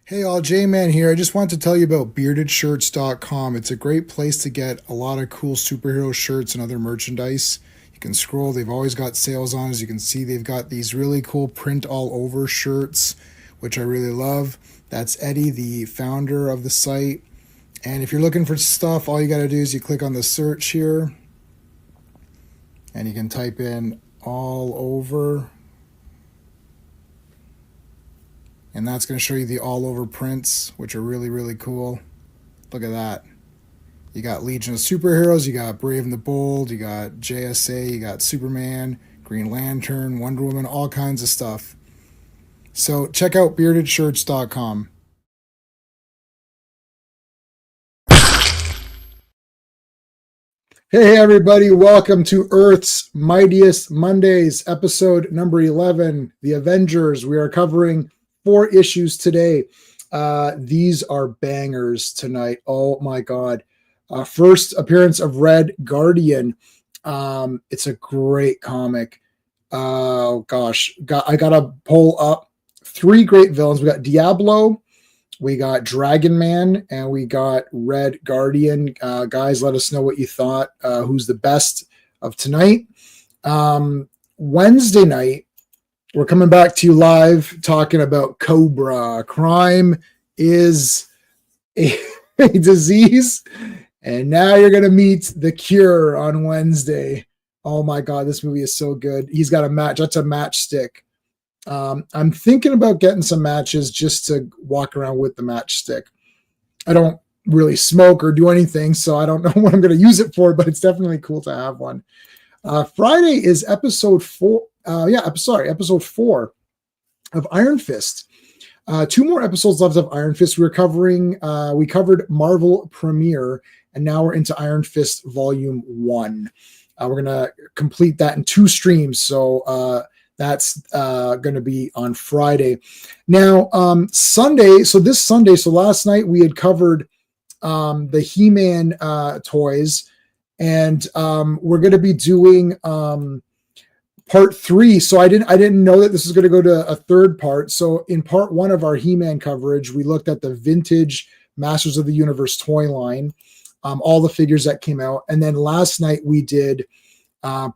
Hey all, J-Man here. I just wanted to tell you about beardedshirts.com. It's a great place to get a lot of cool superhero shirts and other merchandise. You can scroll, they've always got sales on. As you can see, they've got these really cool print all over shirts, which I really love. That's Eddie, the founder of the site. And if you're looking for stuff, all you got to do is you click on the search here and you can type in all over. And that's going to show you the all over prints, which are really, really cool. Look at that. You got Legion of Superheroes, you got Brave and the Bold, you got JSA, you got Superman, Green Lantern, Wonder Woman, all kinds of stuff. So check out beardedshirts.com. Hey everybody, welcome to Earth's Mightiest Mondays, episode number 11, The Avengers. We are covering 4 issues today. These are bangers tonight. Oh my God. First appearance of Red Guardian. It's a great comic. Oh gosh. I got to pull up 3 great villains. We got Diablo, we got Dragon Man, and we got Red Guardian. Guys, let us know what you thought. Who's the best of tonight? Wednesday night, we're coming back to you live talking about Cobra. Crime is a disease, and now you're going to meet the cure on Wednesday. Oh my God, this movie is so good. He's got a match. That's a matchstick. I'm thinking about getting some matches just to walk around with the matchstick. I don't really smoke or do anything, so I don't know what I'm going to use it for, but it's definitely cool to have one. Friday is episode 4. Episode 4 of Iron Fist. 2 more episodes left of Iron Fist. We covered Marvel Premiere, and now we're into Iron Fist Volume 1. We're going to complete that in 2 streams, so that's going to be on Friday. Now, Sunday, so last night we had covered the He-Man toys, and we're going to be doing part 3. So I didn't know that this was going to go to a third part. So in part 1 of our He-Man coverage, we looked at the vintage Masters of the Universe toy line, all the figures that came out. And then last night we did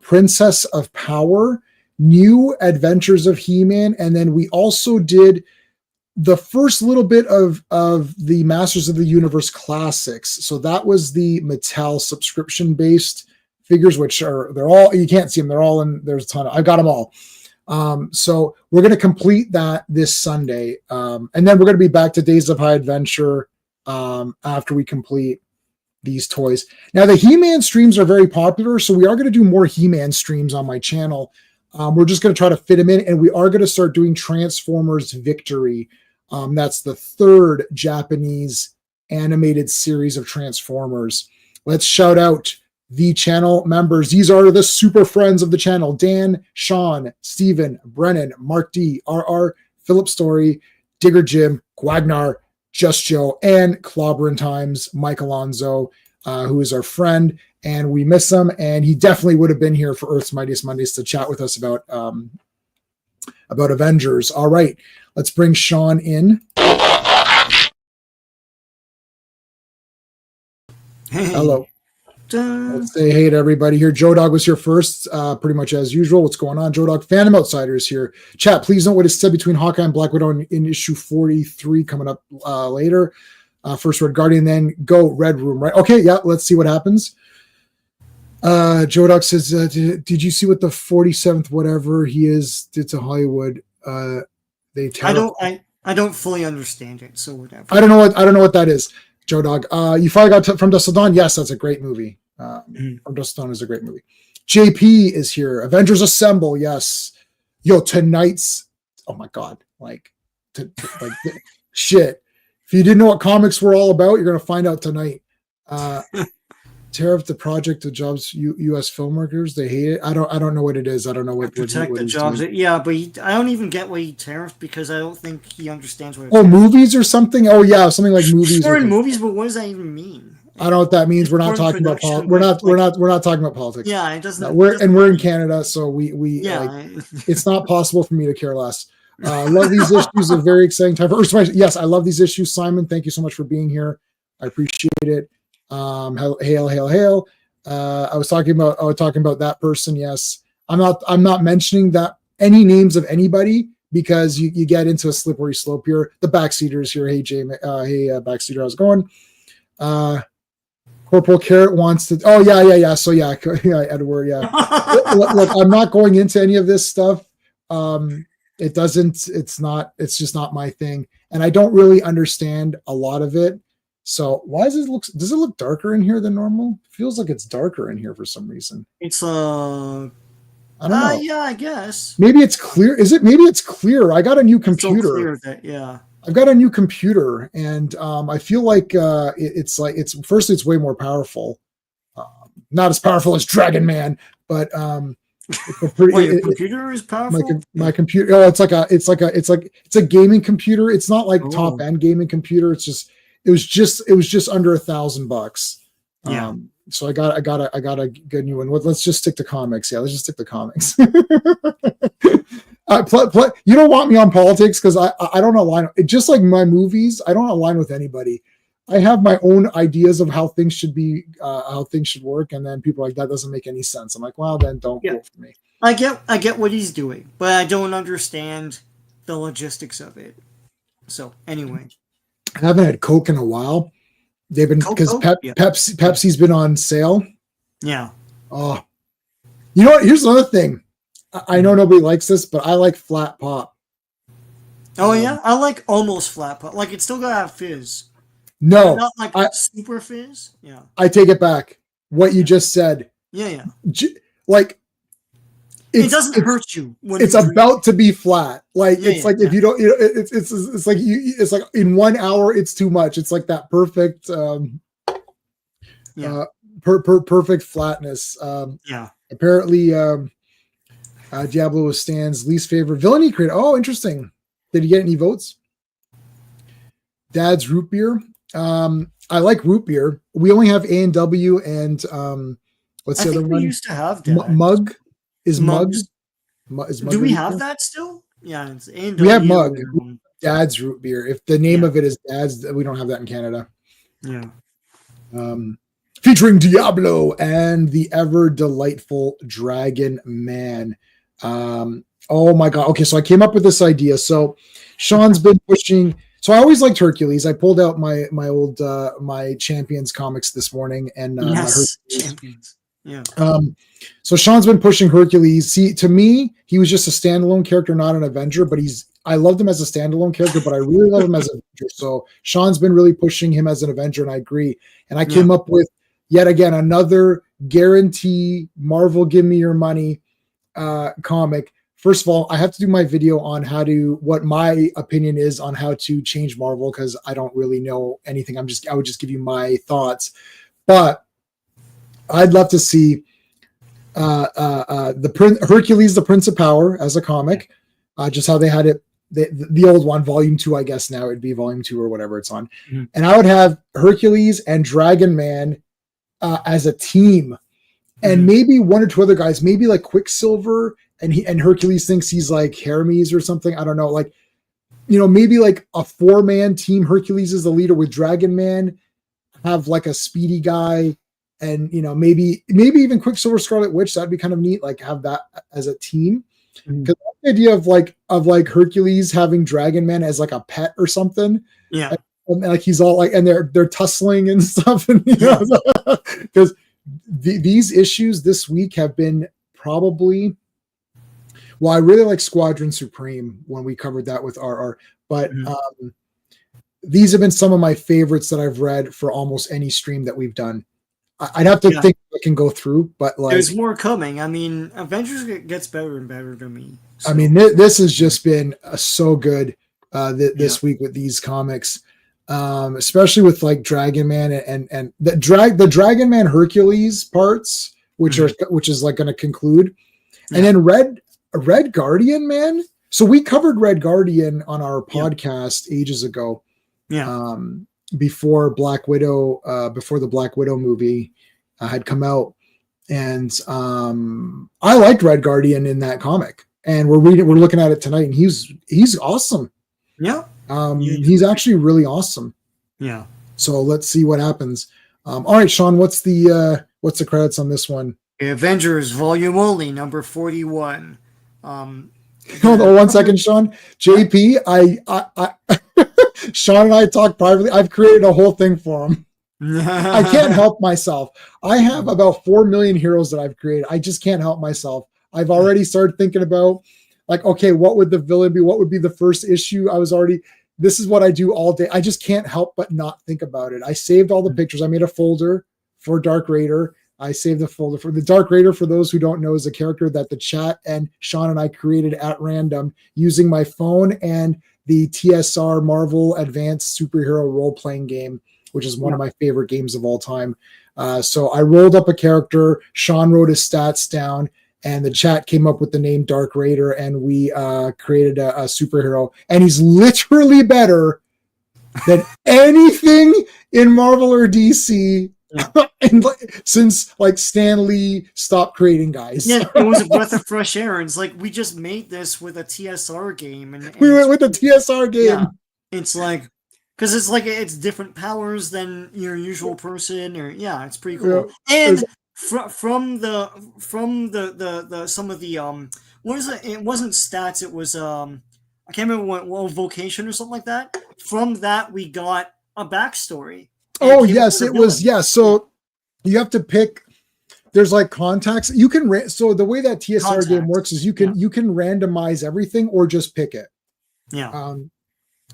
Princess of Power, New Adventures of He-Man. And then we also did the first little bit of the Masters of the Universe classics. So that was the Mattel subscription based figures, which they're all, you can't see them. They're all in, there's a ton of, I've got them all. So we're going to complete that this Sunday. And then we're going to be back to Days of High Adventure after we complete these toys. Now the He-Man streams are very popular, so we are going to do more He-Man streams on my channel. We're just going to try to fit them in, and we are going to start doing Transformers Victory. That's the 3rd Japanese animated series of Transformers. Let's shout out the channel members. These are the super friends of the channel: Dan, Sean, Steven, Brennan, Mark D, RR, Philip Story, Digger Jim, Guagnar, Just Joe, and Clobberin Times, Mike Alonzo, who is our friend, and we miss him, and he definitely would have been here for Earth's Mightiest Mondays to chat with us about Avengers. All right, let's bring Sean in. Hey. Hello. Let's say hey to everybody here. Joe Dog was here first, pretty much as usual. What's going on? Joe Dog, Phantom Outsiders here. Chat, please note what is said between Hawkeye and Black Widow in issue 43 coming up later. First Red Guardian, then go Red Room, right? Okay, yeah, let's see what happens. Joe Dog says, did you see what the 47th whatever he is did to Hollywood? I don't fully understand it, so whatever. I don't know what that is. Joe Dog. You finally got From Dusk Till Dawn? Yes, that's a great movie. From Dusk Till Dawn is a great movie. JP is here. Avengers Assemble. Yes. Yo, tonight's, oh my God. Shit. If you didn't know what comics were all about, you're going to find out tonight. Tariff the project of jobs U.S. film workers. They hate it. I don't know what it is. I don't know what protect what the jobs. Yeah, but I don't even get why he tariffed, because I don't think he understands what. Movies or something. Oh yeah, something like movies. Foreign movies, but what does that even mean? I don't know what that means. We're not talking about we're not talking about politics. Yeah, it doesn't. No, we're in Canada, so we yeah. it's not possible for me to care less. Love these issues. A very exciting time. Yes, I love these issues. Simon, thank you so much for being here. I appreciate it. Hail, hail, hail. I was talking about that person. Yes, I'm not mentioning that any names of anybody because you get into a slippery slope here. The backseaters here. Hey, Jay. Hey, backseater. How's it going? Corporal Carrot wants to. Oh yeah. So yeah, Edward. Yeah. Look, I'm not going into any of this stuff. It's just not my thing. And I don't really understand a lot of it. So does it look darker in here than normal? It feels like it's darker in here for some reason. It's I don't know. Yeah, I guess. Maybe it's clear. Maybe it's clear. I got a new computer. So clear that, yeah. I've got a new computer and I feel like it's way more powerful. Not as powerful as Dragon Man, but your computer is powerful. My computer. Oh, it's a gaming computer. It's not like top end gaming computer. It was just under $1,000. Yeah. So I got a good new one. Let's just stick to comics. Yeah, let's just stick to comics. You don't want me on politics because I don't align. Just like my movies, I don't align with anybody. I have my own ideas of how things should be, how things should work, and then people are like, that doesn't make any sense. I'm like, well, then don't vote for me. I get what he's doing, but I don't understand the logistics of it. So anyway, I haven't had Coke in a while. They've been because Pepsi's been on sale. Yeah. Oh, you know what? Here's another thing. I know nobody likes this, but I like flat pop. Oh yeah, I like almost flat pop. Like it's still gotta have fizz. No, not like super fizz. Yeah, I take it back. What you just said. Yeah. Like it doesn't hurt you. When it's about to be flat. Like if you don't, it's like in 1 hour it's too much. It's like that perfect, perfect flatness. Apparently, Diablo was Stan's least favorite villain he created. Oh, interesting. Did he get any votes? Dad's root beer. I like root beer. We only have A&W and what's the other one? We used to have Dad. Mug. Is Mug? Do we have that still? Yeah, it's A&W. We have Mug. Dad's root beer. If the name of it is Dad's, we don't have that in Canada. Yeah. Featuring Diablo and the ever delightful Dragon Man. Oh my God. Okay, so I came up with this idea. So Sean's been pushing. So I always liked Hercules. I pulled out my old my Champions comics this morning and Champions. Yeah. So Sean's been pushing Hercules. See, to me, he was just a standalone character, not an Avenger. But I loved him as a standalone character, but I really love him as an Avenger. So Sean's been really pushing him as an Avenger, and I agree. And I came up with yet again another guarantee Marvel give me your money comic. First of all, I have to do my video on what my opinion is on how to change Marvel because I don't really know anything. I would just give you my thoughts, but I'd love to see Hercules, the Prince of Power as a comic, just how they had it. The old one, volume 2, I guess now it'd be volume 2 or whatever it's on. Mm-hmm. And I would have Hercules and Dragon Man as a team, and maybe one or two other guys, maybe like Quicksilver. And Hercules thinks he's like Hermes or something. I don't know. Like, maybe like a 4-man team. Hercules is the leader with Dragon Man. Have like a speedy guy, and maybe even Quicksilver, Scarlet Witch. That'd be kind of neat. Like have that as a team. Because the idea of like Hercules having Dragon Man as like a pet or something. Yeah. And like he's all like, and they're tussling and stuff. And because these issues this week have been probably. Well, I really like Squadron Supreme when we covered that with RR, but these have been some of my favorites that I've read for almost any stream that we've done. I'd have to think I can go through, but like there's more coming. I mean, Avengers gets better and better to me. So. I mean, this has just been so good this week with these comics, especially with like Dragon Man and the Dragon Man Hercules parts, which is like going to conclude, and then Red Guardian, man. So we covered Red Guardian on our podcast ages ago. Yeah. Before Black Widow, before the Black Widow movie had come out, and I liked Red Guardian in that comic, and we're looking at it tonight, and he's awesome. Yeah. He's actually really awesome. Yeah. So let's see what happens. All right, Sean, what's the credits on this one? Avengers Volume Only, number 41. Hold on 1 second, Sean. JP, I Sean and I talked privately. I've created a whole thing for him. I can't help myself. I have about 4 million heroes that I've created. I just can't help myself. I've already started thinking about, like, okay, what would the villain be? What would be the first issue? This is what I do all day. I just can't help but not think about it. I saved all the pictures. I made a folder for Dark Raider. I saved the folder for the Dark Raider. For those who don't know, is a character that the chat and Sean and I created at random using my phone and the TSR Marvel Advanced Superhero Role-Playing Game, which is one of my favorite games of all time. So I rolled up a character. Sean wrote his stats down, and the chat came up with the name Dark Raider, and we created a superhero. And he's literally better than anything in Marvel or DC and since like Stan Lee stopped creating guys. Yeah, it was a breath of fresh air. It's like we just made this with a TSR game, and we went with the TSR game. Yeah, it's like because it's different powers than your usual person, or it's pretty cool. Yeah, and from the some of the what is it? It wasn't stats. It was I can't remember what vocation or something like that. From that, we got a backstory. Oh yes, it was. Yeah, so you have to pick. There's like contacts. You can so the way that TSR game works is you can randomize everything or just pick it. Yeah.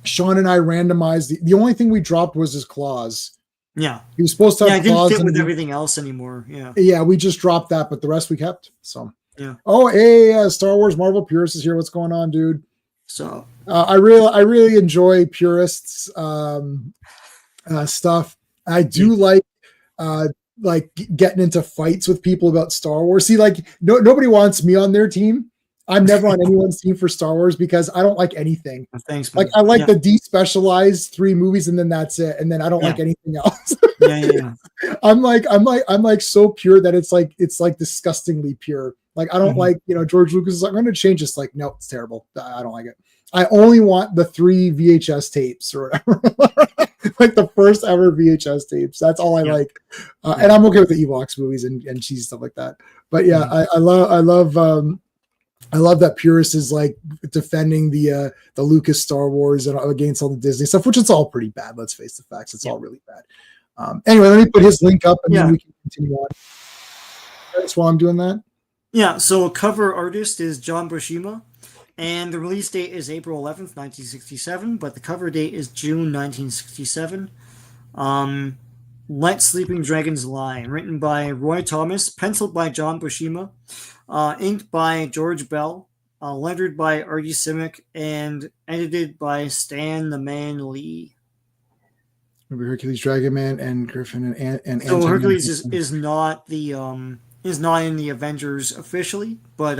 Sean and I randomized. The only thing we dropped was his claws. Yeah. He was supposed to have claws. It didn't fit with everything else anymore. Yeah. Yeah, we just dropped that, but the rest we kept. So. Yeah. Oh, hey, Star Wars Marvel Purist is here. What's going on, dude? So. I really enjoy Purists. Stuff. I do like getting into fights with people about Star Wars. See, like nobody wants me on their team. I'm never on anyone's team for Star Wars because I don't like anything. Thanks, man. Like I like the despecialized 3 movies and then that's it. And then I don't like anything else. Yeah. I'm like so pure that it's like disgustingly pure. Like I don't like, George Lucas is like, I'm going to change this. Like, no, it's terrible. I don't like it. I only want the 3 VHS tapes or whatever. Like the first ever VHS tapes. That's all I like. And I'm okay with the Ewoks movies and cheesy stuff like that. But yeah, I love that Purist is like defending the Lucas Star Wars and against all the Disney stuff, which it's all pretty bad. Let's face the facts. It's all really bad. Anyway, let me put his link up and then we can continue on. That's while I'm doing that. Yeah. So cover artist is John Buscema. And the release date is April 11th, 1967, but the cover date is June 1967. Let Sleeping Dragons Lie, written by Roy Thomas, penciled by John Buscema, inked by George Bell, lettered by Artie Simic, and edited by Stan the Man Lee. Maybe Hercules, Dragon Man, and Griffin and so Hercules is not the is not in the Avengers officially, but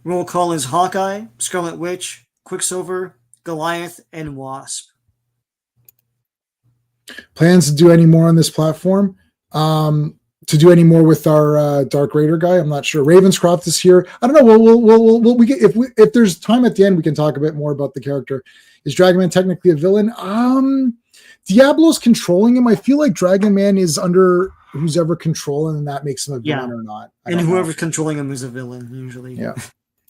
roll call is Hawkeye, Scarlet Witch, Quicksilver, Goliath, and Wasp. Plans to do any more on this platform? To do any more with our Dark Raider guy? I'm not sure. Ravenscroft is here. I don't know. We get, if there's time at the end, we can talk a bit more about the character. Is Dragon Man technically a villain? Diablo's controlling him. I feel like Dragon Man is under who's ever controlling, and that makes him a villain or not. And whoever's controlling him is a villain usually. Yeah.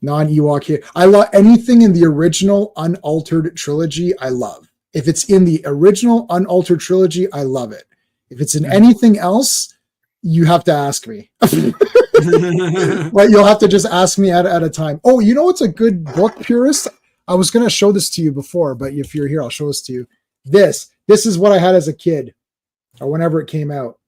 Non-Ewok here. I love anything in the original unaltered trilogy. I love. If it's in the original unaltered trilogy, I love it. If it's in anything else, you have to ask me. Like you'll have to just ask me at a time. Oh, you know what's a good book, Purist? I was going to show this to you before, but if you're here, I'll show this to you. This is what I had as a kid, or whenever it came out.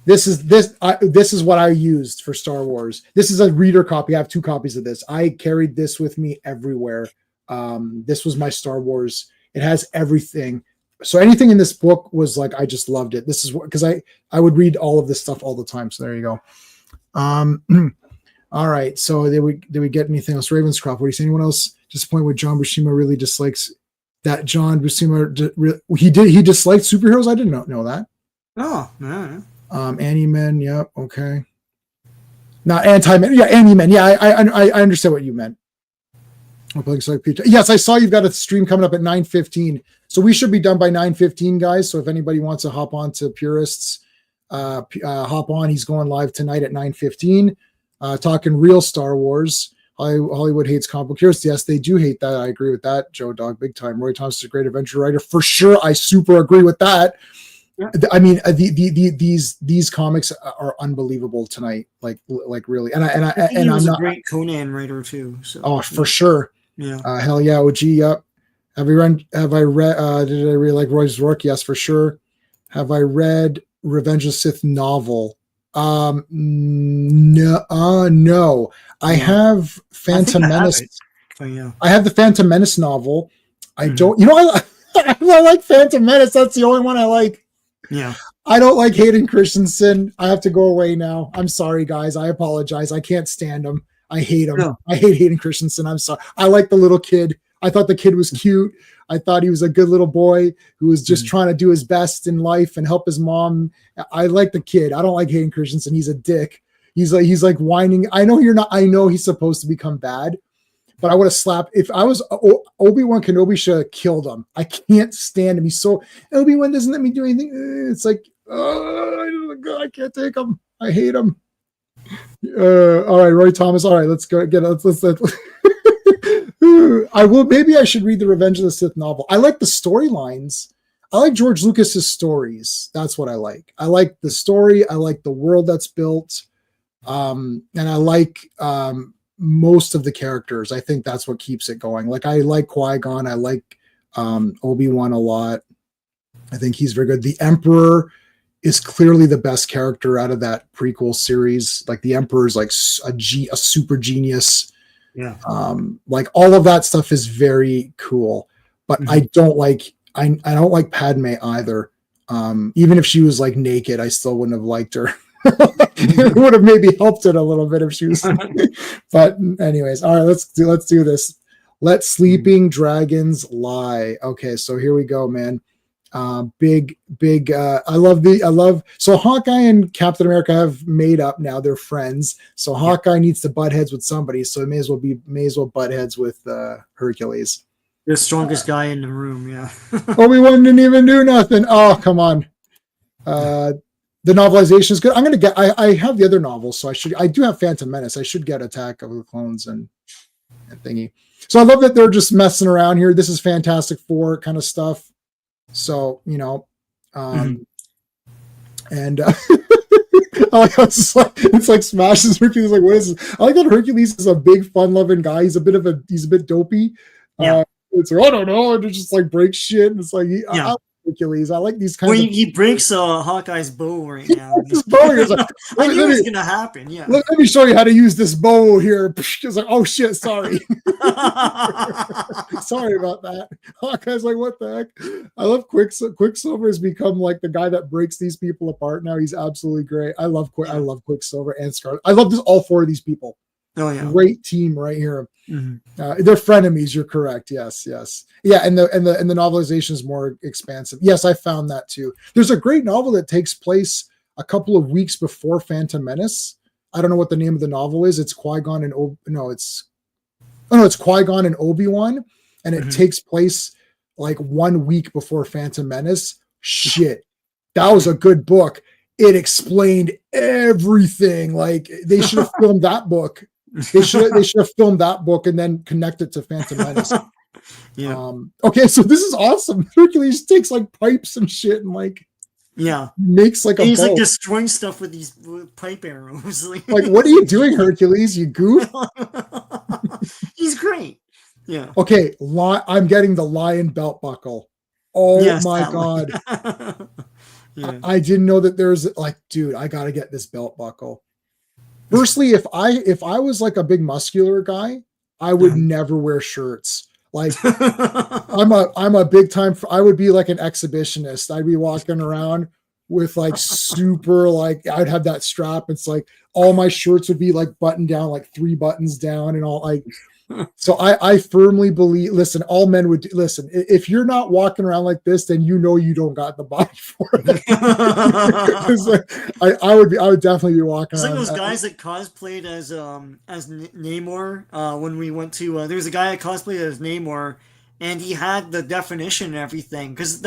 This is what I used for Star Wars. This is a reader copy. I have 2 copies of this. I carried this with me everywhere. This was my Star Wars. It has everything. So anything in this book was like, I just loved it. This is what, because I would read all of this stuff all the time. So there you go. All right. So did we get anything else? Ravenscroft, what do you say? Anyone else disappointed with John Buscema really dislikes that John Buscema? He disliked superheroes. I didn't know that. Oh, no. Annie Men, yep, okay. Not anti-men. Yeah, anti-men. Yeah, I understand what you meant. Yes, I saw you've got a stream coming up at 9:15. So we should be done by 9:15, guys. So if anybody wants to hop on to Purists, hop on. He's going live tonight at 9:15, talking real Star Wars. Hollywood hates comic book heroes. Yes, they do hate that. I agree with that. Joe Dog, big time. Roy Thomas is a great adventure writer. For sure, I super agree with that. Yeah. I mean, these comics are unbelievable tonight. Like really. And I'm a great Conan writer too. So. Oh, for sure. Yeah. Hell yeah. OG. Yep. Have I read? Did I really like Roy's Rourke? Yes, for sure. Have I read Revenge of the Sith novel? No. I have Phantom Menace. I have the Phantom Menace novel. I don't. You know, I like Phantom Menace. That's the only one I like. Yeah. I don't like Hayden Christensen. I have to go away now. I'm sorry, guys. I apologize. I can't stand him. I hate him. No. I hate Hayden Christensen. I'm sorry. I like the little kid. I thought the kid was cute. I thought he was a good little boy who was just trying to do his best in life and help his mom. I like the kid. I don't like Hayden Christensen. He's a dick. He's like whining. I know you're not. I know he's supposed to become bad, but I would have slapped. If I was Obi-Wan Kenobi, should have killed him. I can't stand him. He's so Obi-Wan doesn't let me do anything. It's like, I can't take him. I hate him. All right, Roy Thomas. All right, let's go get it. Let's I will. Maybe I should read the Revenge of the Sith novel. I like the storylines. I like George Lucas's stories. That's what I like. I like the story. I like the world that's built. And I like most of the characters. I think that's what keeps it going. Like I like Qui-Gon. I like Obi-Wan a lot. I think he's very good. The Emperor is clearly the best character out of that prequel series. Like the Emperor is like a super genius. Yeah. Like all of that stuff is very cool, but I don't like Padme either. Even if she was like naked, I still wouldn't have liked her. It would have maybe helped it a little bit if she was. But anyways, all right, let's do this. Let sleeping dragons lie. Okay, so here we go, man. Big I love so Hawkeye and Captain America have made up now. They're friends, so Hawkeye needs to butt heads with somebody, so it may as well butt heads with Hercules, the strongest guy in the room. Yeah. Obi-Wan didn't even do nothing. Oh, come on. The novelization is good. I'm gonna get I have the other novels, so I do have Phantom Menace. I should get Attack of the Clones and thingy. So I love that they're just messing around here. This is Fantastic Four kind of stuff. So, you know, and it's like smashes Hercules. Like, what is this? I like that Hercules is a big, fun-loving guy. He's a bit dopey. Yeah. It's like, I don't know, and it just like breaks shit. And it's like, I like Hercules. I like these kinds. When he breaks Hawkeye's bow right now. His bow. He's like, I knew it was gonna happen. Yeah. Let me show you how to use this bow here. It's like, oh shit, sorry. Sorry about that. Hawkeye's like, what the heck? I love Quicksilver has become like the guy that breaks these people apart now. He's absolutely great. I love Quicksilver and Scarlet. I love all four of these people. Oh yeah, great team right here. They're frenemies. You're correct. Yes. Yeah, and the novelization is more expansive. Yes, I found that too. There's a great novel that takes place a couple of weeks before Phantom Menace. I don't know what the name of the novel is. It's Qui-Gon and it's Qui-Gon and Obi-Wan, and it takes place like 1 week before Phantom Menace. Shit, that was a good book. It explained everything. Like they should have filmed that book. They should have filmed that book and then connect it to Phantom Menace. Yeah. Okay, so this is awesome. Hercules takes like pipes and shit and like makes like he's like destroying stuff with these pipe arrows. Like what are you doing, Hercules? You goof. He's great. Yeah. Okay, I'm getting the lion belt buckle. Oh yes, my god. Yeah. I didn't know that there's like, dude, I gotta get this belt buckle. Firstly, if I was like a big muscular guy, I would never wear shirts. Like I'm a big time. I would be like an exhibitionist. I'd be walking around with like super like I'd have that strap. It's like all my shirts would be like buttoned down, like 3 buttons down, and all like So I firmly believe, listen, all men would listen. If you're not walking around like this, then you know you don't got the body for it. I would definitely be walking It's like around. those guys that cosplayed as Namor. When we went to there was a guy that cosplayed as Namor, and he had the definition and everything because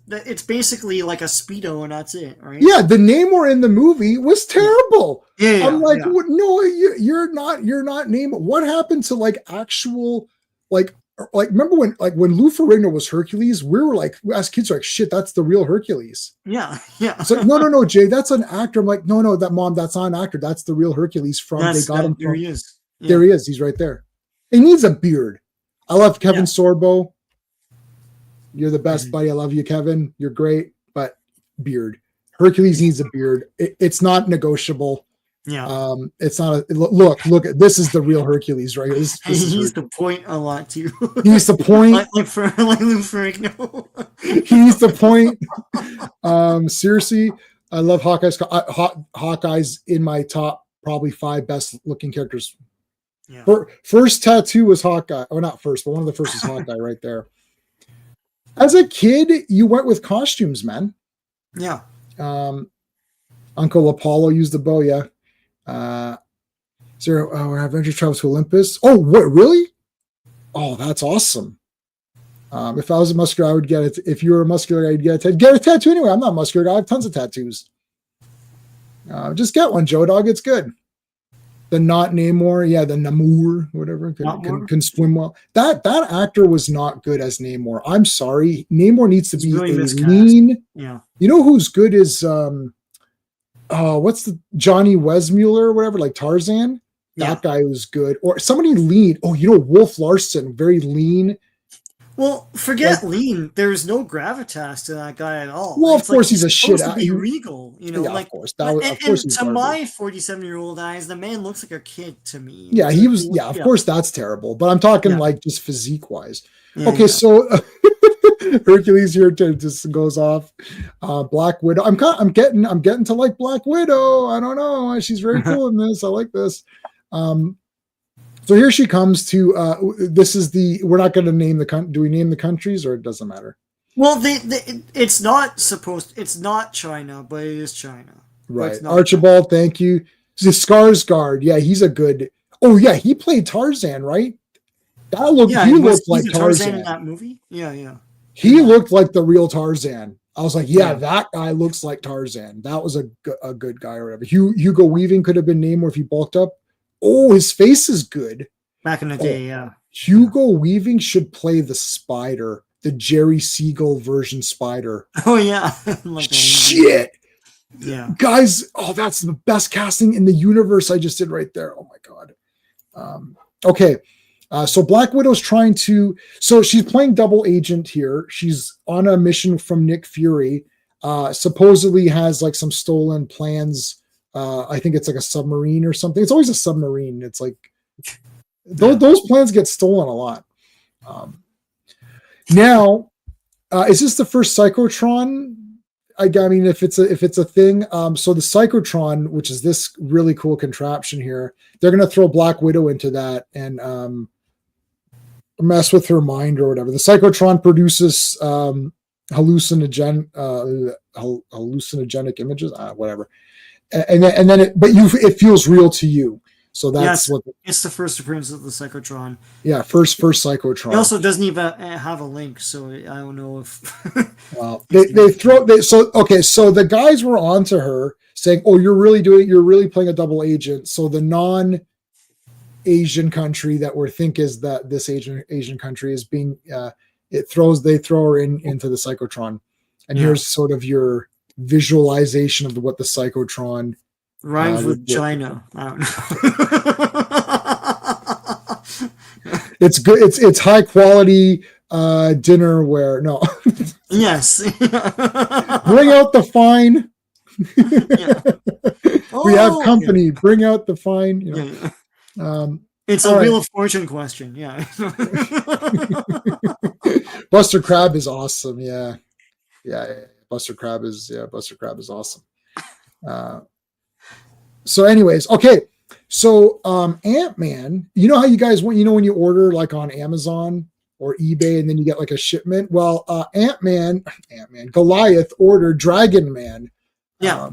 it's basically like a speedo and that's it, right? Yeah, the Namor in the movie was terrible. Yeah, I'm like, yeah. what? No, you're not Namor. What happened to like actual like remember when Lou Ferrigno was Hercules? We were like, as kids, like, shit, that's the real Hercules. Yeah, yeah. So no, Jay, that's an actor. I'm like, no, that's not an actor. That's the real Hercules from. They got him there from. he is. Yeah. There he is. He's right there. He needs a beard. I love Kevin Sorbo. You're the best, buddy. I love you, Kevin. You're great, but beard. Hercules needs a beard. It's not negotiable. Yeah. It's not a look. This is the real Hercules, right? He needs to point a lot too. He needs to point like Lou Ferrigno. He needs to point. Seriously, I love Hawkeye's. Hawkeye's in my top probably 5 best looking characters. Yeah. First tattoo was Hawkeye. Oh, not first, but one of the first is Hawkeye right there. As a kid, you went with costumes, man. Yeah. Uncle Apollo used the bow, yeah. Is there Avengers travel to Olympus? Oh, what, really? Oh, that's awesome. If I was a muscular, I would get it. If you were a muscular guy, you'd get a tattoo anyway. I'm not a muscular guy. I have tons of tattoos. Just get one, Joe Dog. It's good. The not Namor, yeah, the Namor, whatever, can swim well. That actor was not good as Namor. I'm sorry. Namor needs to be really lean. Yeah. You know who's good is what's the Johnny Weissmuller or whatever, like Tarzan? That guy was good. Or somebody lean. Oh, Wolf Larson, very lean. Well, forget lean. There's no gravitas to that guy at all. Well, of course he's a shit. To be regal, Yeah, like, of course. Of course. To my 47-year-old eyes, the man looks like a kid to me. Yeah, he was. Yeah, of course that's terrible. But I'm talking like just physique wise. Okay, so Hercules here just goes off. Black Widow. I'm getting to like Black Widow. I don't know. She's very cool in this. I like this. So here she comes to. This is we're not going to name the country. Do we name the countries or it doesn't matter? Well, it's not supposed. It's not China, but it is China. Right. Archibald, thank you. Skarsgård. Yeah, he's a good. Oh yeah, he played Tarzan, right? He looked like Tarzan in that movie. Yeah. He looked like the real Tarzan. I was like, that guy looks like Tarzan. That was a good guy or whatever. Hugo Weaving could have been Namor if he bulked up. Oh, his face is good. Back in the day, yeah. Hugo Weaving should play the Spider, the Jerry Siegel version Spider. Oh, yeah. Shit. Yeah. Guys, that's the best casting in the universe I just did right there. Oh, my God. Okay. So Black Widow's she's playing double agent here. She's on a mission from Nick Fury. Supposedly has like some stolen plans. I think it's like a submarine or something. It's always a submarine. It's like those plans get stolen a lot. Now, is this the first Psychotron? I mean, if it's a thing. So the Psychotron, which is this really cool contraption here, they're going to throw Black Widow into that and mess with her mind or whatever. The Psychotron produces hallucinogenic images, whatever. And then it feels real to you. So that's it's the first appearance of the Psychotron. Yeah, first Psychotron. It also doesn't even have a link, so I don't know if. Well, so the guys were on to her saying, "Oh, you're really playing a double agent." So the non-Asian country that we think is that this Asian country is being they throw her into the Psychotron, and here's sort of your visualization of what the Psychotron rhymes with China. I don't know. It's good. It's high quality dinnerware. No. Yes. Bring out the fine. We have company. Bring out the fine. It's a Wheel of Fortune question. Yeah. Buster Crab is awesome. Yeah. Buster Crab is awesome. So anyways, okay. So Ant-Man, you know how you guys want, when you order like on Amazon or eBay and then you get like a shipment? Well, Ant-Man, Goliath ordered Dragon Man. Yeah.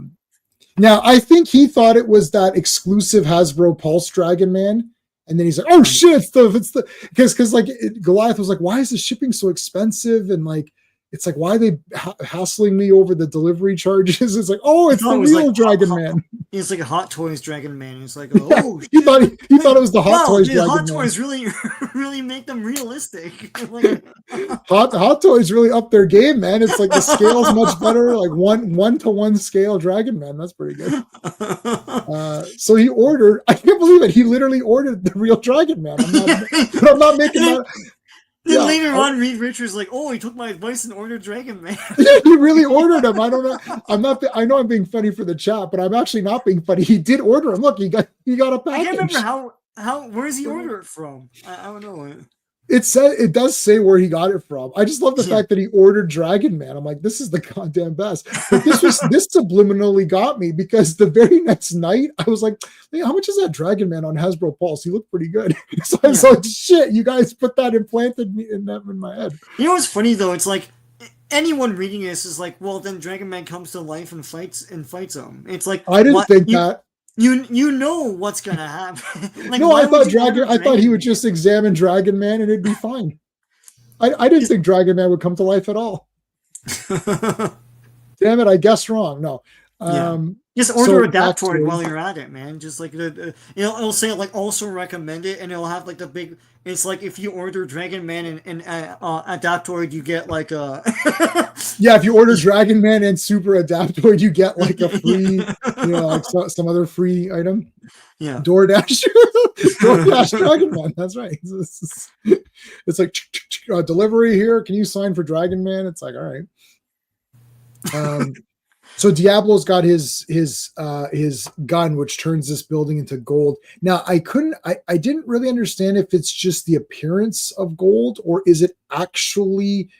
Now I think he thought it was that exclusive Hasbro Pulse Dragon Man. And then he's like, oh shit, it's the because like Goliath was like, why is the shipping so expensive? And like, it's like, why are they hassling me over the delivery charges? It's like, oh, it's the real like Dragon Man. He's like a Hot Toys Dragon Man. He's like, oh, he thought it was the Hot Toys dude, Dragon Hot Man. Toys really make them realistic. Like, Hot Toys really up their game, man. It's like the scale's much better, like one to one scale Dragon Man. That's pretty good. So he ordered. I can't believe it. He literally ordered the real Dragon Man. I'm not making that. Then later on, Reed Richards like, oh, he took my advice and ordered Dragon Man. Yeah, he really ordered him. I don't know. I know I'm being funny for the chat, but I'm actually not being funny. He did order him. Look, he got a package. I can't remember how where does he order it from? I don't know. It does say where he got it from. I just love the fact that he ordered Dragon Man. I'm like, this is the goddamn best. But this subliminally got me because the very next night I was like, hey, how much is that Dragon Man on Hasbro Pulse? He looked pretty good. So I was like, shit, you guys put that implanted in my head. You know what's funny though? It's like anyone reading this is like, well, then Dragon Man comes to life and fights him. It's like I didn't think that. You know what's gonna happen. Like, no, I thought he would just examine Dragon Man and it'd be fine. I didn't think Dragon Man would come to life at all. Damn it, I guessed wrong. No. Just order Adaptoid while you're at it, man. Just like it'll say like also recommend it, and it'll have like the big. It's like if you order Dragon Man and Adaptoid, you get like a. Yeah, if you order Dragon Man and Super Adaptoid, you get like a free, like some other free item. Yeah, DoorDash Dragon Man. That's right. It's like delivery here. Can you sign for Dragon Man? It's like, all right. So Diablo's got his gun, which turns this building into gold. Now I didn't really understand if it's just the appearance of gold or is it actually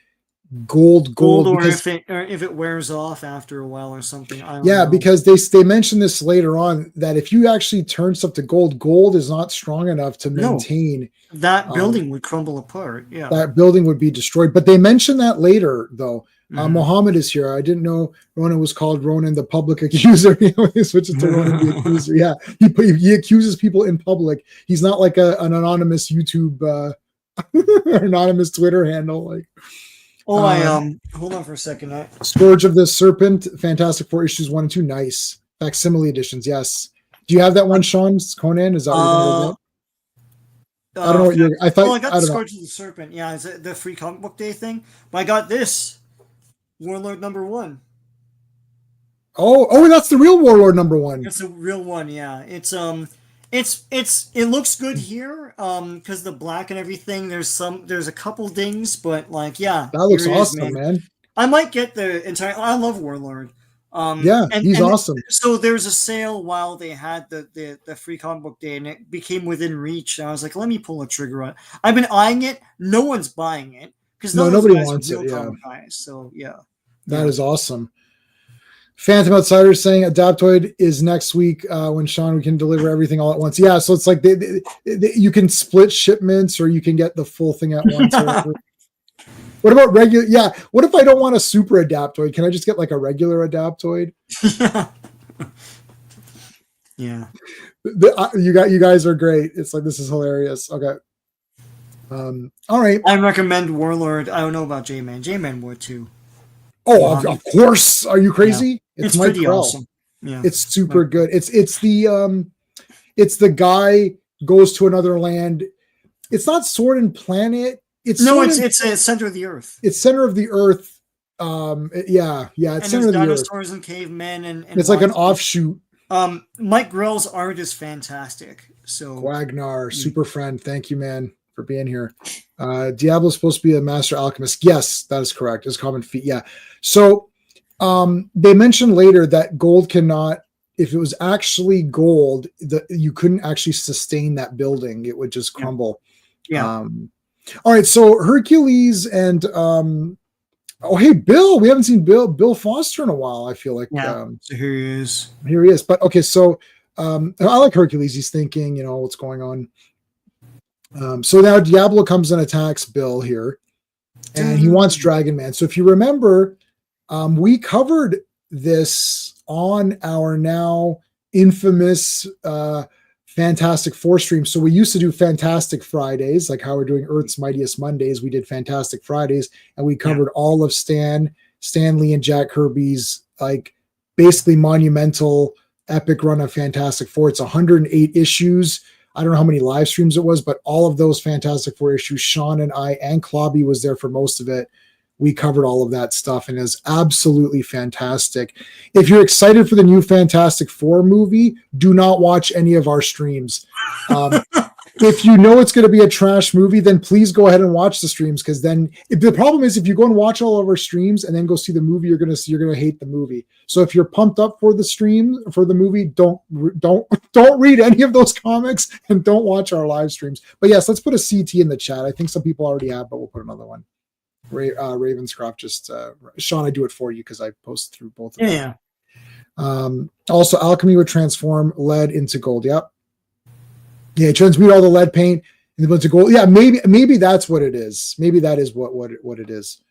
gold, or if it wears off after a while or something. I don't know. Because they mentioned this later on that if you actually turn stuff to gold is not strong enough to maintain. That building would crumble apart. Yeah, that building would be destroyed. But they mentioned that later though. Mohammed is here. I didn't know Ronan was called Ronan the public accuser. He switches to Ronan the accuser. Yeah, he accuses people in public. He's not like an anonymous YouTube, anonymous Twitter handle. Like, hold on for a second. Scourge of the Serpent, Fantastic Four issues 1 and 2. Nice facsimile editions. Yes. Do you have that one, Sean Conan? Is that what you're gonna look at? I don't know what you're. I got the Scourge of the Serpent. Yeah, is it the free comic book day thing? But I got this. Warlord #1. Oh, that's the real Warlord #1. It's the real one, yeah. It looks good here, because the black and everything. There's a couple dings, but like, yeah, that looks awesome, man. I might get the entire. I love Warlord. He's awesome. So there's a sale while they had the free comic book day, and it became within reach. And I was like, let me pull a trigger on it. I've been eyeing it. No one's buying it. Because nobody wants it. Yeah. Guys, so yeah, that is awesome. Phantom Outsider saying Adaptoid is next week when Sean we can deliver everything all at once. Yeah, so it's like you can split shipments or you can get the full thing at once. What about regular? Yeah, what if I don't want a super Adaptoid? Can I just get like a regular Adaptoid? Yeah. You guys are great. It's like this is hilarious. Okay. All right. I recommend Warlord. I don't know about J-Man. J-Man would too. Oh, of course. Are you crazy? Yeah. It's pretty awesome. Yeah. It's super good. It's the guy goes to another land. It's not Sword and Planet. It's Center of the Earth. It's Center of the Earth. It's Center of the Earth. Dinosaurs and cavemen and it's like an offshoot. Mike Grell's art is fantastic. So Wagner, super friend. Thank you, man, for being here. Diablo's supposed to be a master alchemist. Yes, that is correct. His common feat. Yeah. So they mentioned later that gold cannot, if it was actually gold, you couldn't actually sustain that building. It would just crumble. Yeah. All right. So Hercules and hey, Bill, we haven't seen Bill Foster in a while. I feel like so here he is. But okay, so I like Hercules. He's thinking, what's going on. So now Diablo comes and attacks Bill here, and he wants Dragon Man. So if you remember, we covered this on our now infamous Fantastic Four stream. So we used to do Fantastic Fridays, like how we're doing Earth's Mightiest Mondays. We did Fantastic Fridays, and we covered all of Stan Lee, and Jack Kirby's basically monumental epic run of Fantastic Four. It's 108 issues. I don't know how many live streams it was, but all of those Fantastic Four issues, Sean and I and Clobby was there for most of it. We covered all of that stuff, and it's absolutely fantastic. If you're excited for the new Fantastic Four movie, do not watch any of our streams. If you know it's going to be a trash movie, then please go ahead and watch the streams, because then the problem is if you go and watch all of our streams and then go see the movie, you're going to hate the movie. So if you're pumped up for the stream for the movie, don't read any of those comics and don't watch our live streams. But yes, let's put a CT in the chat. I think some people already have, but we'll put another one. Ravenscroft, just Sean, I do it for you because I post through both of them. Also, alchemy would transform lead into gold. Yep. Yeah, transmute all the lead paint into gold. Yeah, maybe that's what it is. Maybe that is what it is.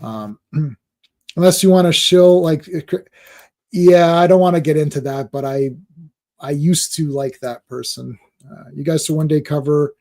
Unless you want to shill I don't want to get into that, but I used to like that person. You guys should one day cover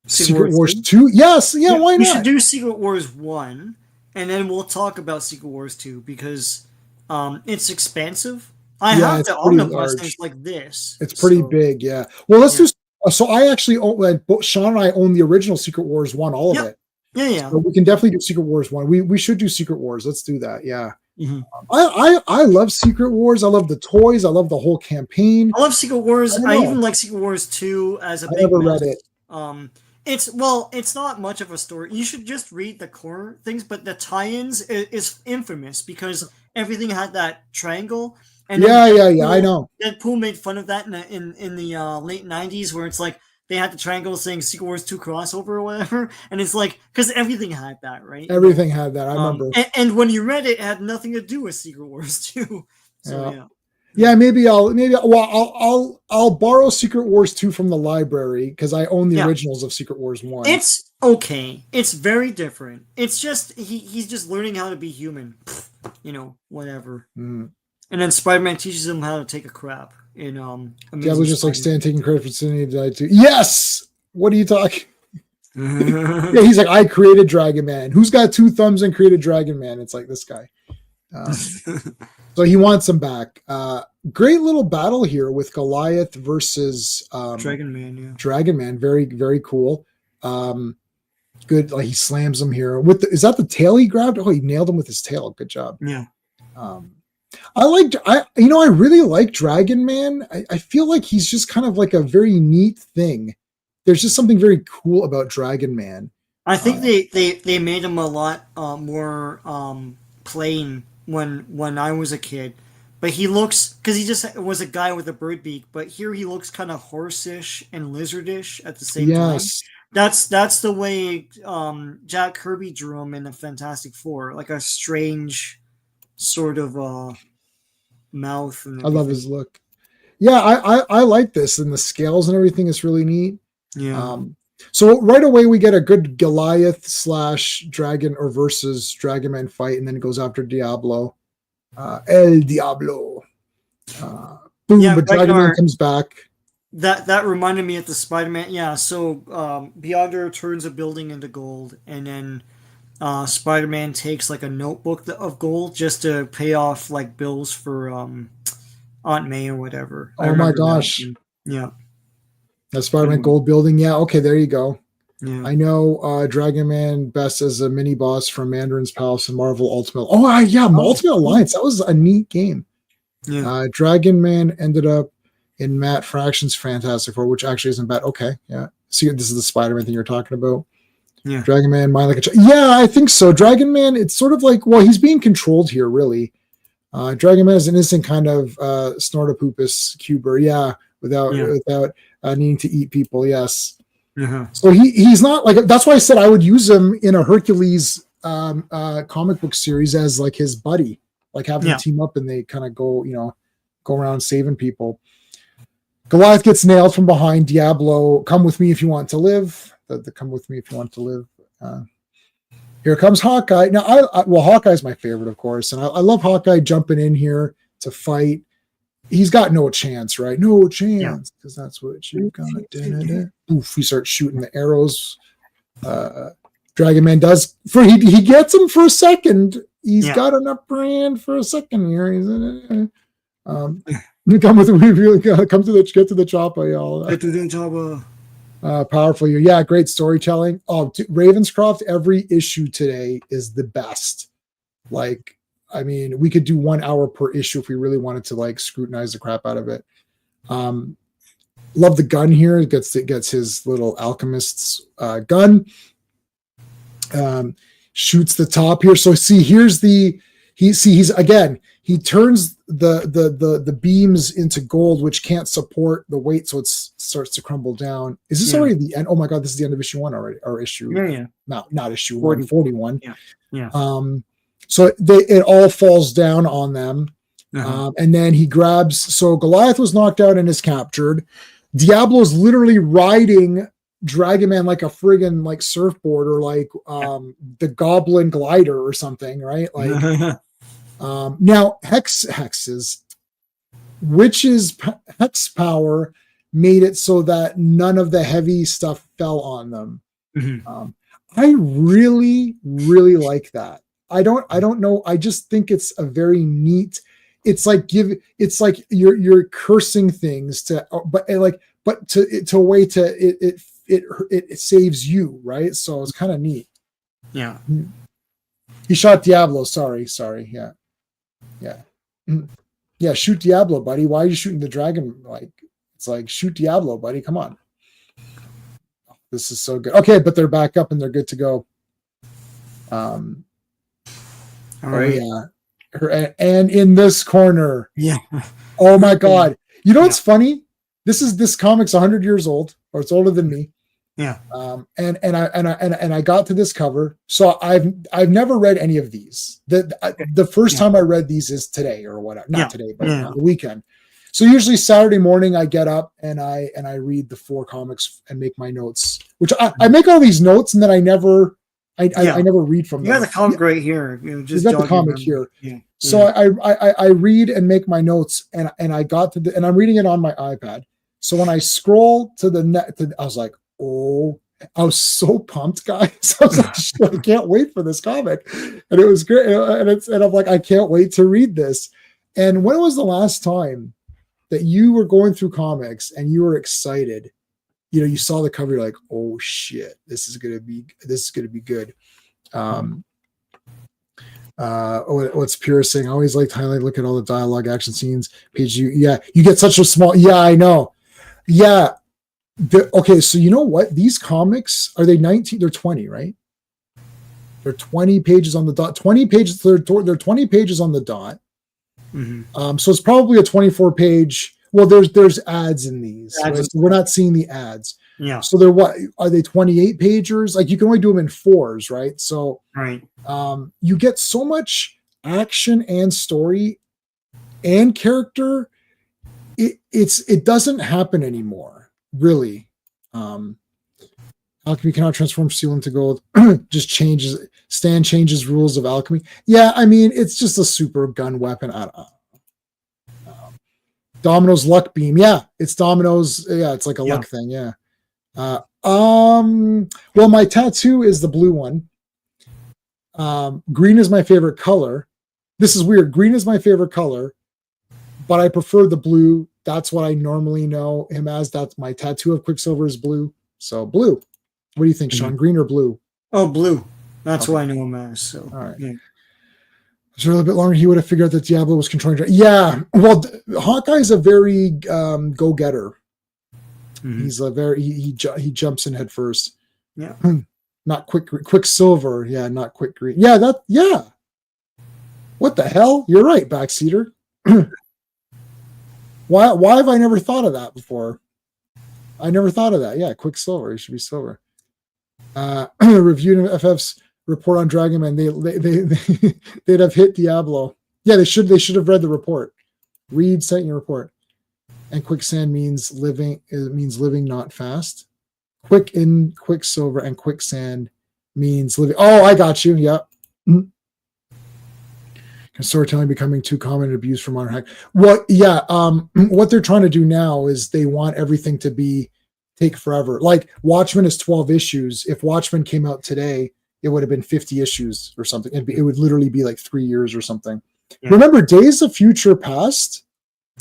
Secret Wars 2? Yes, yeah, why not? We should do Secret Wars 1, and then we'll talk about Secret Wars 2, because it's expansive. I have to omnibus things like this. It's pretty big, yeah. Well, let's do. So I actually own, Sean and I own the original Secret Wars 1, all of it. Yeah. So we can definitely do Secret Wars 1. We should do Secret Wars. Let's do that, yeah. Mm-hmm. I love Secret Wars. I love the toys. I love the whole campaign. I love Secret Wars. I even like Secret Wars 2 as a big never read it. It's not much of a story. You should just read the core things, but the tie-ins is infamous because everything had that triangle. And I know. Deadpool made fun of that in the late 90s, where it's like they had the triangle saying Secret Wars 2 crossover or whatever, and it's like because everything had that, right? Everything had that. I remember. And when you read it, it had nothing to do with Secret Wars 2. So yeah. Maybe I'll borrow Secret Wars 2 from the library because I own the originals of Secret Wars 1. It's okay. It's very different. It's just he's just learning how to be human. Whatever. And then Spider-Man teaches him how to take a crap. Diablo just like Stan taking credit for Cindy died too. Yes! What are you talking? Yeah, he's like, I created Dragon Man. Who's got 2 thumbs and created Dragon Man? It's like this guy. So he wants him back. Great little battle here with Goliath versus Dragon Man. Yeah, Dragon Man. Very, very cool. Good. Like he slams him here is that the tail he grabbed? Oh, he nailed him with his tail. Good job. Yeah. I really like Dragon Man. I feel like he's just kind of like a very neat thing. There's just something very cool about Dragon Man. I think they made him a lot more plain when I was a kid. But he looks, because he just was a guy with a bird beak, but here he looks kind of horse-ish and lizardish at the same time. That's the way Jack Kirby drew him in the Fantastic Four, like a strange sort of mouth. And I love his look. Yeah, I like this, and the scales and everything is really neat. Yeah. So right away we get a good Goliath / Dragon or versus Dragon Man fight, and then it goes after Diablo. El Diablo. Boom, but Dragon Man comes back. That reminded me of the Spider-Man. Yeah, so Beyonder turns a building into gold, and then Spider-Man takes like a notebook of gold just to pay off like bills for Aunt May or whatever. Oh my gosh. Yeah. That Spider-Man gold building. Yeah, okay, there you go. Yeah. I know Dragon Man best as a mini boss from Mandarin's Palace and Marvel Ultimate. Oh, yeah, Ultimate Alliance. That was a neat game. Yeah. Dragon Man ended up in Matt Fraction's Fantastic Four, which actually isn't bad. Okay, yeah. See, this is the Spider-Man thing you're talking about. Yeah. Dragon Man, Mind Like a Child. Yeah, I think so. Dragon Man, it's sort of like, well, he's being controlled here, really. Dragon Man is an innocent kind of Snortopoopus cuber, yeah, without needing to eat people, yes. Uh-huh. So he's not like, that's why I said I would use him in a Hercules comic book series as like his buddy, like having them team up and they kind of go around saving people. Goliath gets nailed from behind. Diablo, come with me if you want to live. The come with me if you want to live. Here comes Hawkeye. Now, Hawkeye's my favorite, of course, and I love Hawkeye jumping in here to fight. He's got no chance, right? No chance, because that's what you've got. Oof, he starts shooting the arrows. Dragon Man does he gets him for a second. He's got an upper hand for a second here. Come with me, get to the chopper, y'all. Get to the chopper. Powerful. Yeah, great storytelling. Oh, Ravenscroft, every issue today is the best. Like, I mean, we could do 1 hour per issue if we really wanted to like scrutinize the crap out of it. Love the gun here. It gets his little alchemist's gun. Shoots the top here. So see, here's he turns the beams into gold, which can't support the weight, so it starts to crumble down. Is this already the end? Oh my god, this is the end of issue 1 already, or issue? Not issue 41. Yeah. So it all falls down on them, and then he grabs. So Goliath was knocked out and is captured. Diablo's literally riding Dragon Man like a friggin' like surfboard or like the Goblin glider or something, right? Like. Now Hex's Witch's hex power made it so that none of the heavy stuff fell on them. I really like that. I don't know. I just think it's a very neat. It's like you're cursing things to a way to it saves you, right? So it's kind of neat. Yeah. He shot Diablo. Sorry. Yeah. Shoot Diablo, buddy. Why are you shooting the dragon? Like, it's like, shoot Diablo, buddy. Come on. This is so good. Okay, but they're back up and they're good to go. All right. Yeah. And in this corner. Yeah. Oh my God. You know what's funny? This comic's 100 years old, or it's older than me. Yeah. And I got to this cover. So I've never read any of these. The first time I read these is today or whatever. Not today, but on the weekend. So usually Saturday morning I get up and I read the 4 comics and make my notes. Which I make all these notes and then I never read from them. You got the comic right here. You got the comic here. Yeah. So I read and make my notes and I got to and I'm reading it on my iPad. So when I scroll to the net, I was like, oh, I was so pumped, guys. I was like, shit, I can't wait for this comic. And it was great. And I'm like, I can't wait to read this. And when was the last time that you were going through comics and you were excited? You know, you saw the cover, you're like, oh shit, this is gonna be good. What's piercing? I always like to highlight, look at all the dialogue, action scenes, page. You get such a small. Yeah, I know. Yeah. Okay, so you know what? These comics, are they 19? They're 20, right? They're 20 pages on the dot. 20 pages. They're 20 pages on the dot. So it's probably a 24 page. Well, there's ads in these. Right? So we're not seeing the ads. Yeah. So they're what? Are they 28 pagers? Like you can only do them in 4s, right? So you get so much action and story and character. It doesn't happen anymore, really. Alchemy cannot transform steel into gold. Just changes. Stan changes rules of alchemy. Yeah, I mean it's just a super gun weapon. Domino's luck beam. Yeah, it's Domino's. Yeah, it's like a luck thing. Yeah. Well, my tattoo is the blue one. Green is my favorite color. This is weird. Green is my favorite color, but I prefer the blue. That's what I normally know him as. That's my tattoo of Quicksilver is blue. So blue. What do you think, Sean? Green or blue? Oh, blue. That's what I know him as. So all right. Yeah. If it was a little bit longer, he would have figured out that Diablo was controlling. Yeah. Well, Hawkeye's a very go-getter. He's a very he jumps in head first. Yeah. Not Quicksilver. Yeah, not quick green. Yeah. What the hell? You're right, backseater. Why have I never thought of that before? I never thought of that. Yeah, Quicksilver. He should be silver. Reviewed FF's report on Dragon Man. They'd have hit Diablo. Yeah, they should have read the report. Reed sent you a report. and quicksand means living. It means living, not fast. Quick in quicksilver and quicksand means living. Oh, I got you. Yep. Mm-hmm. Storytelling becoming too common and abused for modern hack. Well, yeah. What they're trying to do now is they want everything to take forever. Like Watchmen is 12 issues. If Watchmen came out today, it would have been 50 issues or something. It would literally be like 3 years or something. Yeah. Remember Days of Future Past?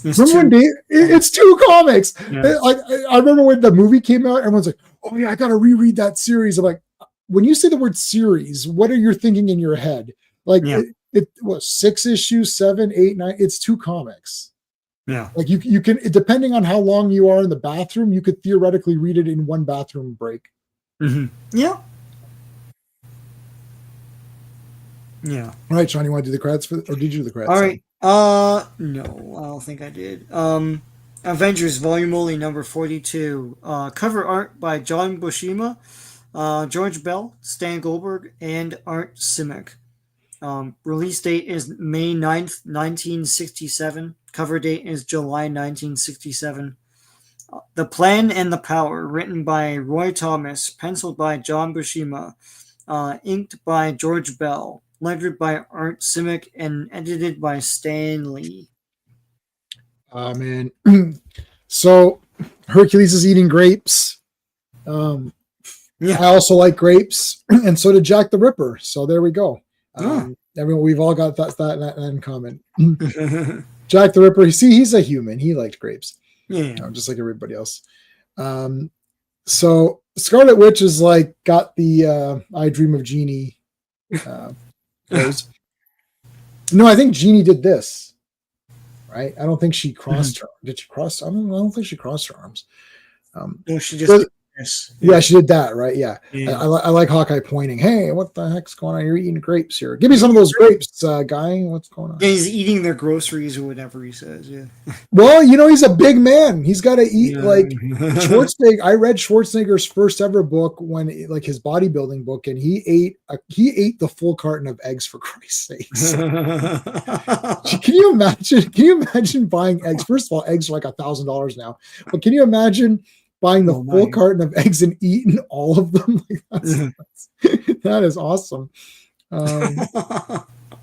It's 2 comics. Yeah. Like I remember when the movie came out, everyone's like, "Oh yeah, I got to reread that series." I'm like, when you say the word series, what are you thinking in your head? Like it was 6 issues, 7, 8, 9. It's 2 comics. Yeah. Like you can, depending on how long you are in the bathroom, you could theoretically read it in 1 bathroom break. Mm-hmm. Yeah. Yeah. All right, Sean, you want to do the credits or did you do the credits? All right. No, I don't think I did. Avengers Volume Only number 42. Cover art by John Buscema, George Bell, Stan Goldberg, and Art Simic. Release date is May 9th, 1967. Cover date is July 1967. The Plan and the Power, written by Roy Thomas, penciled by John Buscema, inked by George Bell, lettered by Art Simic, and edited by Stan Lee. Man. So Hercules is eating grapes. I also like grapes, and so did Jack the Ripper. So there we go. Everyone, we've all got that in common. Jack the Ripper, he's a human. He liked grapes. Yeah. Just like everybody else. So Scarlet Witch is like got the I Dream of Jeannie pose. No, I think Jeannie did this. Right? I don't think she crossed her. Did she cross? I don't think she crossed her arms. No, she just did this. Yeah, she did that, right? Yeah. I like Hawkeye pointing. Hey, what the heck's going on? You're eating grapes here. Give me some of those grapes, guy. What's going on? Yeah, he's eating their groceries or whatever he says. Yeah. Well, he's a big man. He's got to eat like Schwarzenegger. I read Schwarzenegger's first ever book when, like, his bodybuilding book, and he ate the full carton of eggs, for Christ's sakes. Can you imagine buying eggs? First of all, eggs are like $1,000 now, but can you imagine buying the full carton of eggs and eating all of them? That is awesome. I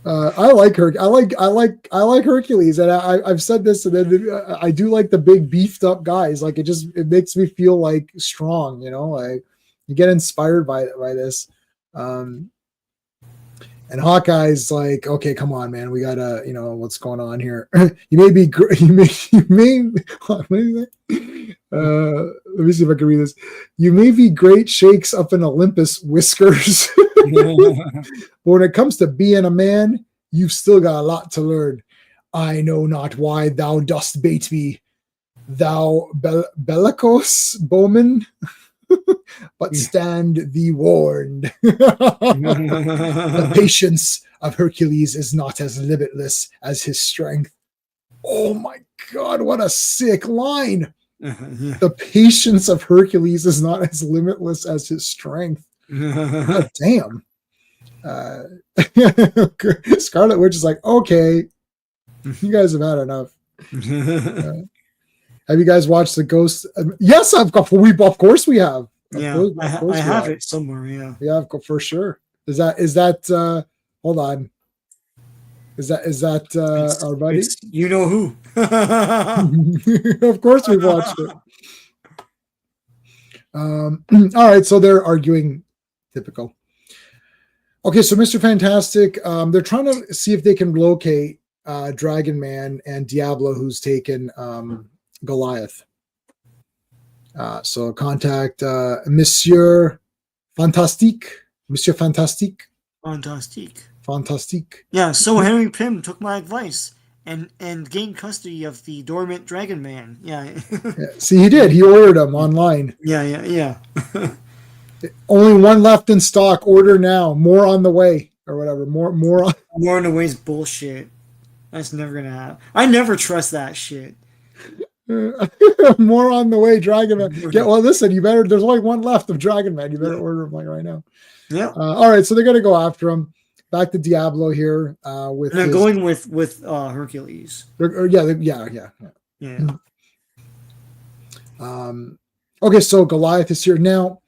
like her. I like Hercules, and I've said this, and then I do like the big beefed up guys. Like it makes me feel like strong. Like you get inspired by this. And Hawkeye's like, okay, come on, man, we gotta, what's going on here? You may be, let me see if I can read this. You may be great shakes up in Olympus, Whiskers. But when it comes to being a man, you've still got a lot to learn. I know not why thou dost bait me, thou bellicose bowman. But stand thee warned. The patience of Hercules is not as limitless as his strength. Oh my God, what a sick line. The patience of Hercules is not as limitless as his strength. God damn. Scarlet Witch is like, okay, you guys have had enough. Have you guys watched the Ghost? Yes, of course we have. Yeah, I have it somewhere. Yeah, for sure. Is that? Hold on. Is that our buddy? You know who? Of course we watched it. All right, so they're arguing. Typical. Okay, so Mr. Fantastic, they're trying to see if they can locate Dragon Man and Diablo, who's taken Goliath. So contact Monsieur Fantastique. Yeah, so Henry Pym took my advice and gained custody of the dormant Dragon Man. Yeah. See, he did. He ordered them online. Yeah. Only one left in stock. Order now. More on the way, or whatever. More on the way is bullshit. That's never gonna happen. I never trust that shit. More on the way, Dragon Man. Yeah, well, listen, there's only one left of Dragon Man. You better order him like right now. Yeah. All right, so they're gonna go after him. Back to Diablo here. Going with Hercules. Yeah. Okay, so Goliath is here now.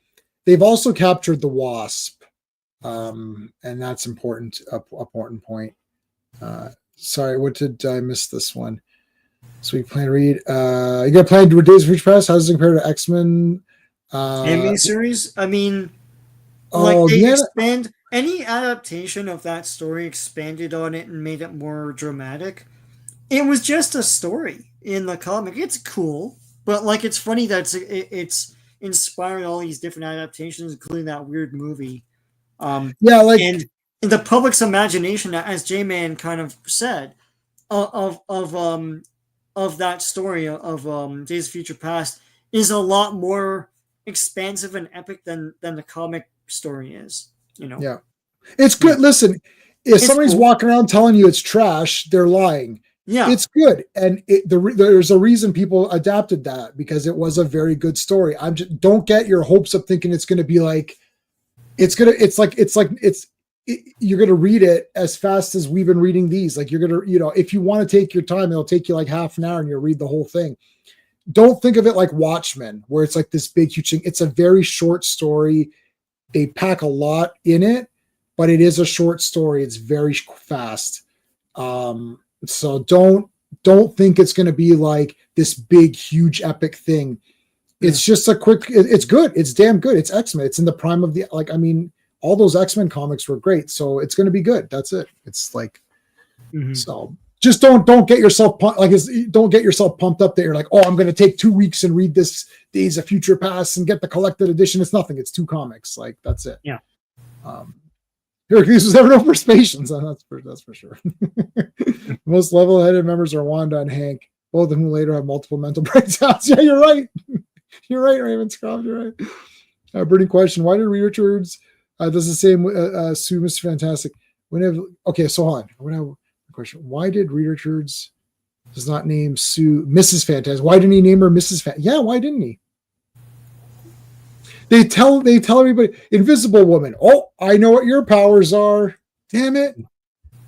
They've also captured the Wasp, and that's important. Important point. Sorry, what did I miss this one? So we plan to read. You got planned to read Days of Future Past? How does it compare to X-Men? Anime series. I mean, like Oh, they yeah. expand any adaptation of that story, expanded on it and made it more dramatic. It was just a story in the comic. It's cool, but like it's funny that it's inspiring all these different adaptations, including that weird movie. Yeah, like And in the public's imagination, as J-Man kind of said, of that story of Days of Future Past is a lot more expansive and epic than the comic story is. You know, yeah. It's yeah, good. Listen, if it's somebody's cool. walking around telling you it's trash, they're lying. Yeah, It's good, and there's a reason people adapted that because it was a very good story. I'm just don't get your hopes up thinking it's going to be like you're going to read it as fast as we've been reading these. Like you're going to, if you want to take your time, it'll take you like half an hour and you'll read the whole thing. Don't think of it like Watchmen, where it's like this big, huge thing. It's a very short story. They pack a lot in it, but it is a short story. It's very fast. So don't think it's going to be like this big, huge, epic thing. It's just a quick. It's good. It's damn good. It's X-Men. It's in the prime of the all those X-Men comics were great. So it's going to be good. That's it. It's like so. Just don't get yourself don't get yourself pumped up that you're like, oh, I'm going to take 2 weeks and read this Days of Future Past and get the collected edition. It's nothing. It's 2 comics. Like that's it. Yeah. Hercules was never no first patience. That's for sure. Most level-headed members are Wanda and Hank, both of whom later have multiple mental breakdowns. Yeah, you're right. You're right, Ravenscroft. You're right. Burning question: why did Reed Richards does the same sue Mr. Fantastic? Okay, so hold on. I have a question. Why did Reed Richards does not name Sue Mrs. Fantastic? Why didn't he name her Mrs. Fantastic? Yeah, why didn't he? They tell everybody, Invisible Woman. Oh, I know what your powers are. Damn it!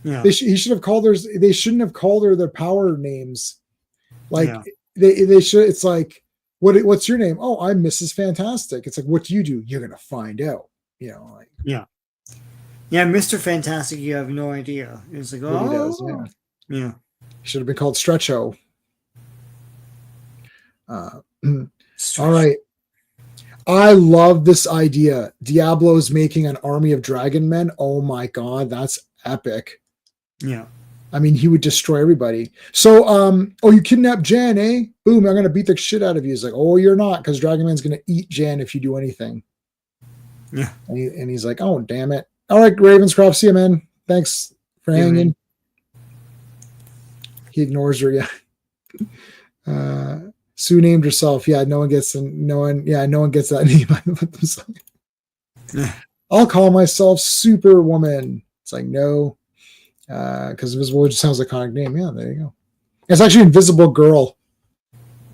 Yeah. He should have called her. They shouldn't have called her their power names. Like Yeah. they should. It's like, what's your name? Oh, I'm Mrs. Fantastic. It's like, what do? You're gonna find out. Like yeah. Mr. Fantastic, you have no idea. It's like, what he does. Yeah. Should have been called Stretcho. All right. I love this idea. Diablo's making an army of dragon men. Oh my god, that's epic. Yeah. I mean, he would destroy everybody. So, you kidnapped Jan, eh? Boom, I'm gonna beat the shit out of you. He's like, oh, you're not, because Dragon Man's gonna eat Jan if you do anything. Yeah. And he's like, oh, damn it. All right, Ravenscroft, see you, man. Thanks for hanging. He ignores her, yeah. Sue named herself. Yeah, no one gets that name. I'll call myself Superwoman. It's like, no, because Invisible just sounds like a comic name. Yeah, there you go. It's actually Invisible Girl.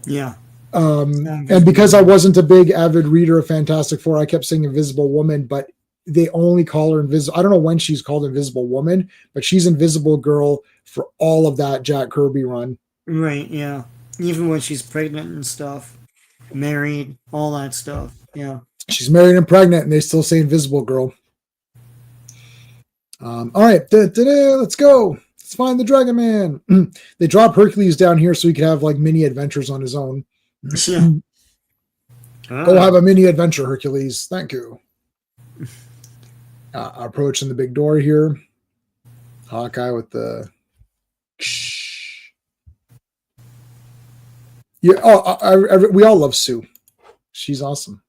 Yeah. And because I wasn't a big avid reader of Fantastic Four, I kept saying Invisible Woman, but they only call her Invisible. I don't know when she's called Invisible Woman, but she's Invisible Girl for all of that Jack Kirby run. Right, yeah. Even when she's pregnant and stuff, married, all that stuff. Yeah. She's married and pregnant, and they still say Invisible Girl. All right, let's go. Let's find the Dragon Man. They drop Hercules down here so he could have like mini adventures on his own. Yeah. Go have a mini adventure, Hercules. Thank you. Approaching the big door here. Hawkeye with the. Yeah. We all love Sue. She's awesome.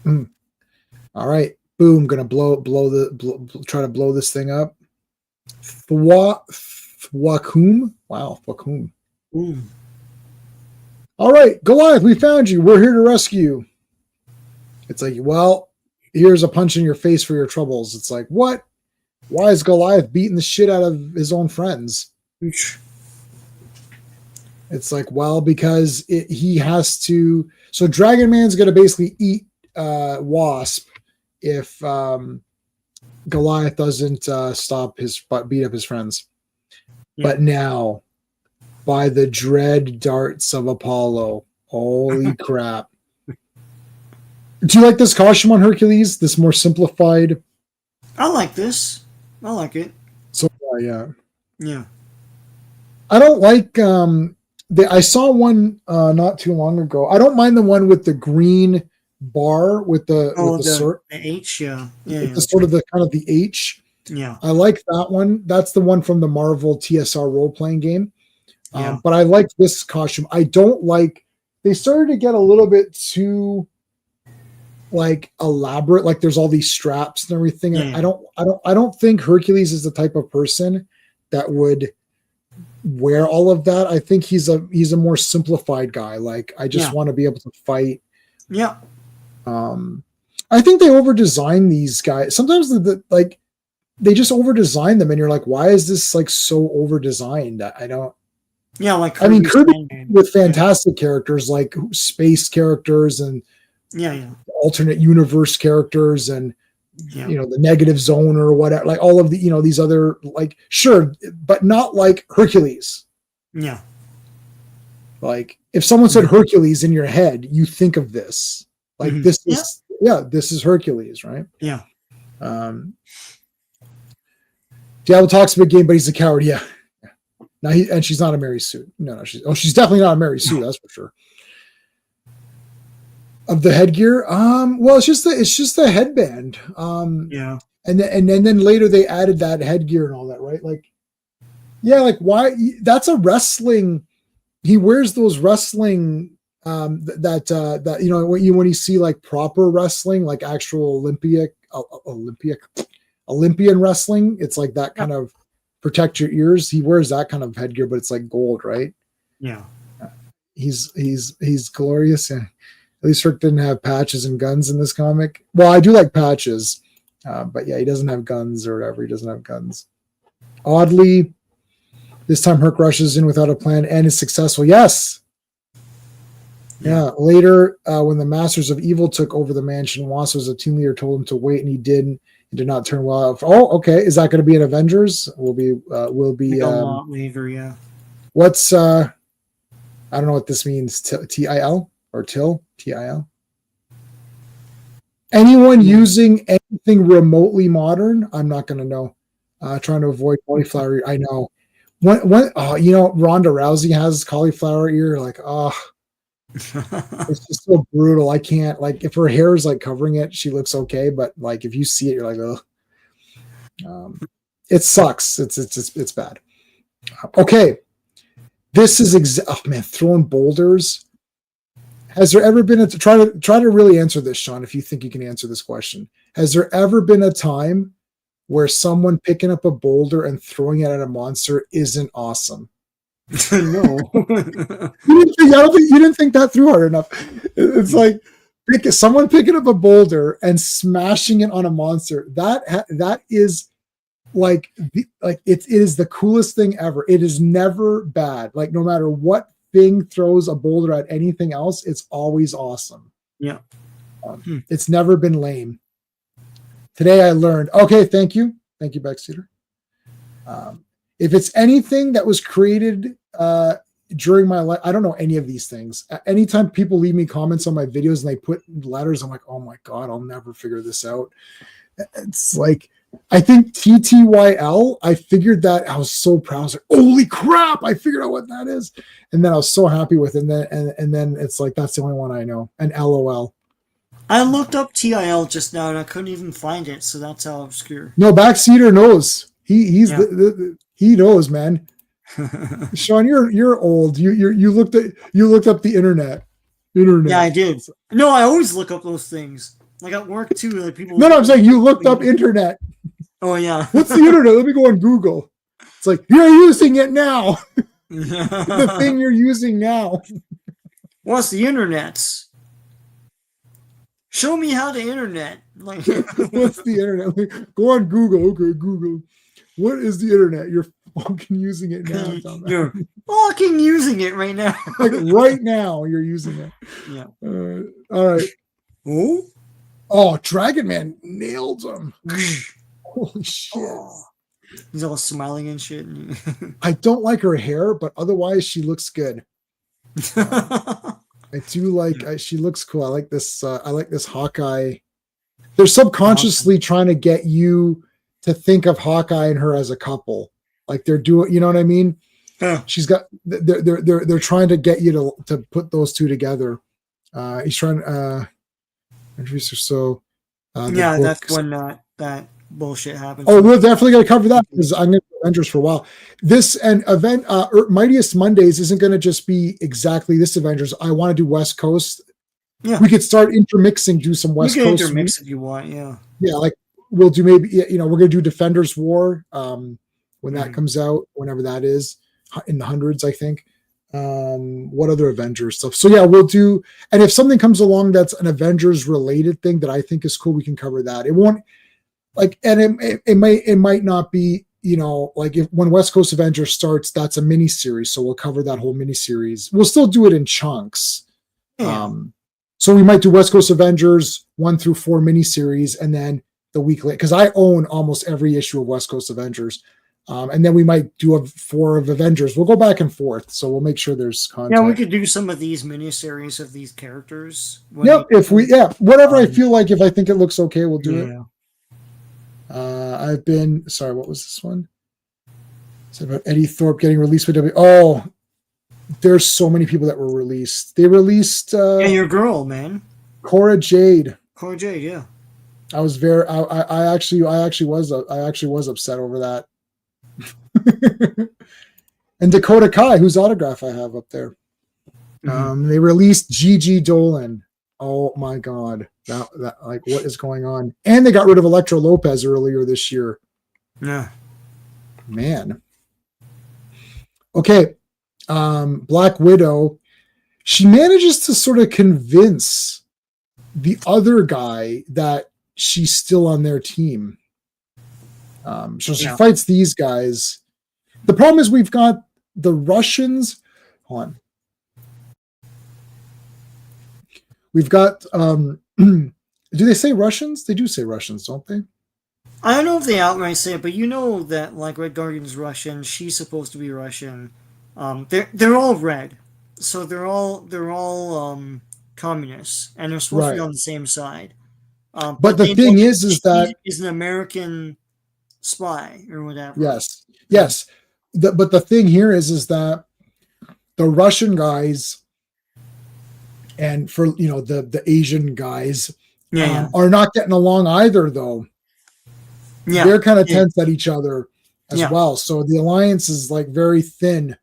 All right. Boom. Gonna try to blow this thing up. Thwakum. Wow. Thwakum. All right, Goliath, we found you. We're here to rescue you. It's like, well, here's a punch in your face for your troubles. It's like, what? Why is Goliath beating the shit out of his own friends? It's like, well, because he has to. So Dragon Man's going to basically eat Wasp if Goliath doesn't beat up his friends. Yeah. But now, by the dread darts of Apollo, Holy crap. Do you like this costume on Hercules? This more simplified? I like this. I like it. So yeah. Yeah. I don't like I saw one not too long ago. I don't mind the one with the green bar with the the H, yeah. The sort of the kind of the H. Yeah. I like that one. That's the one from the Marvel TSR role-playing game. Yeah. But I like this costume. I don't like, they started to get a little bit too like elaborate, like there's all these straps and everything. Yeah. I don't think Hercules is the type of person that would wear all of that. I think he's a more simplified guy. Like I just want to be able to fight. Yeah. I think they over design these guys. Sometimes like they just over design them and you're like, why is this like so over designed? I don't. Yeah, like Kirby, I mean, Kirby with fantastic characters like space characters and alternate universe characters and the negative zone or whatever, like all of the these other, like, sure, but not like Hercules. Yeah. Like if someone said Hercules in your head, you think of this. Like this is this is Hercules, right? Yeah. Diablo talks a big game, but he's a coward. Yeah. Now and she's not a Mary Sue. No, she's definitely not a Mary Sue, that's for sure. Of the headgear, well, it's just the headband. Yeah. And then later they added that headgear and all that, right? Like, yeah, like why? That's a wrestling. He wears those wrestling that when you see like proper wrestling, like actual Olympian wrestling, it's like that kind of protect your ears. He wears that kind of headgear, but it's like gold, right? Yeah. He's glorious. And at least Herc didn't have patches and guns in this comic. Well, I do like patches, but yeah, he doesn't have guns or whatever. He doesn't have guns. Oddly, this time Herc rushes in without a plan and is successful. Yes. Yeah. Later, when the Masters of Evil took over the mansion, Wasso, a team leader, told him to wait, and he didn't. It did not turn well out. Oh, okay. Is that going to be an Avengers? Will be later, yeah. What's I don't know what this means. TIL or TIL? Anyone using anything remotely modern? I'm not going to know. Trying to avoid cauliflower ear. I know. When Ronda Rousey has cauliflower ear. Like, it's just so brutal. I can't, like, if her hair is like covering it, she looks okay, but like if you see it, you're like, oh, it sucks. It's bad. Okay, this is throwing boulders. Has there ever been try to really answer this, Sean? If you think you can answer this question, has there ever been a time where someone picking up a boulder and throwing it at a monster isn't awesome? No. You didn't think that through hard enough. It's like someone picking up a boulder and smashing it on a monster. That is like it is the coolest thing ever. It is never bad. Like no matter what thing throws a boulder at anything else, it's always awesome. Yeah. It's never been lame. Today I learned. Okay, thank you, Backseater. If it's anything that was created during my life, I don't know any of these things. Anytime people leave me comments on my videos and they put letters, I'm like, oh my God, I'll never figure this out. It's like, I think TTYL, I figured that. I was so proud. I was like, holy crap, I figured out what that is. And then I was so happy with it. And then it's like, that's the only one I know. And LOL. I looked up TIL just now and I couldn't even find it. So that's how obscure. No, Backseater knows. He knows, man. Sean, you're old. You looked up the internet. Yeah, I did. No, I always look up those things. Like at work too. Like people. No, I'm saying you looked up internet. Oh yeah. What's the internet? Let me go on Google. It's like you're using it now. The thing you're using now. What's the internet? Show me how the internet. Like what's the internet? Like, go on Google. Okay, Google. What is the internet? You're fucking using it now. You're fucking using it right now. Like right now, you're using it. Yeah. All right. Oh, Dragon Man nailed him. Holy shit. Oh. He's all smiling and shit. I don't like her hair, but otherwise she looks good. I do like. She looks cool. I like this. I like this Hawkeye. They're subconsciously trying to get you to think of Hawkeye and her as a couple. Like they're doing. You know what I mean? Yeah. She's got. They're trying to get you to put those two together. He's trying to introduce her. So yeah, that's when that bullshit happens. Oh, we're definitely going to cover that because I'm going to do Avengers for a while. This and event, Mightiest Mondays isn't going to just be exactly this Avengers. I want to do West Coast. Yeah, we could start intermixing, do some West Coast. Intermix if you want. Yeah, yeah, like we'll do maybe we're going to do Defenders War when that comes out, whenever that is in the hundreds, I think. What other Avengers stuff? So yeah, we'll do. And if something comes along that's an Avengers related thing that I think is cool, we can cover that. It won't. Like, and it might not be, like if when West Coast Avengers starts, that's a mini series. So we'll cover that whole mini series. We'll still do it in chunks. Yeah. So we might do West Coast Avengers 1 through 4 mini series, and then the week later, because I own almost every issue of West Coast Avengers. And then we might do 4 of Avengers. We'll go back and forth. So we'll make sure there's content. Yeah, we could do some of these miniseries of these characters. Yep. Whatever I feel like, if I think it looks okay, we'll do it. Sorry, what was this one? It's about Eddie Thorpe getting released by W. Oh, there's so many people that were released. They released your girl, man. Cora Jade, yeah. I was I actually was upset over that. And Dakota Kai, whose autograph I have up there. They released Gigi Dolan. Oh my God. That like, what is going on? And they got rid of Electro Lopez earlier this year. Yeah. Man. Okay. Black Widow. She manages to sort of convince the other guy that she's still on their team. So she fights these guys. The problem is we've got the Russians. Hold on. We've got, do they say Russians? They do say Russians, don't they? I don't know if they outright say it, but you know that like Red Guardian's Russian, she's supposed to be Russian. They're all red, so they're all communists, and they're supposed to be on the same side. But the thing is that is an American spy or whatever. Yes. But the thing here is that the Russian guys and for the Asian guys are not getting along either, though. Yeah, they're kind of tense at each other as well. So the alliance is like very thin.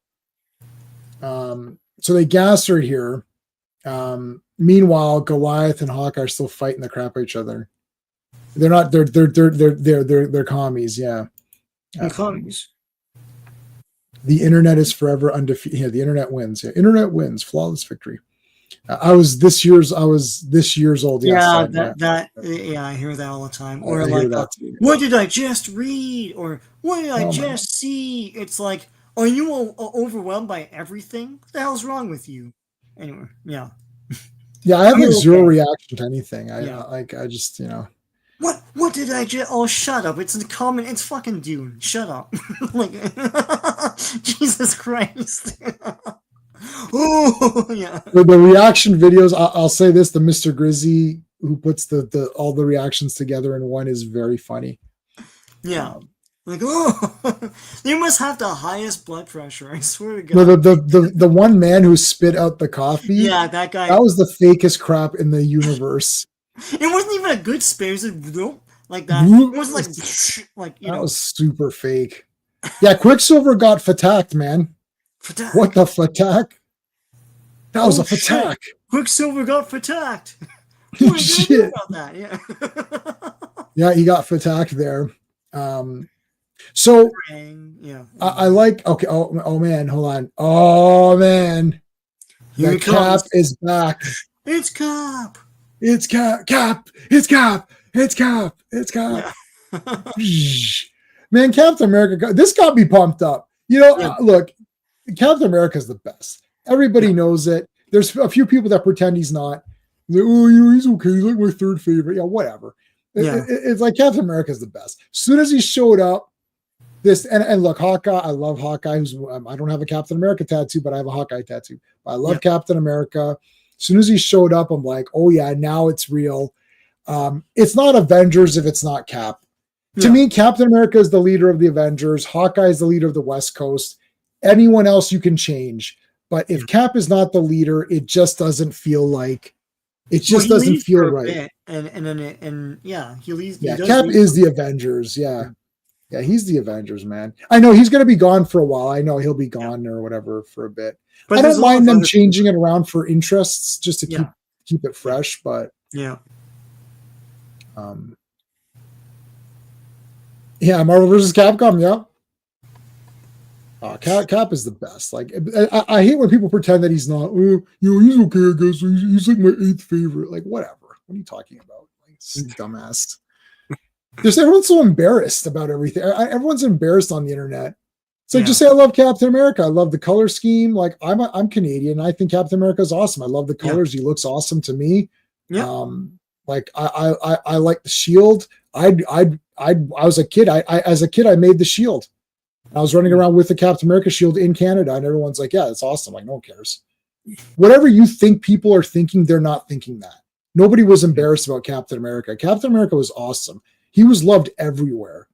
So they gas her here. Meanwhile, Goliath and Hawk are still fighting the crap out of each other. They're not. They're commies. Yeah, commies. The internet is forever undefeated. Yeah, the internet wins. Yeah, internet wins. Flawless victory. I was this year's old. Yeah, I hear that all the time. Or like, what did I just read? Or what did I just see? It's like, are you overwhelmed by everything? What the hell's wrong with you? Anyway, yeah. Yeah, I have like zero reaction to anything. I just, What did I just? Oh, shut up! It's It's fucking Dune. Shut up! Like, Jesus Christ. Oh yeah. The reaction videos. I'll say this: the Mr. Grizzy who puts the all the reactions together in one is very funny. Yeah. Like, oh, you must have the highest blood pressure. I swear to God. No, the one man who spit out the coffee. Yeah, that guy. That was the fakest crap in the universe. It wasn't even a good spit. It was like that. It was like that was super fake. Yeah, Quicksilver got fatacked, man. Fatack. What the fatack? That was a fatack. Shit. Quicksilver got fatacked. Shit. About that? Yeah. Yeah, he got fatacked there. So I like. Okay. Oh man, hold on. Oh man, the Cap is back. It's Cap. It's Cap. It's Cap. It's Cap. It's Cap. Yeah. Man, Captain America. This got me pumped up. Look, Captain America is the best. Everybody knows it. There's a few people that pretend he's not. Like, oh, he's okay. He's like my third favorite. Yeah, whatever. It's like Captain America is the best. As soon as he showed up, and look, Hawkeye. I love Hawkeye. I don't have a Captain America tattoo, but I have a Hawkeye tattoo. I love Captain America. As soon as he showed up, I'm like, oh yeah, now it's real. It's not Avengers if it's not Cap. Yeah. To me, Captain America is the leader of the Avengers. Hawkeye is the leader of the West Coast. Anyone else you can change. But if Cap is not the leader, it just doesn't feel like it just doesn't feel right. And yeah, he leaves. Yeah, Cap is the Avengers. Yeah. Yeah, he's the Avengers, man. I know he's going to be gone for a while. I know he'll be gone or whatever for a bit. But I don't mind them changing it around for interests just to keep it fresh. But yeah, Marvel vs. Capcom. Yeah, Cap is the best. Like I hate when people pretend that he's not. He's okay. I guess he's like my 8th favorite. Like whatever. What are you talking about? Like dumbass. Everyone's so embarrassed about everything. Everyone's embarrassed on the internet. It's like, just say I love Captain America. I love the color scheme. Like I'm Canadian. I think Captain America is awesome. I love the colors. He looks awesome to me. Yeah. Like I like the shield. I was a kid. As a kid, I made the shield. I was running around with the Captain America shield in Canada, and everyone's like, yeah, it's awesome. Like no one cares. Whatever you think people are thinking, they're not thinking that. Nobody was embarrassed about Captain America. Captain America was awesome. He was loved everywhere.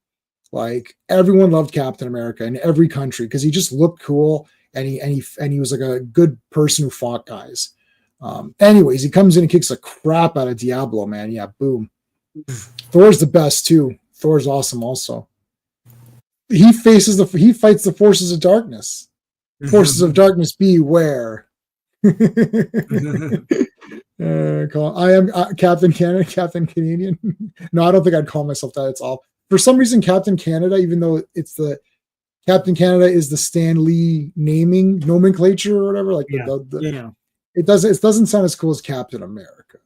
Like everyone loved Captain America in every country because he just looked cool and he was like a good person who fought guys. Anyways, he comes in and kicks the crap out of Diablo, man. Yeah, boom. Thor's the best too. Thor's awesome also. He fights the forces of darkness. Forces of darkness, beware. I am Captain Canada, Captain Canadian. No, I don't think I'd call myself that. It's all for some reason Captain Canada, even though it's the Captain Canada is the Stan Lee naming nomenclature or whatever. Like it doesn't sound as cool as Captain America.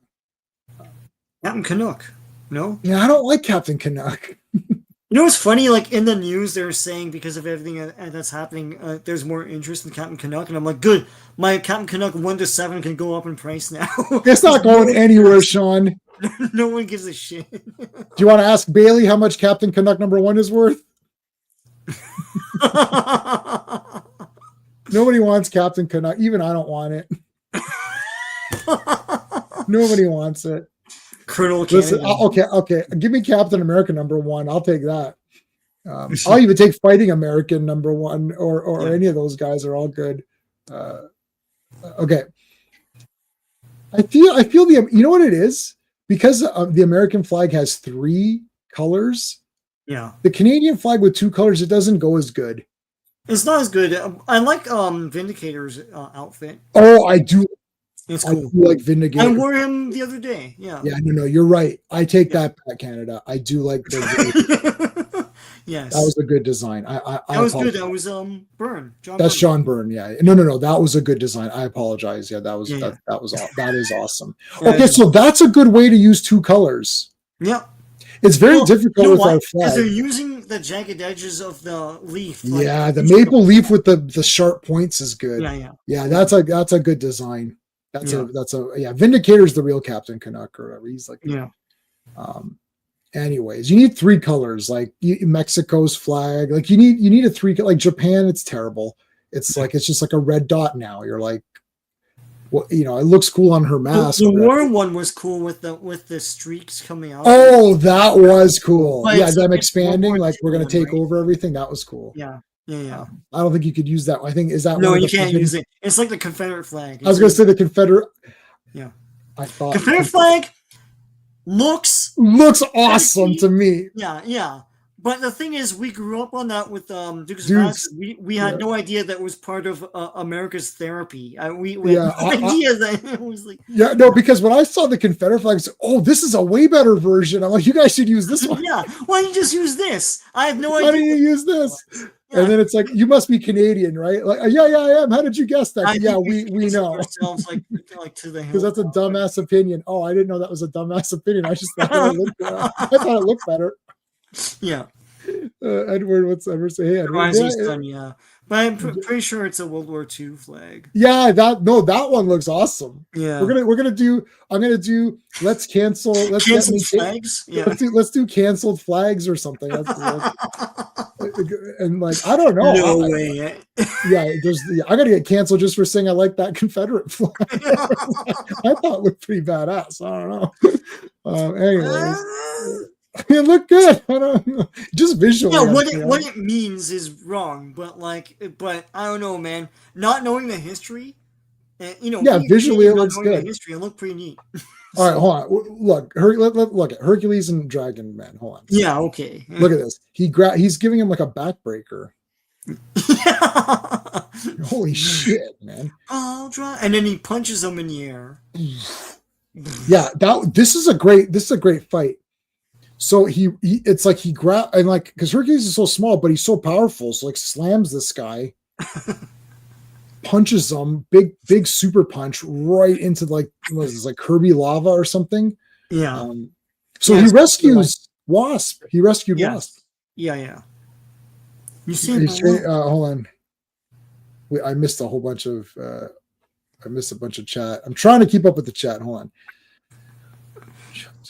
Captain Canuck. No? Yeah, I don't like Captain Canuck. You know what's funny? Like in the news, they're saying because of everything that's happening, there's more interest in Captain Canuck, and I'm like, good. My Captain Canuck 1 to 7 can go up in price now. It's not going anywhere, Sean. No one gives a shit. Do you want to ask Bailey how much Captain Canuck #1 is worth? Nobody wants Captain Canuck. Even I don't want it. Nobody wants it. Colonel Listen, okay. Give me Captain America #1. I'll take that. I'll even take Fighting American #1 or any of those guys are all good. Okay. I feel the, you know what it is? Because the American flag has 3 colors. Yeah. The Canadian flag with 2 colors, it doesn't go as good. It's not as good. I like Vindicator's outfit. Oh, I do. It's cool. I do like Vindicator. I wore him the other day. Yeah. Yeah, no, you're right. I take that back, Canada. I do like the Yes. That was a good design. That was good. That was Byrne. That's Sean Byrne. Yeah. No. That was a good design. I apologize. Yeah, that is awesome. Okay, so that's a good way to use 2 colors. Yeah. It's very difficult with our flag. Because they're using the jagged edges of the leaf. Like, yeah, the maple leaf with the sharp points is good. Yeah, that's a good design. That's a Vindicator's the real Captain Canuck or whatever. He's like anyways, you need 3 colors, like Mexico's flag. Like you need a 3, like Japan, it's terrible. It's like it's just like a red dot now. You're like, well, it looks cool on her mask. The war one was cool with the streaks coming out. Oh, that was cool. But yeah, them expanding, like we're gonna take over everything. That was cool. Yeah. I don't think you could use that. I think is that no, you can't use it. It's like the Confederate flag. I was gonna say the Confederate. Yeah, I thought Confederate flag looks awesome to me. Yeah. But the thing is, we grew up on that with Dukes of Hazzard. We had no idea that was part of America's therapy. We had no idea that it was like. Yeah, no, because when I saw the Confederate flag, I said, "Oh, this is a way better version." I'm like, "You guys should use this one." Yeah, why don't you just use this? I have no idea. Why don't you use this? Yeah. And then it's like, you must be Canadian, right? Like, yeah, I am. How did you guess that? Yeah, we know. Ourselves like to the because that's a dumbass opinion. Oh, I didn't know that was a dumbass opinion. I just thought it looked better. Yeah. Edward, what's ever say? Hey, Edward. Yeah. But I'm pretty sure it's a World War II flag. Yeah, that one looks awesome. Yeah. I'm gonna do let's cancel canceled flags. Yeah. Let's do canceled flags or something. and like I don't know. No way. I gotta get canceled just for saying I like that Confederate flag. I thought it looked pretty badass. I don't know. Anyways, it looked good. I don't know. Just visually. Yeah, what it means is wrong, but I don't know, man. Not knowing the history, visually it looks good. The history, it looked pretty neat. All right, hold on. Look, look at Hercules and Dragon Man. Hold on. Yeah, okay. Look at this. He's giving him like a backbreaker. Holy shit, man! I'll try, and then he punches him in the air. Yeah, this is a great fight. So it's like he grab and like because Hercules is so small, but he's so powerful. So like slams this guy, punches him, big super punch right into like what is this, like Kirby lava or something. Yeah. So he rescues Wasp. He rescued Wasp. Yeah. You see? Hold on. I missed a whole bunch of. I missed a bunch of chat. I'm trying to keep up with the chat. Hold on.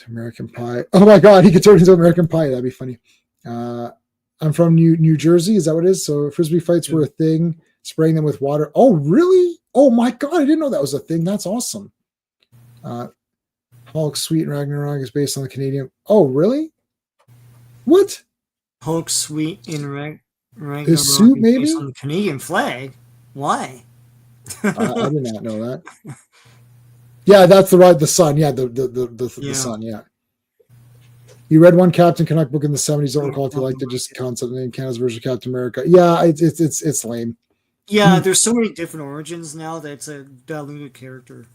American Pie. Oh my God, he could turn into American Pie. That'd be funny. I'm from New Jersey. Is that what it is? So frisbee fights were a thing. Spraying them with water. Oh, really? Oh my God, I didn't know that was a thing. That's awesome. Hulk, Sweet, and Ragnarok is based on the Canadian. Oh, really? What? Hulk, Sweet, and Ragnarok his suit, maybe based on the Canadian flag. Why? I did not know that. Yeah, that's the sun. Yeah, the sun. Yeah. You read one Captain Canuck book in the 70s. Don't recall if you liked it. Just concept name Canada's version of Captain America. Yeah, it's lame. Yeah, there's so many different origins now that it's a diluted character.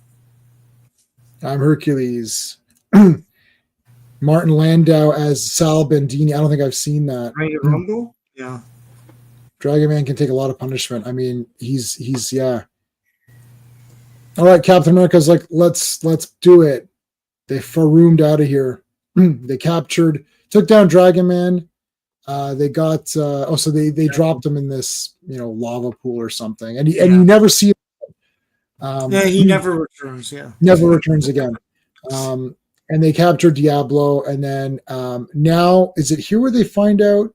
I'm Hercules. Martin Landau as Sal Bendini. I don't think I've seen that. Ready to Rumble? Yeah. Dragon Man can take a lot of punishment. I mean, he's yeah. All right, Captain America's like, let's do it. They faroomed out of here. They took down Dragon Man. They got so they dropped him in this lava pool or something, and you never see him. He never returns. Yeah, never returns again. And they captured Diablo, and then now is it here where they find out?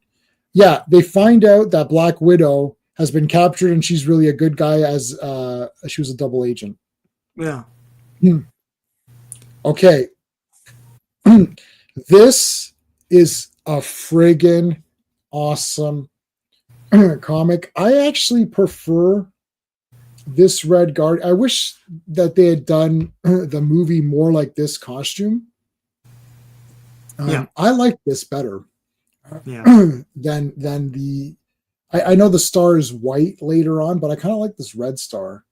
Yeah, they find out that Black Widow has been captured, and she's really a good guy as she was a double agent. Yeah. Okay. This is a friggin' awesome comic. I actually prefer this Red Guard. I wish that they had done the movie more like this costume. I like this better than the. I know the star is white later on, but I kind of like this red star.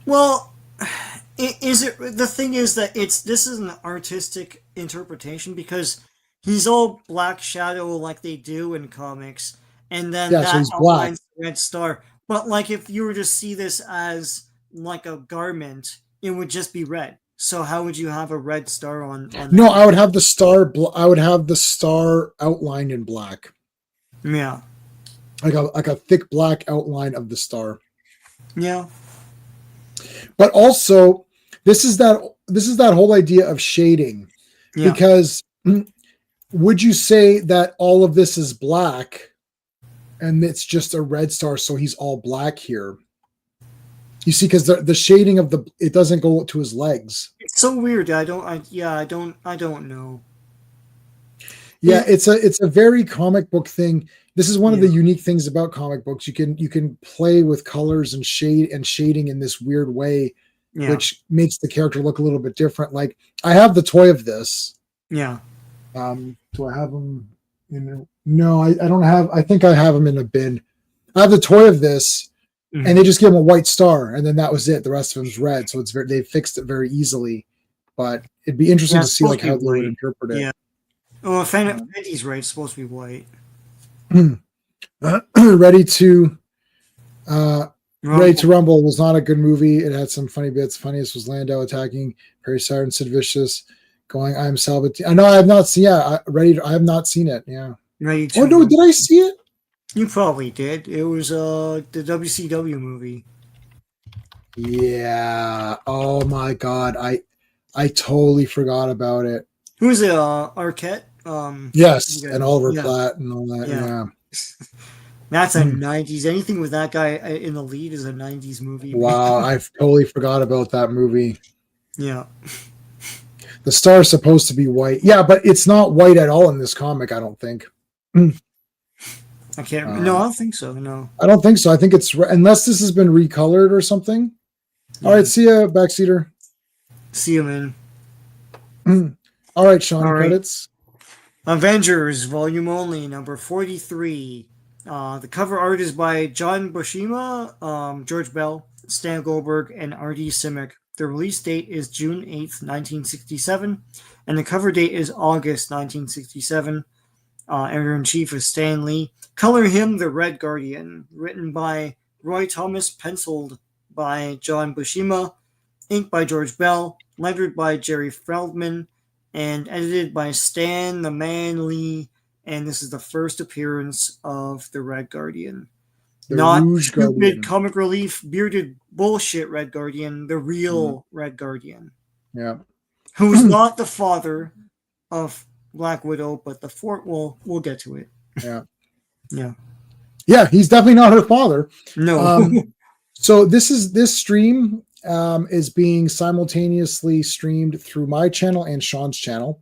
Well, the thing is that this is an artistic interpretation because he's all black shadow like they do in comics, and then so he's black. The red star. But like if you were to see this as like a garment, it would just be red. So how would you have a red star on No, I would have the star. I would have the star outlined in black. Yeah, like a thick black outline of the star. Yeah. But also, this is that whole idea of shading, because would you say that all of this is black, and it's just a red star, so he's all black here? You see, because the shading of it doesn't go to his legs. It's so weird. I don't know. Yeah, it's a very comic book thing. This is one of the unique things about comic books. You can play with colors and shading in this weird way, which makes the character look a little bit different. Like I have the toy of this. Yeah. Do I have them? No, I don't have. I think I have them in a bin. I have the toy of this, and they just give him a white star, and then that was it. The rest of him's red, so they fixed it very easily. But it'd be interesting to see like how they would interpret it. Yeah. Oh, Fenty's right. It's supposed to be white. Ready to Rumble was not a good movie. It had some funny bits. Funniest was Landau attacking Perry Siren, Sid Vicious, going, "I'm Salvatore." I know I have not seen. Yeah, I have not seen it. Yeah. Ready to. Oh no, did I see it? You probably did. It was the WCW movie. Yeah. Oh my God, I totally forgot about it. Who is it? Arquette. Yes, and Oliver yeah, Platt and all that. yeah. Yeah. That's a 90s. Anything with that guy in the lead is a 90s movie. Wow, I totally forgot about that movie. Yeah. The star is supposed to be white. Yeah, but it's not white at all in this comic, I don't think. I can't. No, I don't think so. No. I don't think so. I think it's unless this has been recolored or something. Yeah. All right, see ya, backseater. See you, man. All right, Sean, All right. credits. Avengers, volume only, number 43. The cover art is by John Buscema, George Bell, Stan Goldberg, and R.D. Simic. The release date is June 8th, 1967, and the cover date is August 1967. Editor-in-Chief is Stan Lee. Color him the Red Guardian. Written by Roy Thomas, penciled by John Buscema, inked by George Bell, lettered by Jerry Feldman, and edited by Stan the Man Lee. And this is the first appearance of the Red Guardian. The Not Rouge stupid Guardian. comic relief, bearded bullshit Red Guardian, the real Red Guardian. Yeah. Who's not the father of Black Widow, but the fort we'll get to it. Yeah. Yeah. Yeah, he's definitely not her father. No. So this stream is being simultaneously streamed through my channel and Sean's channel.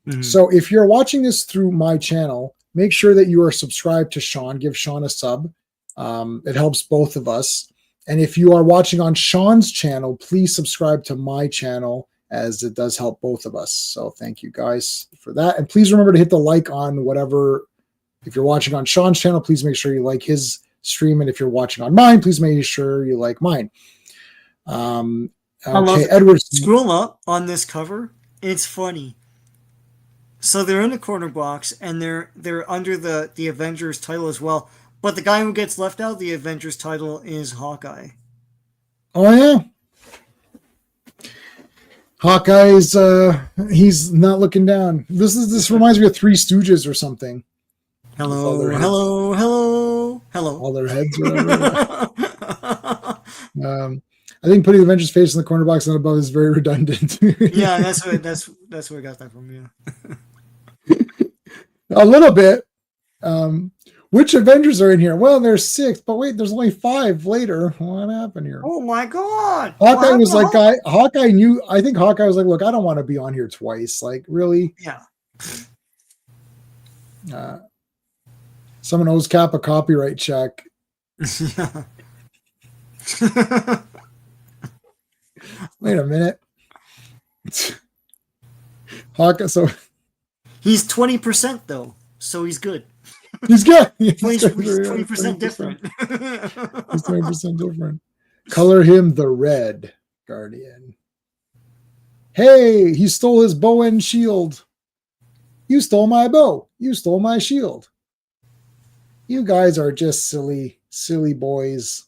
Mm-hmm. So if you're watching this through my channel, make sure that you are subscribed to Sean. Give Sean a sub. It helps both of us. And if you are watching on Sean's channel, please subscribe to my channel, as it does help both of us. So thank you guys for that. And please remember to hit the like on whatever. If you're watching on Sean's channel, please make sure you like his stream. And if you're watching on mine, please make sure you like mine. Okay, Edward. Scroll up on this cover. It's funny. So they're in a corner box, and they're under the Avengers title as well. But the guy who gets left out of the Avengers title is Hawkeye. Oh yeah. Hawkeye's he's not looking down. This reminds me of Three Stooges or something. Hello. All their heads. I think putting the Avengers face in the corner box and above is very redundant. Yeah, that's where I got that from. Yeah. A little bit. Which Avengers are in here? Well, there's 6, but wait, there's only 5 later. What happened here? Oh my God! Hawkeye was like, Hawkeye knew. I think Hawkeye was like, look, I don't want to be on here twice. Like, really? Yeah. Someone owes Cap a copyright check. Yeah. Wait a minute. Hawkeye, so he's 20% though, so he's good. He's good. 20% different. He's 20% different. Color him the Red Guardian. Hey, he stole his bow and shield. You stole my bow. You stole my shield. You guys are just silly boys.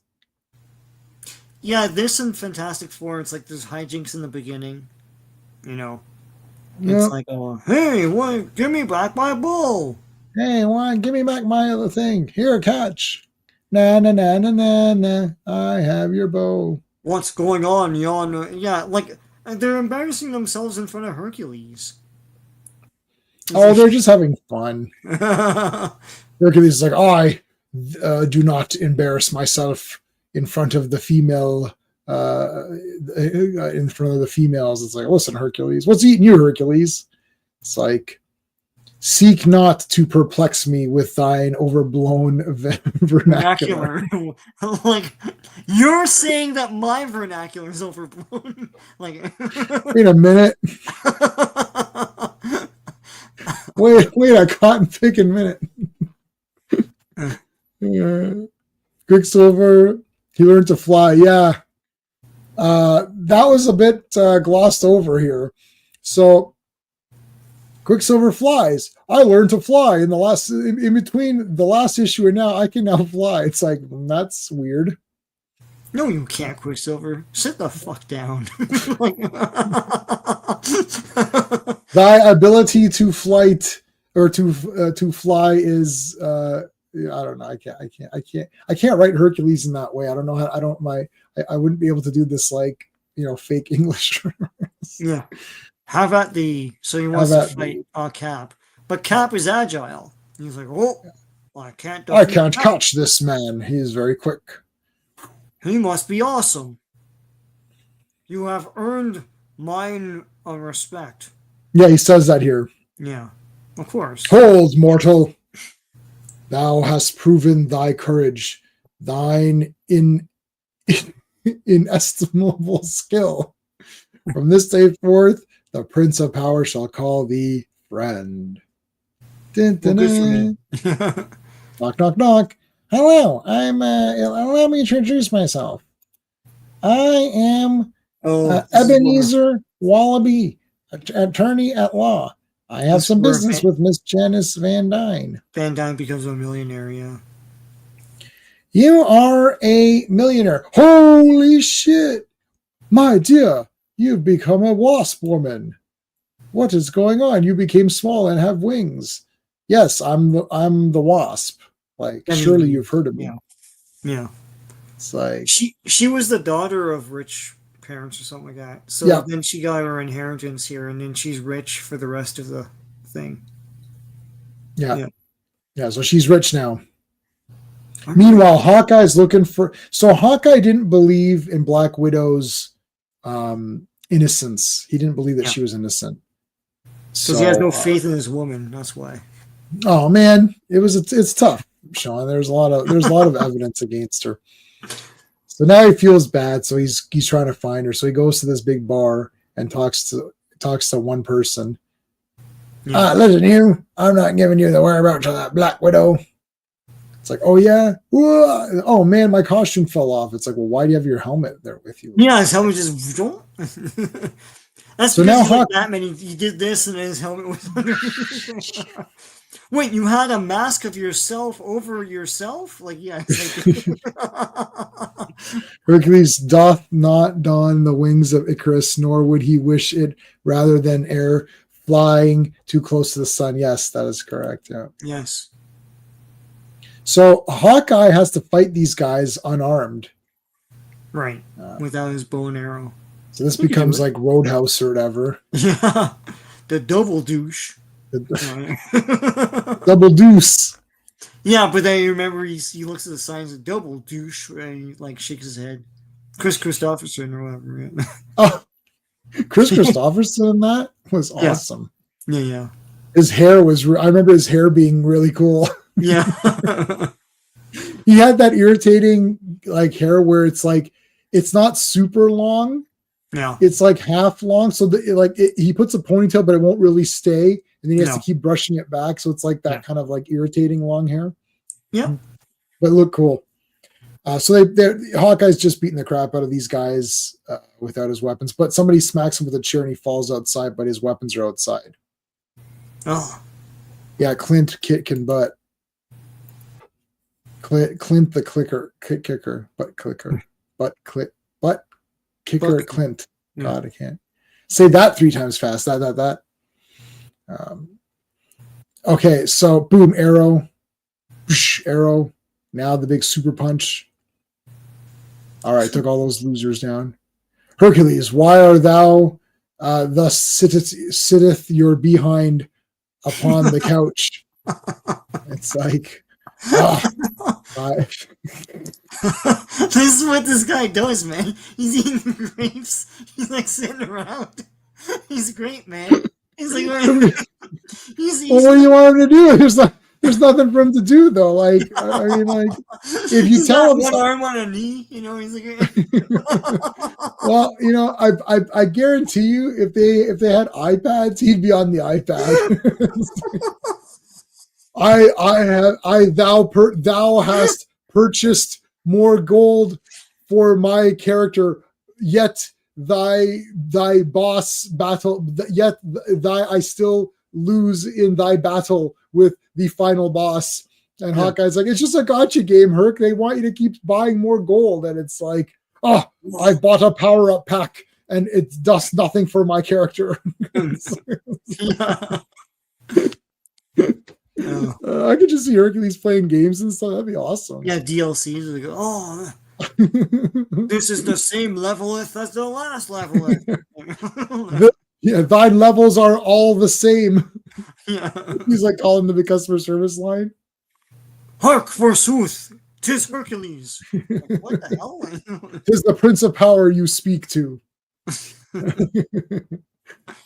Yeah, there's some Fantastic Four. It's like there's hijinks in the beginning. You know. It's like, hey, give me back my bow. Hey, give me back my other thing. Here, catch. Na na na na na na. I have your bow. What's going on, yon? Yeah, like they're embarrassing themselves in front of Hercules. They're just having fun. Hercules is like, I do not embarrass myself in front of the female. In front of the females, it's like, listen, Hercules, what's eating you, Hercules? It's like, seek not to perplex me with thine overblown vernacular. Like, you're saying that my vernacular is overblown. Like, wait a minute. wait a cotton picking minute. Quicksilver, he learned to fly. Yeah. That was a bit glossed over here. So Quicksilver flies. I learned to fly in between the last issue and now. I can now fly. It's like, that's weird. No, you can't, Quicksilver. Sit the fuck down. Thy ability to flight or to fly is I don't know. I can't write Hercules in that way. I don't know how. I wouldn't be able to do this like fake English. Yeah. How about so he wants to fight Cap. But Cap is agile. He's like, oh, I can't I defeat can't Cap. catch this man. He is very quick. He must be awesome. You have earned mine respect. Yeah, he says that here. Yeah, of course. Hold, mortal. Thou hast proven thy courage, thine inestimable skill. From this day forth, the Prince of Power shall call thee friend. Dun, dun, Well, good for dun. me. Knock, knock, knock. Hello, allow me to introduce myself. I am This is Ebenezer Wallaby, attorney at law. I have some business with Miss Janice Van Dyne. Van Dyne becomes a millionaire, yeah. You are a millionaire. Holy shit! My dear, you've become a wasp woman. What is going on? You became small and have wings. Yes, I'm the wasp. Like, surely you've heard of me. Yeah. It's like she was the daughter of rich parents or something like that. So then she got her inheritance here, and then she's rich for the rest of the thing. Yeah. So she's rich now. Meanwhile, Hawkeye's looking for. So Hawkeye didn't believe in Black Widow's innocence. He didn't believe that she was innocent. Because he has no faith in this woman. That's why. Oh man, it's tough, Sean. There's a lot of evidence against her. So now he feels bad. So he's trying to find her. So he goes to this big bar and talks to one person. Yeah. Listen, you. I'm not giving you the whereabouts of that Black Widow. It's like, oh yeah, whoa. Oh man, my costume fell off. It's like, well, why do you have your helmet there with you? Yeah, his helmet just. That's so now like Batman. He did this, and his helmet was underneath. Wait, you had a mask of yourself over yourself? Like, yeah. Hercules doth not don the wings of Icarus, nor would he wish it rather than air flying too close to the sun. Yes, that is correct. Yeah. Yes. So Hawkeye has to fight these guys unarmed. Right. Without his bow and arrow. So this becomes like Roadhouse or whatever. Yeah. The double douche. Double deuce. Yeah, but then you remember he looks at the signs of double douche and he like shakes his head. Chris Christopherson or whatever. Yeah. Oh, Chris Christopherson in that was awesome. Yeah. His hair was. I remember his hair being really cool. Yeah. He had that irritating like hair where it's like it's not super long. Yeah. It's like half long, so he puts a ponytail, but it won't really stay, and then he has to keep brushing it back, so it's like that kind of like irritating long hair. Yeah, but look cool. So Hawkeye's just beating the crap out of these guys without his weapons, but somebody smacks him with a chair and he falls outside, but his weapons are outside. Oh, yeah, Clint Kitkin butt. Clint the kicker, kicker Clint. God, I can't say that 3 times fast. That. Okay, so boom, arrow. Now the big super punch. All right, took all those losers down. Hercules, why are thou thus sitteth your behind upon the couch? It's like, this is what this guy does, man. He's eating grapes. He's like sitting around. He's great, man. He's like, he's well, what do you want him to do? There's nothing for him to do though. Like, I mean, like, if you tell him one arm on a knee, he's like. Well, I guarantee you, if they had iPads, he'd be on the iPad. Thou hast purchased more gold for my character, yet thy boss battle, yet I still lose in thy battle with the final boss. And Hawkeye's like, it's just a gotcha game, Herc. They want you to keep buying more gold. And it's like, oh, I've bought a power-up pack and it does nothing for my character. I could just see Hercules playing games and stuff. That'd be awesome. Yeah, DLCs. Like, oh, this is the same leveleth as the last leveleth. Thy levels are all the same. Yeah. He's like calling the customer service line. Hark, forsooth, 'tis Hercules. Like, what the hell? Tis the Prince of Power you speak to.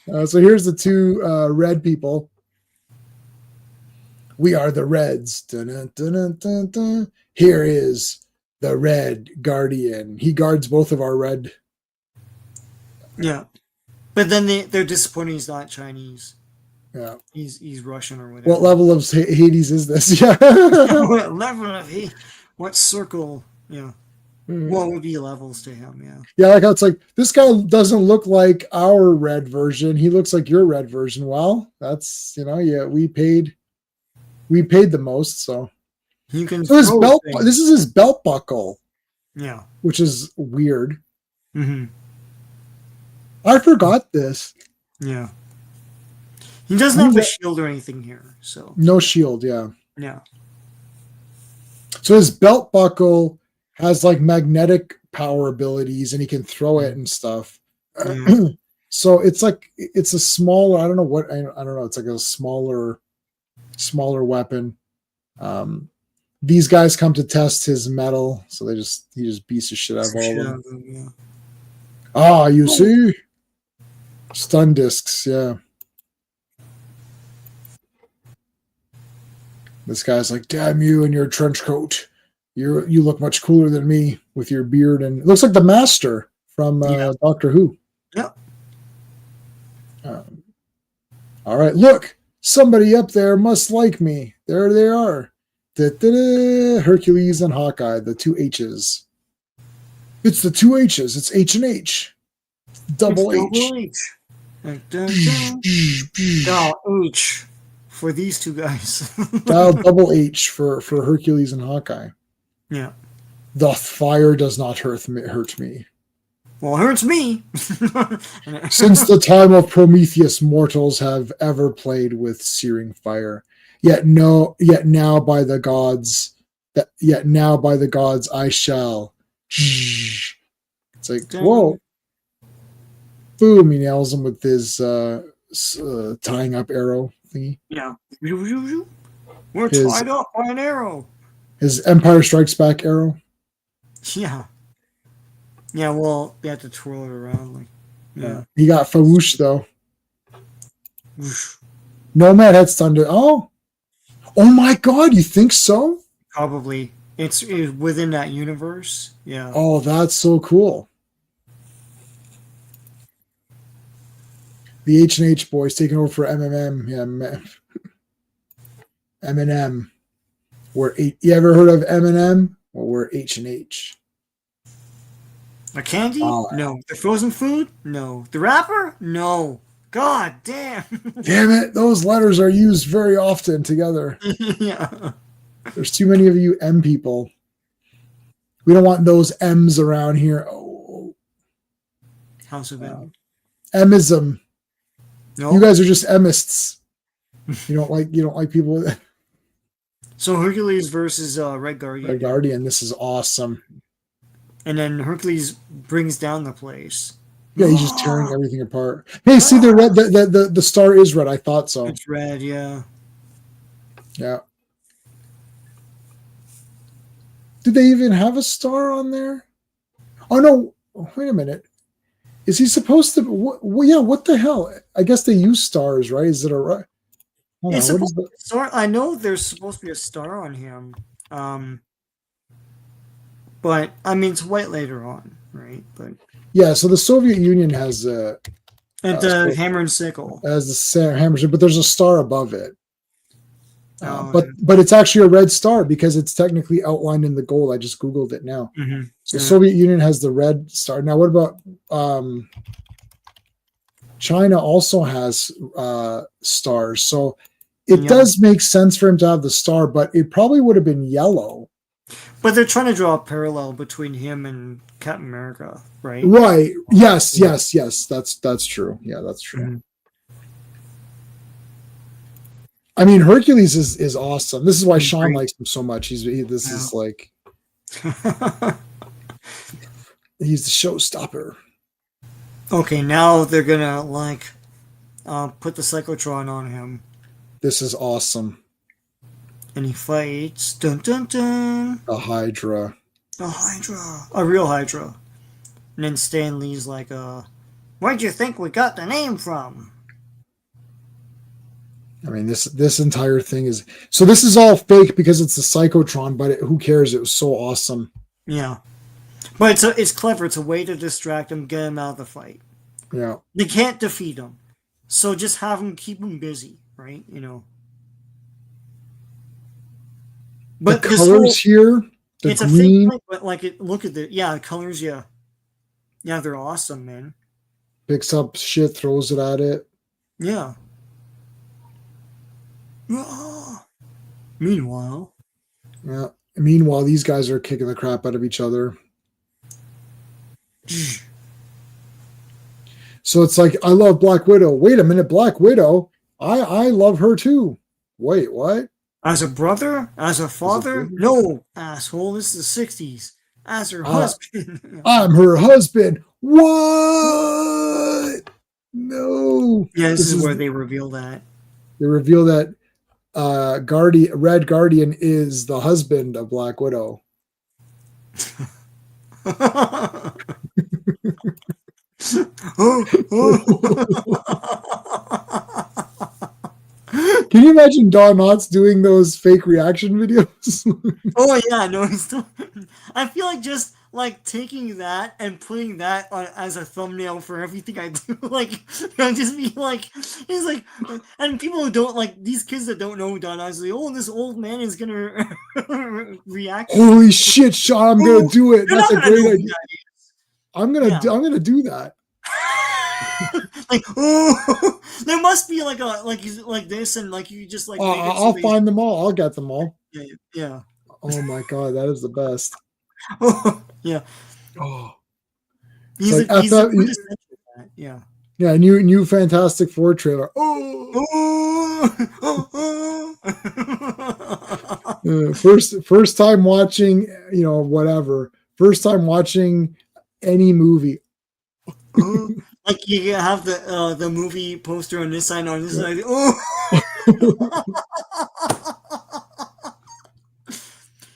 So here's the two red people. We are the Reds. Dun, dun, dun, dun, dun. Here is the Red Guardian. He guards both of our red. Yeah. But then they're disappointed he's not Chinese. Yeah. He's Russian or whatever. What level of Hades is this? Yeah. What level of what circle? Yeah. What would be levels to him? Yeah. Yeah, like how it's like this guy doesn't look like our red version. He looks like your red version. Well, that's yeah, we paid the most, so You can so his belt. This is his belt buckle. Yeah. Which is weird. Mm-hmm. I forgot this. Yeah. He doesn't have a shield or anything here, so no shield. Yeah. Yeah. So his belt buckle has like magnetic power abilities, and he can throw it and stuff. Yeah. So it's a smaller. I don't know what. I don't know. It's like a smaller weapon. These guys come to test his metal, so he just beats the shit out of all of them. Yeah. Ah, you see, stun discs. Yeah. This guy's like, damn you and your trench coat. You look much cooler than me with your beard, and it looks like the Master from Doctor Who. Yeah. All right, look, somebody up there must like me. There they are. Da-da-da. Hercules and Hawkeye, the two H's. It's the two H's. It's H and H. Double H. Dial H for these two guys. Dial double H for Hercules and Hawkeye. Yeah. The fire does not hurt me. Well, it hurts me. Since the time of Prometheus, mortals have ever played with searing fire. Yet now by the gods I shall. It's like, whoa. Boom, he nails him with his tying up arrow thingy. Yeah. We're tied up by an arrow. His Empire Strikes Back arrow. Yeah. Yeah, well, you have to twirl it around. Like, yeah. He got Faouche, though. Nomad had stunned it. Oh my God, you think so? Probably. It's within that universe. Yeah. Oh, that's so cool. The H&H boys taking over for MMM. Yeah, M&M. You ever heard of M&M? Well, we're H&H. A candy? No. The frozen food? No. The wrapper? No. God damn. Damn it. Those letters are used very often together. Yeah. There's too many of you M people. We don't want those M's around here. Oh. House of M. Emism. No. You guys are just Emists. You don't like people with it. So Hercules versus Red Guardian. Red Guardian, this is awesome. And then Hercules brings down the place. Yeah, he's just tearing everything apart. Hey, see the red. The star is red. I thought so. It's red, yeah. Yeah. Did they even have a star on there? Oh no! Wait a minute. Is he supposed to? Yeah. What the hell? I guess they use stars, right? Is it a right? I know there's supposed to be a star on him. But I mean, it's white later on, right? But yeah, so the Soviet Union has the hammer and sickle. As the hammer, but there's a star above it. But it's actually a red star because it's technically outlined in the gold. I just Googled it now. Mm-hmm. So Soviet Union has the red star. Now, what about China? Also has stars. So it does make sense for him to have the star, but it probably would have been yellow. But they're trying to draw a parallel between him and Captain America, right? Right. Yes. That's true. Yeah, that's true. Mm-hmm. I mean, Hercules is awesome. This is why Sean likes him so much. Is like he's the showstopper. Okay, now they're gonna put the cyclotron on him. This is awesome. And he fights dun dun dun A Hydra. a Hydra, a real Hydra. And then Stan Lee's like, where'd you think we got the name from? I mean, this entire thing is so. This is all fake because it's the Psychotron, but who cares? It was so awesome. Yeah, but it's clever. It's a way to distract him, get him out of the fight. Yeah, They can't defeat him, so just have him, keep him busy, right? But the colors here, the it's green, a fake fight, but like look at the colors. Yeah, they're awesome, man. picks up shit, throws it at it. Yeah. Meanwhile, Yeah. Meanwhile, these guys are kicking the crap out of each other. So it's like, I love Black Widow. Wait a minute, Black Widow. I love her too. Wait, what? as a brother, as a father, no, asshole. This is the '60s. As her husband, I'm her husband. What? No. Yeah, this is where they reveal that. They reveal that Red Guardian is the husband of Black Widow. Can you imagine Don Knotts doing those fake reaction videos? Oh yeah, no, I feel like just like taking that and putting that on as a thumbnail for everything I do. Like, just be like, it's like, and people who don't like these kids that don't know Don Knotts, like, oh, this old man is gonna react. Holy shit, Sean! I'm gonna do it. That's a great idea. I'm gonna do that. Like, oh, there must be like this, and like you just like. I'll find them all. I'll get them all. Yeah. Oh my god, that is the best. Yeah. Oh. He's yeah. Yeah, new Fantastic Four trailer. First time watching, whatever. First time watching any movie. Like you have the movie poster on this side, on this side. Oh.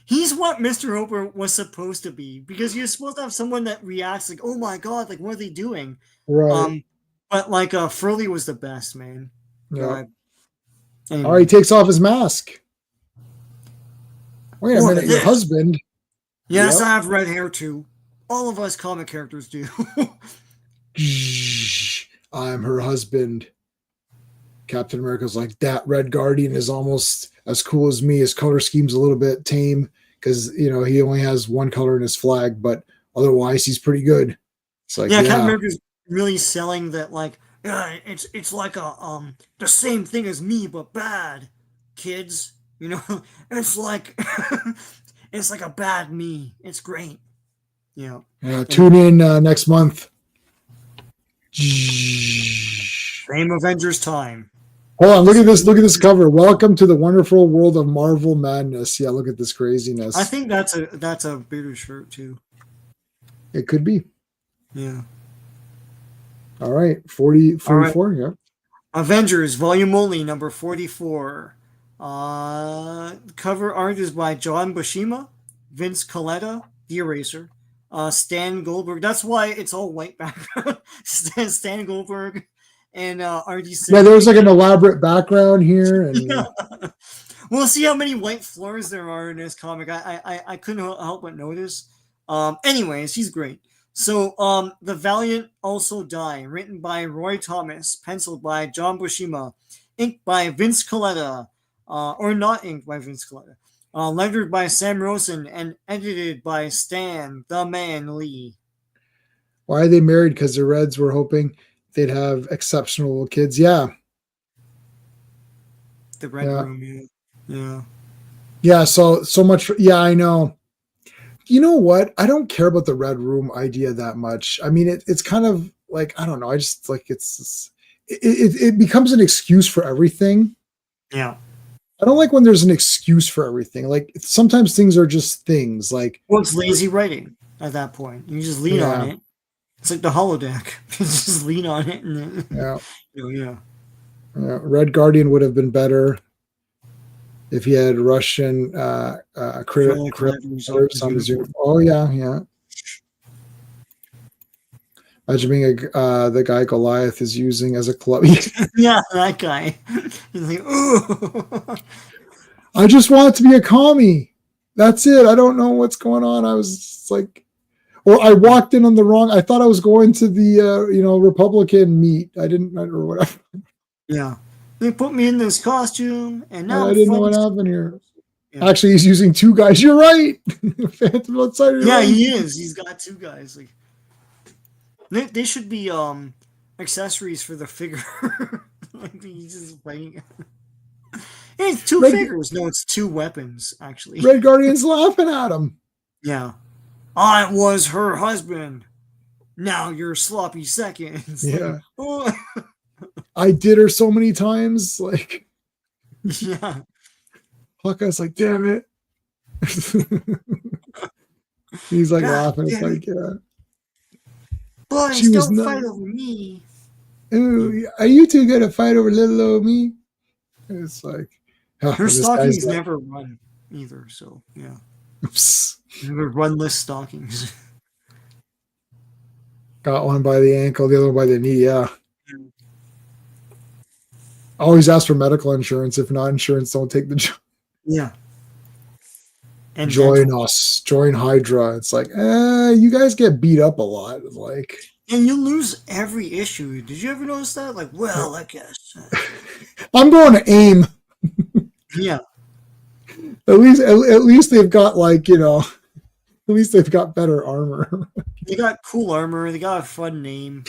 He's what Mr. Hooper was supposed to be, because you're supposed to have someone that reacts like, "Oh my god, like what are they doing?" Right. But like Furley was the best, man. Yeah. Anyway. All right, he takes off his mask. Wait a minute, your husband? Yes, I have red hair too. All of us comic characters do. I'm her husband. Captain America's like, that Red Guardian is almost as cool as me. His color scheme's a little bit tame because he only has one color in his flag, but otherwise he's pretty good. It's like, Captain America's really selling that, like, it's like the same thing as me but bad, kids. It's like it's like a bad me. It's great. Tune in next month. Same Avengers time. Hold on, look at this cover. Welcome to the wonderful world of Marvel madness. Yeah, look at this craziness. I think that's a bigger shirt too. It could be. Yeah. All right, 44, right. Yeah. Avengers Volume Only, number 44. Cover art is by John Buscema, Vince Colletta, the Eraser, Stan Goldberg. That's why it's all white background. Stan Goldberg and RD6. Yeah, there was like an elaborate background here, and we'll see how many white floors there are in this comic. I couldn't help but notice. Anyways, he's great. So, The Valiant Also Die, written by Roy Thomas, penciled by John Buscema, inked by Vince Colletta, or not inked by Vince Colletta, lettered by Sam Rosen, and edited by Stan the Man Lee. Why are they married? Because the Reds were hoping they'd have exceptional kids. Yeah. The Red Room, yeah. Yeah, so much. Yeah, I know. You know what? I don't care about the Red Room idea that much. I mean, it's kind of like, I don't know. I just like it becomes an excuse for everything. Yeah. I don't like when there's an excuse for everything. Like sometimes things are just things. Like, well, it's lazy writing at that point. You just lean on it. It's like the holodeck. You just lean on it and then, yeah. Red Guardian would have been better if he had Russian credit letters on his uniform. Oh yeah. Imagine being the guy Goliath is using as a club. Yeah, that guy. He's like, ooh. I just want it to be a commie. That's it. I don't know what's going on. I was like, or I walked in on the wrong. I thought I was going to the Republican meet. I didn't, or whatever. Yeah, they put me in this costume, and now I didn't know what happened here. Yeah. Actually, he's using two guys. You're right. Phantom outside. Yeah, he is. He's got two guys. Like, they should be accessories for the figure. Like he's just playing. It's two figures. No, it's two weapons, actually. Red Guardian's laughing at him. Yeah. I was her husband. Now you're sloppy seconds. Yeah. Like, oh. I did her so many times. Like, yeah. Hawkeye's like, damn it. He's like laughing. It's like, yeah. Boys, don't fight over me. Ooh, are you two gonna fight over little old me? It's like, her stockings never run either, so yeah. Oops. Never runless stockings. Got one by the ankle, the other one by the knee. Yeah. Always ask for medical insurance. If not insurance, don't take the job. Yeah. And join us. Join Hydra. It's like, you guys get beat up a lot. It's like, and you lose every issue. Did you ever notice that? Like, well, I guess. I'm going to AIM. Yeah. At least they've got at least they've got better armor. They got cool armor. They got a fun name.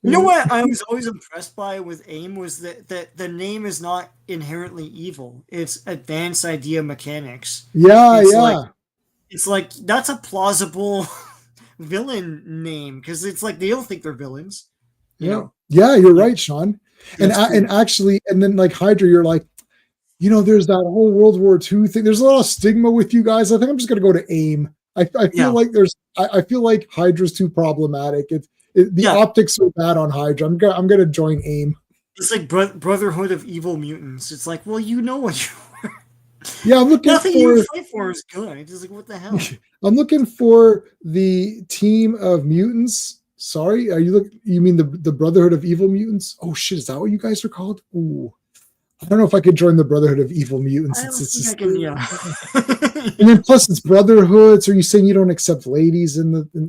You know what I was always impressed by with AIM was that the name is not inherently evil. It's Advanced Idea Mechanics. Yeah, It's like that's a plausible villain name because it's like they don't think they're villains. Yeah, you're right, Sean. And actually, and then like Hydra, you're like, there's that whole World War II thing. There's a lot of stigma with you guys. I think I'm just gonna go to AIM. I feel like I feel like Hydra's too problematic. The optics are bad on Hydra. I'm gonna join AIM. It's like Brotherhood of Evil Mutants. It's like, well, you know what you are. Yeah, I'm looking nothing you fight for is good. It's like, what the hell? I'm looking for the team of mutants. Sorry, you mean the Brotherhood of Evil Mutants? Oh shit, is that what you guys are called? Ooh. I don't know if I could join the Brotherhood of Evil Mutants. It's just, and then plus it's Brotherhood. So are you saying you don't accept ladies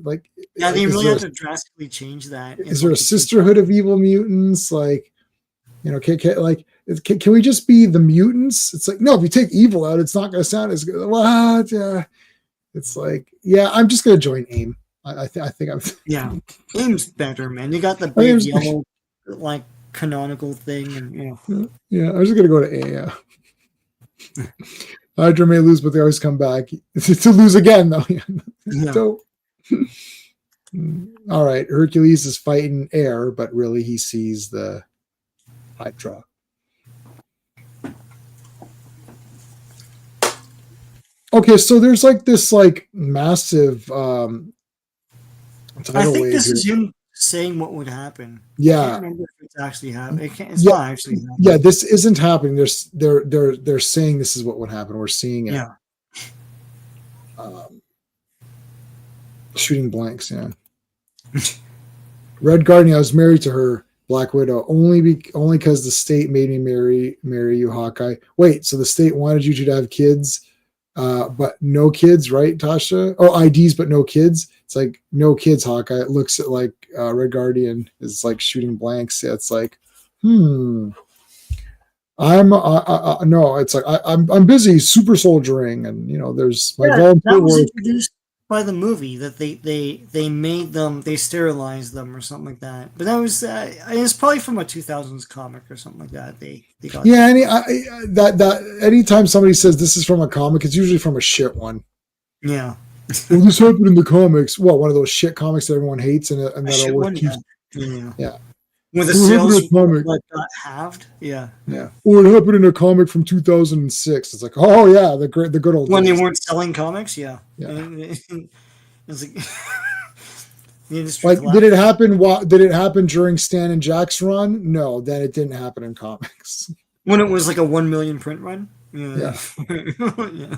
like? Yeah, they really have to drastically change that. Is there a Sisterhood of Evil Mutants? Like, can we just be the mutants? It's like, no, if you take evil out, it's not going to sound as good. What? Yeah, it's like, yeah, I'm just going to join AIM. I think I'm. Yeah, AIM's better, man. You got the big yellow like canonical thing, and yeah, I'm just gonna go to A. Hydra may lose, but they always come back to lose again, though. Dope. All right, Hercules is fighting air, but really he sees the Hydra. Okay, so there's like this like massive tidal I think this wave is him saying what would happen. Yeah, I can't remember if it's actually happening. It's not actually happening. Yeah, this isn't happening. They're saying this is what would happen. We're seeing it. Yeah. Shooting blanks. Yeah. Red Guardian. I was married to her. Black Widow only because the state made me marry you, Hawkeye. Wait, so the state wanted you to have kids, but no kids, right, Tasha? Oh, IDs, but no kids. It's like no kids, Hawkeye. It looks at like Red Guardian is like shooting blanks. Yeah, it's like, I'm no. It's like I'm busy super soldiering, and there's my volunteer that was work. Introduced by the movie that they made them, they sterilized them or something like that. But that was it's probably from a 2000s comic or something like that. They got that anytime somebody says this is from a comic, it's usually from a shit one. Yeah. Well, this happened in the comics. Well, one of those shit comics that everyone hates, and that always keeps. Yeah. When the sales got halved. Yeah. Yeah. Or it happened in a comic from 2006. It's like, oh yeah, the good old when days. They weren't selling comics. Yeah. Yeah. It's like, The industry Like, collapsed. did it happen? Did it happen during Stan and Jack's run? No, then it didn't happen in comics. When it was like a 1 million print run. Yeah. Yeah. Yeah.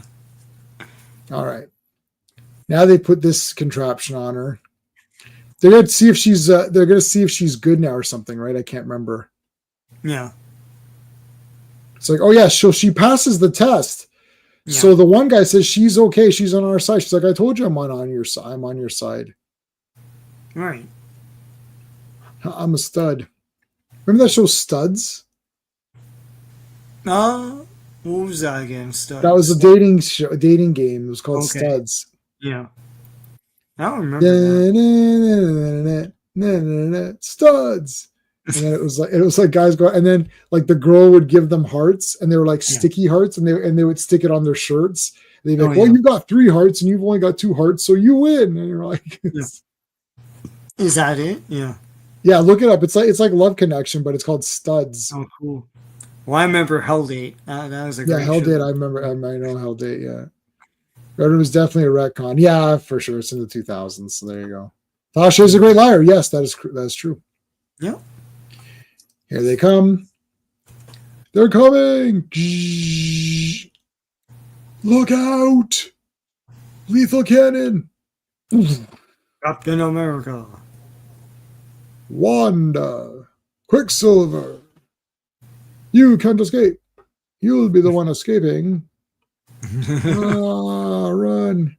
All right. Now they put this contraption on her. They're going to see if she's. They're going to see if she's good now or something, right? I can't remember. Yeah. It's like, oh yeah, she passes the test. Yeah. So the one guy says she's okay. She's on our side. She's like, I told you I'm on your side. I'm on your side. Right. I'm a stud. Remember that show Studs? What was that again? Studs. That was a dating game. It was called Studs. Yeah. I don't remember that. Studs. And then it was like guys go, and then like the girl would give them hearts, and they were like sticky hearts, and they would stick it on their shirts. And they'd be like, well, you got 3 hearts, and you've only got 2 hearts, so you win. And you're like, is that it? Yeah. Yeah, look it up. It's like Love Connection, but it's called Studs. Oh, cool. Well, I remember Hell Date. That was a great Hell show. Date. I remember. I know Hell Date. Yeah, but it was definitely a retcon. Yeah, for sure. It's in the 2000s. So there you go. Tasha is a great liar. Yes, that is true. Yeah. Here they come. They're coming. Look out! Lethal cannon. Captain America. Wanda. Quicksilver. You can't escape. You'll be the one escaping. Run.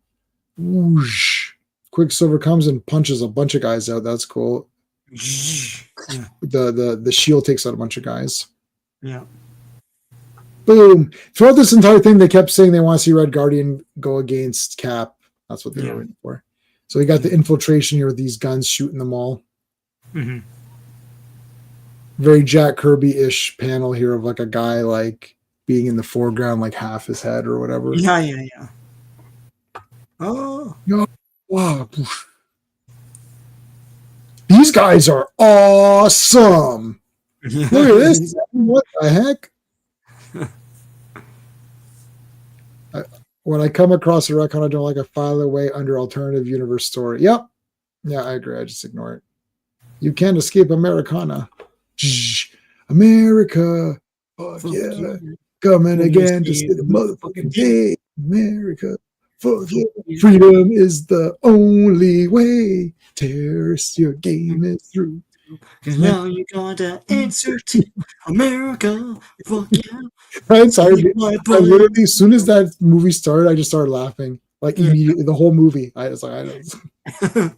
Whoosh. Quicksilver comes and punches a bunch of guys out. That's cool. The shield takes out a bunch of guys. Yeah. Boom. Throughout this entire thing, they kept saying they want to see Red Guardian go against Cap. That's what they were waiting for. So we got the infiltration here with these guns shooting them all. Mm-hmm. Very Jack Kirby-ish panel here of like a guy like being in the foreground, like half his head or whatever. Yeah. Oh. Wow. These guys are awesome. Look at this. What the heck? When I come across a retcon I don't like, I file away under alternative universe story. Yep. Yeah, I agree. I just ignore it. You can't escape Americana. America. Fuck yeah. Coming again to see the motherfucking day. America. Fuck yeah. Freedom is the only way. Terrorists, your game is through. Cause now you gotta answer to America. Fuck yeah. I'm sorry. I literally, as soon as that movie started, I just started laughing. Like immediately, the whole movie. I was like, I don't.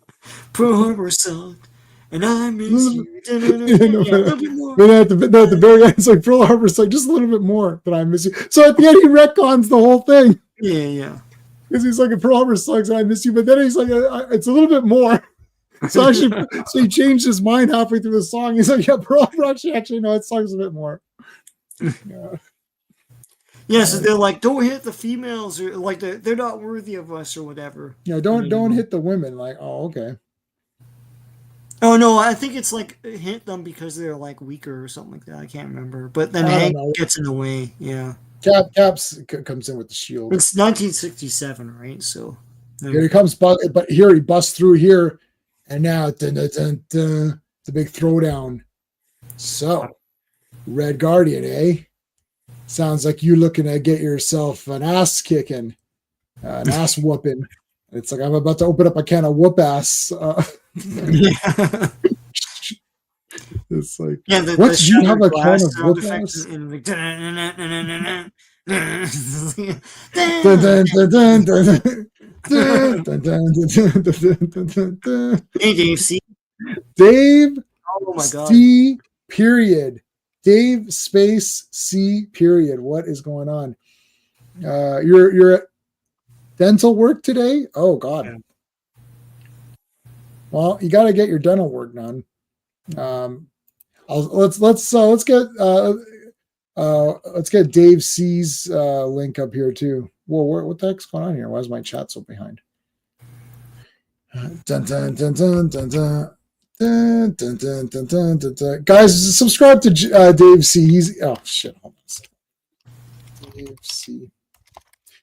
Pearl Harbor sucked, and I miss you. A little bit more. But at the very end, it's like Pearl Harbor's like just a little bit more, but I miss you. So at the end, he retcons the whole thing. Yeah. Because he's like, Pearl Harbor sucks, and I miss you. But then he's like, it's a little bit more. So actually, so he changed his mind halfway through the song. He's like, yeah, Pearl Harbor actually no, it sucks a bit more. Yeah, so they're like, don't hit the females, or like they're not worthy of us, or whatever. Yeah, don't hit the women. Like, oh, okay. Oh no, I think it's like hit them because they're like weaker or something like that. I can't remember. But then Hank gets in the way. Yeah. Caps comes in with the shield. It's 1967, right? So here he comes, but here he busts through here, and now the big throwdown. So, Red Guardian, eh? Sounds like you looking to get yourself an ass kicking, an ass whooping. It's like I'm about to open up a can of whoop ass. Yeah. It's like, what do you have a can of whoop ass? Hey, Dave C. Dave. Oh my God. C. Period. Dave space C. Period. What is going on? You're at dental work today? Oh God. Yeah. Well, you got to get your dental work done. Let's get Dave C's link up here too. Whoa, what the heck's going on here? Why is my chat so behind? Dun, dun, dun, dun, dun, dun. Dun, dun, dun, dun, dun, dun, dun. Guys, subscribe to Dave C. He's hold on a second. Dave C.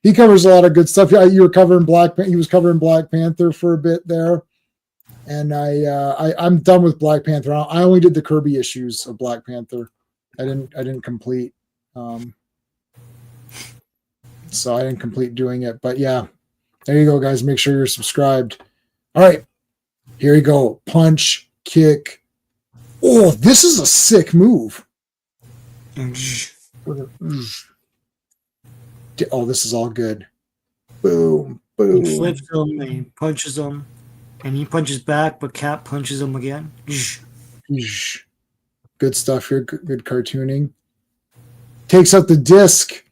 He covers a lot of good stuff. You were covering he was covering Black Panther for a bit there. And I'm done with Black Panther. I only did the Kirby issues of Black Panther. I didn't complete. So I didn't complete doing it. But yeah, there you go, guys. Make sure you're subscribed. All right, here we go. Punch, kick. Oh, this is a sick move. Oh, this is all good. Boom, boom. He flips him and he punches him. And he punches back, but Cap punches him again. Good stuff here. Good cartooning. Takes out the disc,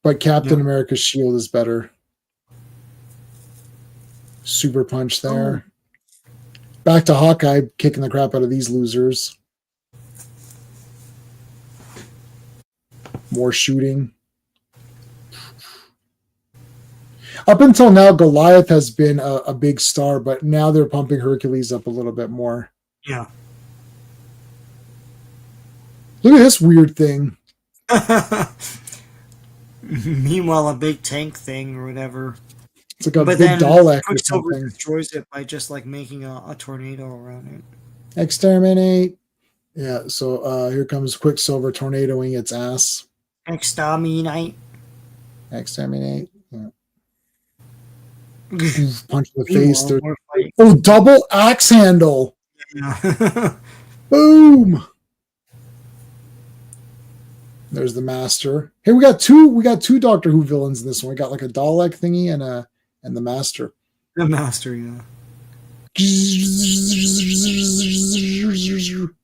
but Captain America's shield is better. Super punch there. Back to Hawkeye, kicking the crap out of these losers. More shooting. Up until now, Goliath has been a big star, but now they're pumping Hercules up a little bit more. Yeah. Look at this weird thing. Meanwhile, a big tank thing or whatever. It's like a big Dalek or Quicksilver something. destroys it by just like making a tornado around it. Exterminate. Yeah, so here comes Quicksilver tornadoing its ass. Exterminate. Exterminate. Yeah. Punch in the face. Oh, double axe handle. Yeah. Boom. There's the Master. Hey, we got two Doctor Who villains in this one. We got like a Dalek thingy and the Master. The Master, yeah.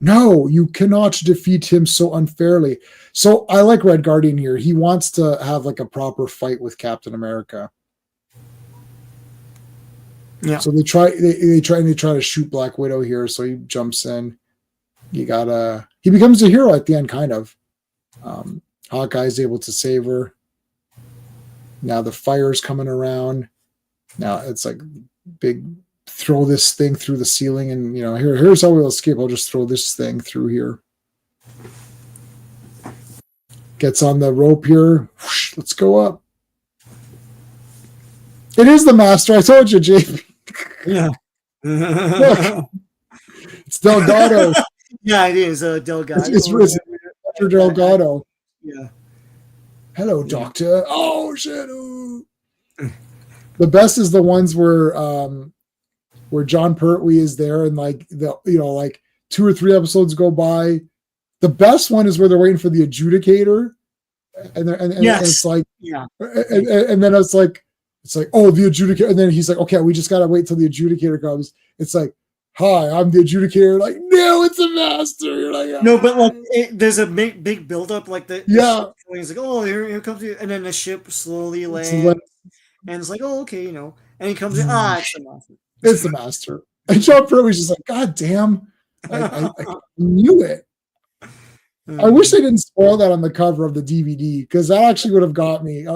No, you cannot defeat him so unfairly. So I like Red Guardian here. He wants to have like a proper fight with Captain America. Yeah. So they try to shoot Black Widow here. So he jumps in. He becomes a hero at the end, kind of. Hawkeye's able to save her. Now the fire's coming around. Now it's like big. Throw this thing through the ceiling, and here's how we'll escape. I'll just throw this thing through here. Gets on the rope here. Whoosh, let's go up. It is the Master. I told you, JP. Yeah. Look, it's Delgado. Yeah, it is Delgado. It's Dr. Delgado. Yeah. Hello, Doctor. Oh shit. Ooh. The best is the ones where John Pertwee is there, and like like 2 or 3 episodes go by. The best one is where they're waiting for the adjudicator, and it's like, yeah, and then it's like oh, the adjudicator, and then he's like, okay, we just gotta wait till the adjudicator comes. It's like, hi, I'm the adjudicator. Like, no, it's a Master. You're like, no, but like there's a big build up, like the ship, he's like, oh, here comes the, and then the ship slowly lands, and it's like, oh, okay, and he comes in, it's the Master. It's the Master. And John Pertwee's just like, God damn, I knew it. I wish they didn't spoil that on the cover of the DVD, because that actually would have got me.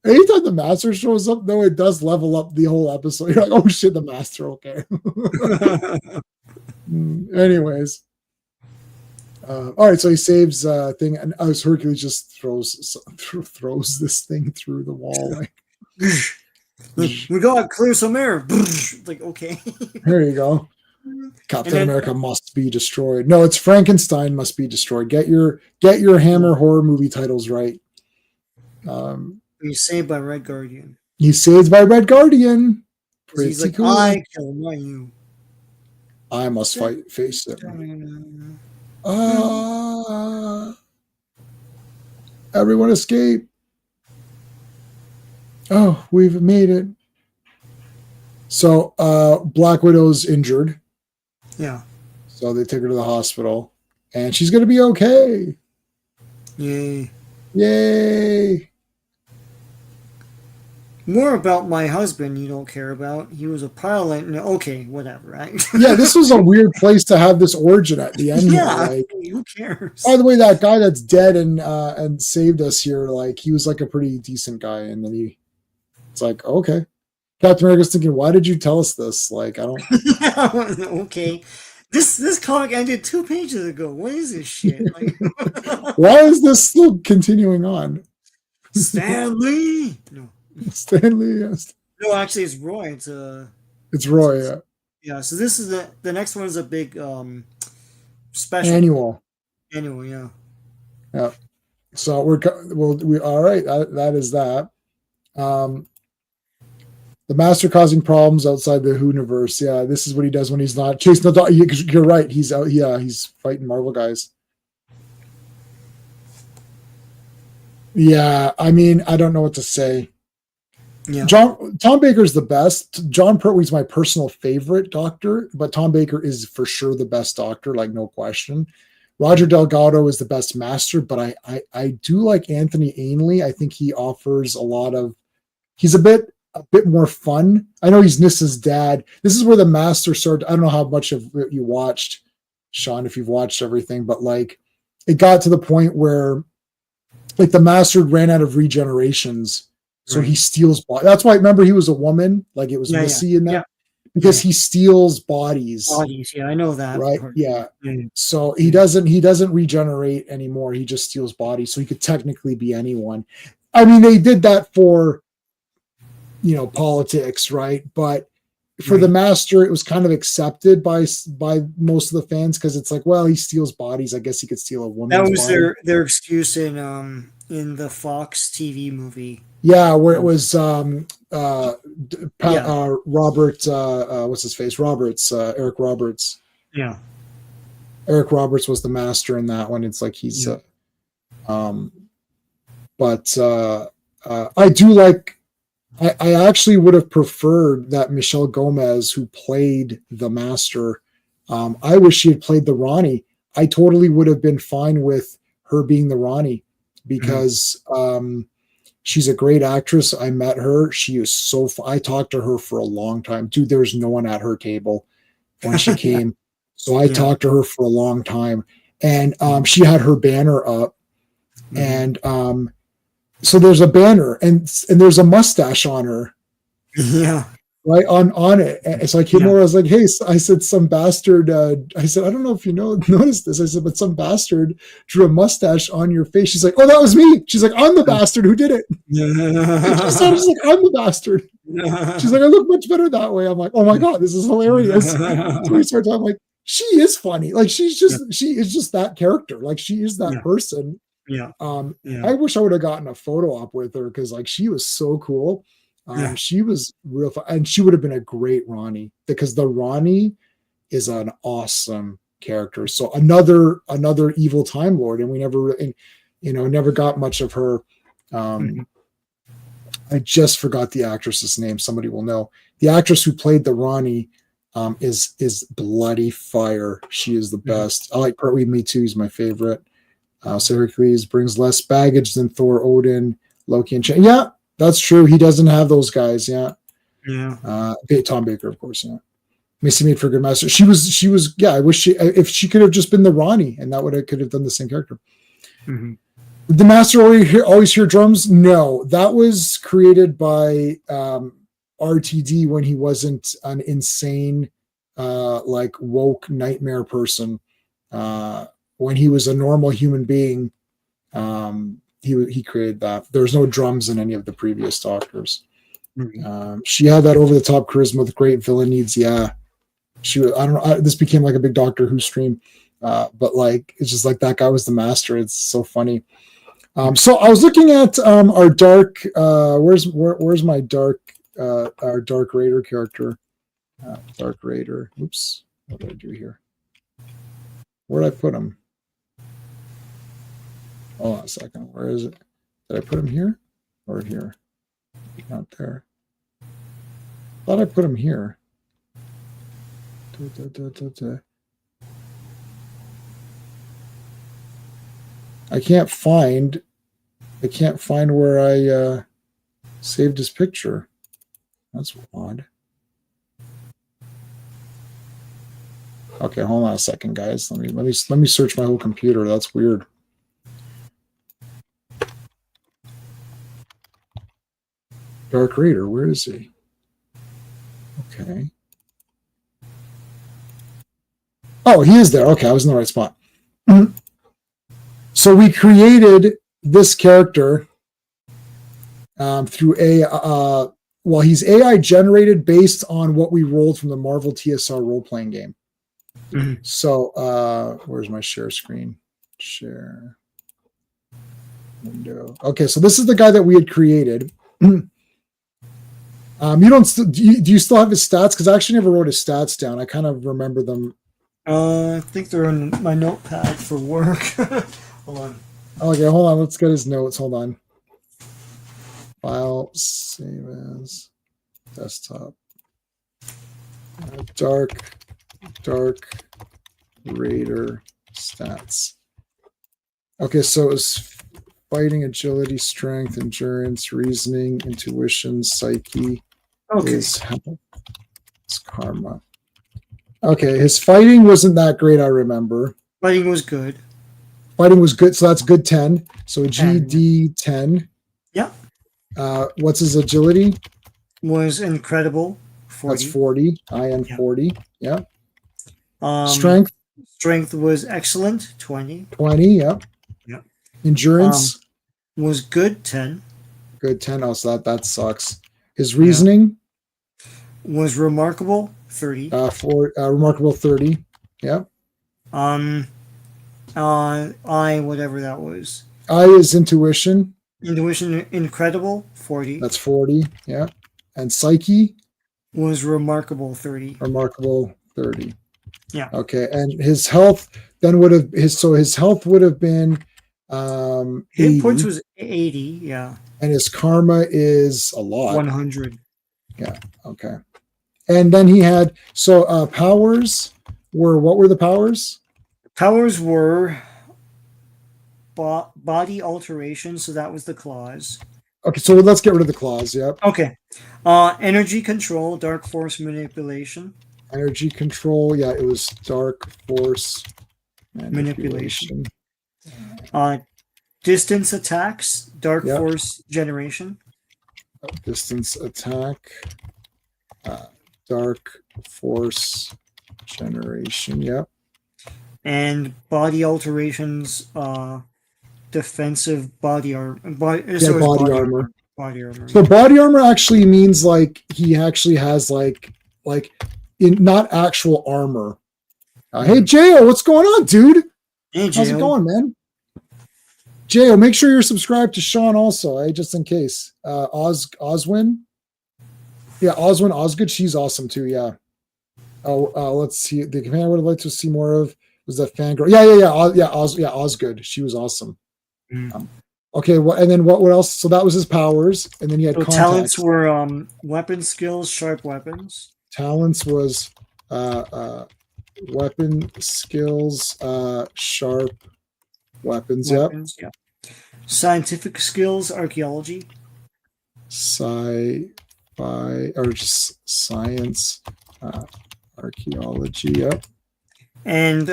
Anytime the Master shows up, though, it does level up the whole episode. You're like, oh shit, the Master, okay. Anyways. All right, so he saves thing, and Hercules just throws this thing through the wall. Like, we gotta clear some air. Like, okay. There you go. Captain America must be destroyed. No, it's Frankenstein must be destroyed. Get your Hammer horror movie titles right. He's saved by Red Guardian. He's saved by Red Guardian. Pretty he's like, cool. I kill you. I must face him. Everyone escape. Oh, we've made it. So Black Widow's injured. Yeah. So they take her to the hospital, and she's going to be okay. Yay. Yay. More about my husband you don't care about. He was a pilot. And okay, whatever, right? Yeah, this was a weird place to have this origin at the end. Yeah, like, who cares? By the way, that guy that's dead and saved us here, like, he was like a pretty decent guy, and then it's like, okay. Captain America's thinking, why did you tell us this? Like, I don't. Okay. This comic ended 2 pages ago. What is this shit? Like, why is this still continuing on? Stan Lee. No. Stanley, yes. No, actually, it's Roy. It's Roy. Yeah. Yeah. So this is the next one is a big special Annual. annual. Yeah. Yeah. So we all right. That is that. Um, the Master causing problems outside the Hooniverse. Yeah, this is what he does when he's not chasing the dog. You're right. He's out. Yeah, he's fighting Marvel guys. Yeah, I mean, I don't know what to say. Yeah. Tom Baker's the best. John Pertwee's my personal favorite doctor, but Tom Baker is for sure the best doctor, like no question. Roger Delgado is the best master, but I do like Anthony Ainley. I think he offers a lot of. He's a bit more fun. I know he's Nissa's dad. This is where the master started. I don't know how much of it you watched, Sean, if you've watched everything, but like it got to the point where like the master ran out of regenerations. So he steals bodies. That's why remember he was a woman, like it was Missy in that, because he steals bodies. Bodies, yeah, I know that. Right? Yeah. So he doesn't regenerate anymore. He just steals bodies. So he could technically be anyone. I mean, they did that for politics, right? But for the master, it was kind of accepted by most of the fans because it's like, well, he steals bodies. I guess he could steal a woman's body. That was body. their excuse in the Fox TV movie. Yeah, where it was Robert, what's his face? Eric Roberts. Yeah. Eric Roberts was the master in that one. It's like he's, but I do like. I actually would have preferred that Michelle Gomez, who played the master. I wish she had played the Ronnie. I totally would have been fine with her being the Ronnie because she's a great actress. I met her. She is so I talked to her for a long time. Dude, there was no one at her table when she came. So I talked to her for a long time. And she had her banner up. And so there's a banner and there's a mustache on her. Yeah. Right on it. And so I came over, I was like, hey, I said, some bastard, I said, I don't know if you noticed this. I said, but some bastard drew a mustache on your face. She's like, oh, that was me. She's like, I'm the bastard who did it. She's like, I'm the bastard. She's like, I look much better that way. I'm like, oh my God, this is hilarious. So we start talking, like, she is funny. Like, she is just that character. Like, she is that person. Yeah. I wish I would have gotten a photo op with her because like she was so cool. She was real fun, and she would have been a great Ronnie because the Ronnie is an awesome character. So another evil Time Lord, and we never got much of her. I just forgot the actress's name. Somebody will know. The actress who played the Ronnie is bloody fire. She is the best. I like Pertwee. Me too. He's my favorite. So Hercules brings less baggage than Thor, Odin, Loki, and yeah, that's true. He doesn't have those guys. Yeah. Tom Baker, of course. Yeah. Missy made for a good master. She was. Yeah. I wish if she could have just been the Ronnie, and that could have done the same character. Did the master always hear drums? No, that was created by RTD when he wasn't an insane, like woke nightmare person. When he was a normal human being, he created that. There was no drums in any of the previous Doctors. She had that over the top charisma with great villain needs. Yeah, she was. I don't know. This became like a big Doctor Who stream, but like it's just like that guy was the master. It's so funny. So I was looking at our dark. Where's my dark? Our Dark Raider character. Dark Raider. Oops. What did I do here? Where did I put him? Hold on a second. Where is it? Did I put him here or here? Not there. Thought I put him here. I can't find where I saved his picture. That's odd. Okay, hold on a second, guys. Let me search my whole computer. That's weird. Dark Raider, where is he? Okay. Oh, he is there. Okay, I was in the right spot. So we created this character through well, he's AI generated based on what we rolled from the Marvel TSR role playing game. Mm-hmm. So where's my share screen? Share window. Okay, so this is the guy that we had created. You don't do you still have his stats? Because I actually never wrote his stats down. I kind of remember them. I think they're in my notepad for work. Hold on. Okay, hold on. Let's get his notes. Hold on. File, save as, desktop. Dark Raider stats. Okay, so it was fighting, agility, strength, endurance, reasoning, intuition, psyche. Okay. His karma. Okay, his fighting wasn't that great, I remember. Fighting was good. Fighting was good, so that's good 10. So GD 10. Yeah. What's his agility? Was incredible. 40. That's 40. IN 40. Yeah. Strength. Strength was excellent. 20. 20. Yep. Yeah. Endurance was good. 10. Good 10. Oh, so that sucks. His reasoning was remarkable. 30. Remarkable 30. Yeah. Whatever that was. I is intuition. Intuition incredible. 40. That's 40. Yeah. And psyche was remarkable. 30. Remarkable 30. Yeah. Okay. And his health then would have his health would have been hit points was 80. Yeah. And his karma is a lot. 100. Yeah. Okay. And then he had powers were, what were the powers? Powers were body alteration, so that was the claws. Okay, so let's get rid of the claws. Yep. Okay. Energy control, dark force manipulation. Energy control, yeah, it was dark force manipulation. Distance attacks, dark force generation. Distance attack, dark force generation. Yep. And body alterations, defensive body armor. Body armor. Body armor. So body armor actually means like he actually has like in not actual armor. Hey Jo, what's going on, dude? Hey, how's it going, man? Jo, make sure you're subscribed to Sean also, just in case. Oswin. Yeah, Oswin Osgood, she's awesome too. Yeah. Let's see. The command I would have liked to see more of was that fangirl. Yeah. Osgood. She was awesome. Okay. And then what else? So that was his powers, and then he had talents were weapon skills, sharp weapons. Talents was weapon skills, sharp weapons. Yep. Yeah. Scientific skills, archaeology. Sci-fi or just science, archaeology. Yep. And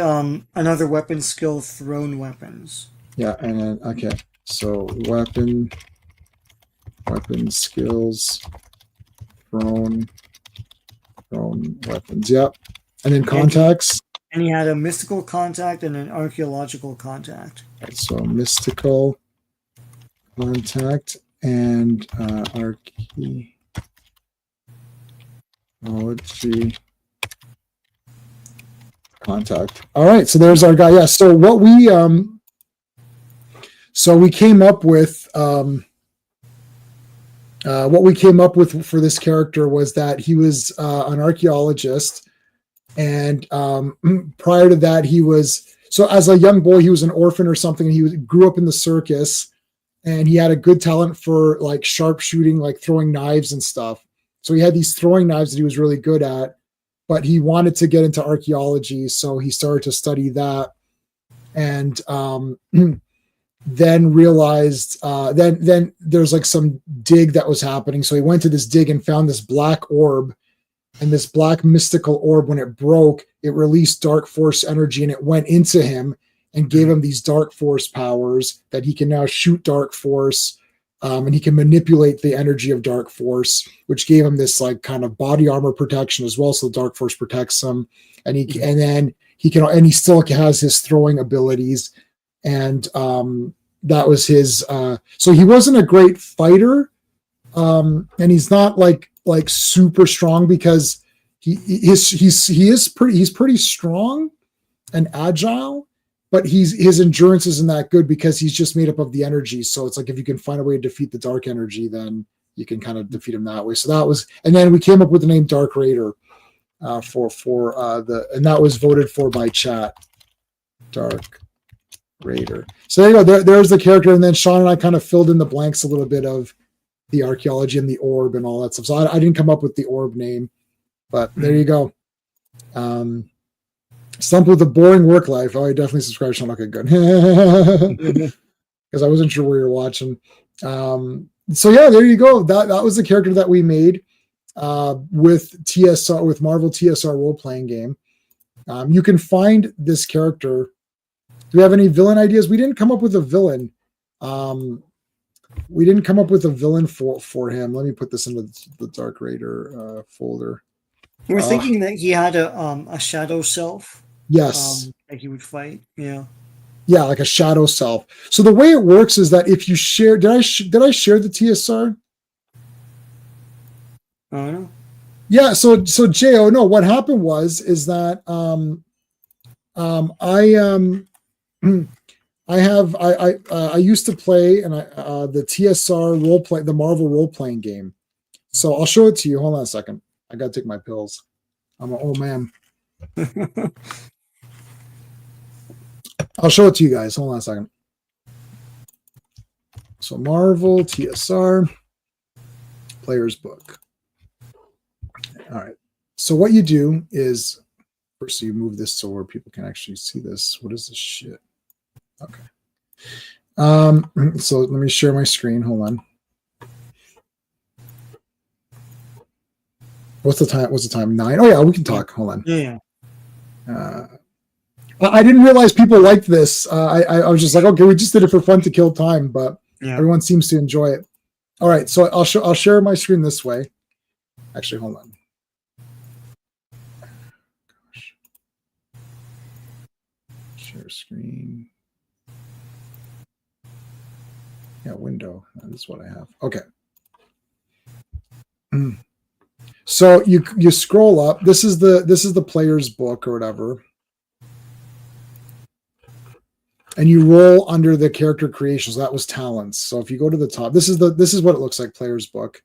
another weapon skill, thrown weapons. Yeah, and then okay, so weapon skills, thrown weapons. Yep, and then contacts. And he had a mystical contact and an archaeological contact. Right, so mystical contact and archaeology contact. All right, so there's our guy. Yeah. So what we came up with for this character was that he was an archaeologist, and prior to that he was, so as a young boy he was an orphan or something, and he grew up in the circus, and he had a good talent for like sharpshooting, like throwing knives and stuff. So he had these throwing knives that he was really good at, but he wanted to get into archaeology, so he started to study that, and then realized then there's like some dig that was happening. So he went to this dig and found this black orb, and this black mystical orb, when it broke, it released dark force energy, and it went into him and gave him these dark force powers that he can now shoot dark force, and he can manipulate the energy of dark force, which gave him this like kind of body armor protection as well. So dark force protects him, and he still has his throwing abilities. And that was his so he wasn't a great fighter, and he's not like super strong because he's pretty strong and agile, but his endurance isn't that good because he's just made up of the energy. So it's like if you can find a way to defeat the dark energy, then you can kind of defeat him that way. So that was, and then we came up with the name Dark Raider and that was voted for by chat. Dark Raider. So there you go. There's the character, and then Sean and I kind of filled in the blanks a little bit of the archaeology and the orb and all that stuff. So I didn't come up with the orb name, but there you go. Stumped with a boring work life. Oh, I definitely subscribed, Sean. Okay, good. Because I wasn't sure where you're watching. So yeah, there you go. That was the character that we made with TSR, with Marvel TSR role playing game. You can find this character. Do we have any villain ideas? We didn't come up with a villain. We didn't come up with a villain for him. Let me put this into the Dark Raider folder. We're thinking that he had a shadow self. Yes. That he would fight. Yeah. Yeah, like a shadow self. So the way it works is that if you share, did I share the TSR? I don't know. Yeah. So Jo, no, what happened is that I used to play the TSR role play, the Marvel role playing game. So I'll show it to you. Hold on a second. I gotta take my pills. I'm an old man. I'll show it to you guys. Hold on a second. So Marvel TSR player's book. All right. So what you do is first you move this so where people can actually see this. What is this shit? Okay. So let me share my screen. Hold on. What's the time? 9? Oh yeah, we can talk. Hold on. Yeah. I didn't realize people liked this. I was just like, okay, we just did it for fun to kill time, but everyone seems to enjoy it. All right, so I'll share my screen this way. Actually, hold on. Gosh. Share screen. Yeah, window. That's what I have. Okay. So you scroll up. This is the player's book or whatever, and you roll under the character creation. So that was talents. So if you go to the top, this is what it looks like. Player's book.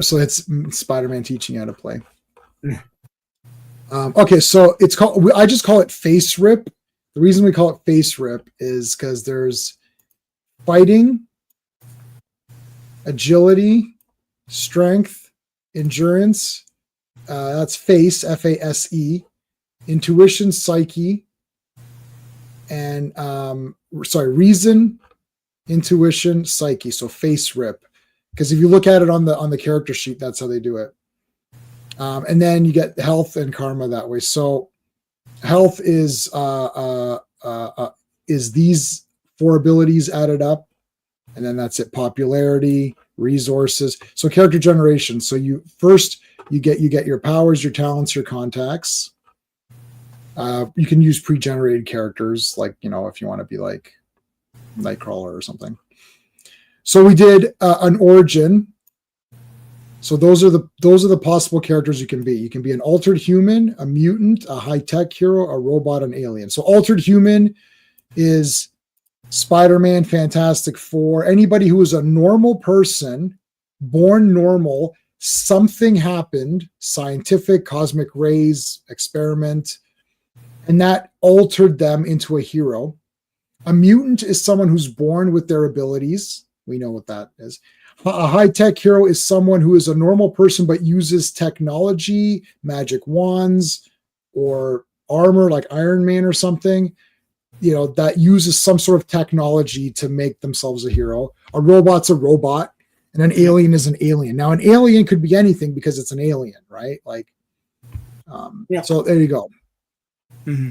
So it's Spider-Man teaching you how to play. Okay, so it's called. I just call it face rip. The reason we call it face rip is because there's fighting, agility, strength, endurance. That's face, FASE, intuition, psyche, and reason, intuition, psyche. So face rip. Because if you look at it on the character sheet, that's how they do it. And then you get health and karma that way. So health is these 4 abilities added up, and then that's it. Popularity, resources. So character generation. So you get your powers, your talents, your contacts. You can use pre-generated characters, like if you want to be like Nightcrawler or something. So we did an origin. So those are the possible characters you can be. You can be an altered human, a mutant, a high-tech hero, a robot, an alien. So altered human is Spider-Man, Fantastic Four, anybody who is a normal person, born normal, something happened, scientific, cosmic rays, experiment, and that altered them into a hero. A mutant is someone who's born with their abilities. We know what that is. A high-tech hero is someone who is a normal person but uses technology, magic wands, or armor like Iron Man or something, that uses some sort of technology to make themselves a hero. A robot's a robot, and an alien is an alien. Now, an alien could be anything because it's an alien, right? Like, So there you go. Mm-hmm.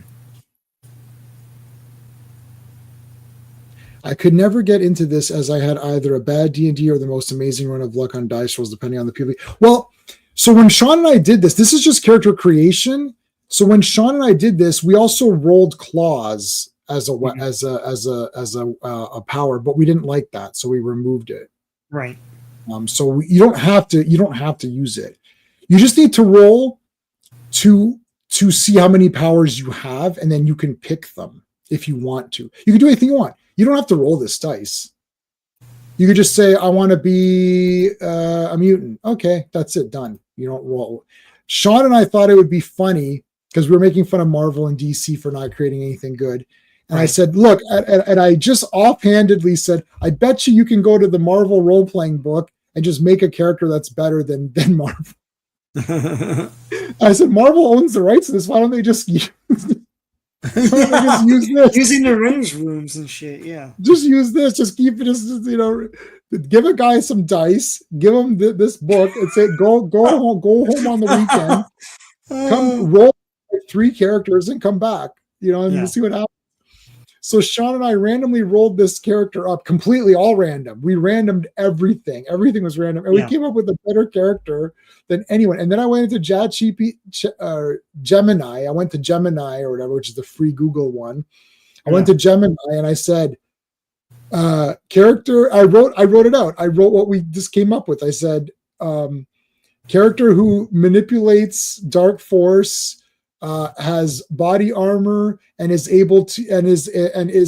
I could never get into this as I had either a bad D&D or the most amazing run of luck on dice rolls, depending on the PvP. Well, so when Sean and I did this is just character creation. So when Sean and I did this, we also rolled claws as a power, but we didn't like that, so we removed it. Right. So you don't have to use it. You just need to roll to see how many powers you have, and then you can pick them if you want to. You can do anything you want. You don't have to roll this dice. You could just say, I want to be a mutant. Okay, that's it, done. You don't roll. Sean and I thought it would be funny because we were making fun of Marvel and DC for not creating anything good. And I said, look, and I just offhandedly said, I bet you can go to the Marvel role-playing book and just make a character that's better than Marvel. I said, Marvel owns the rights to this. Why don't they just use this? Using the range rooms and shit, yeah. Just use this. Just keep it, give a guy some dice, give him this book, and say, go home on the weekend, come roll 3 characters and come back, and we'll see what happens. So Sean and I randomly rolled this character up, completely all random. We randomed everything. Everything was random. And we came up with a better character than anyone. And then I went into Gemini. I went to Gemini or whatever, which is the free Google one. I went to Gemini and I said, character, I wrote it out. I wrote what we just came up with. I said, character who manipulates dark force, has body armor and is able to and is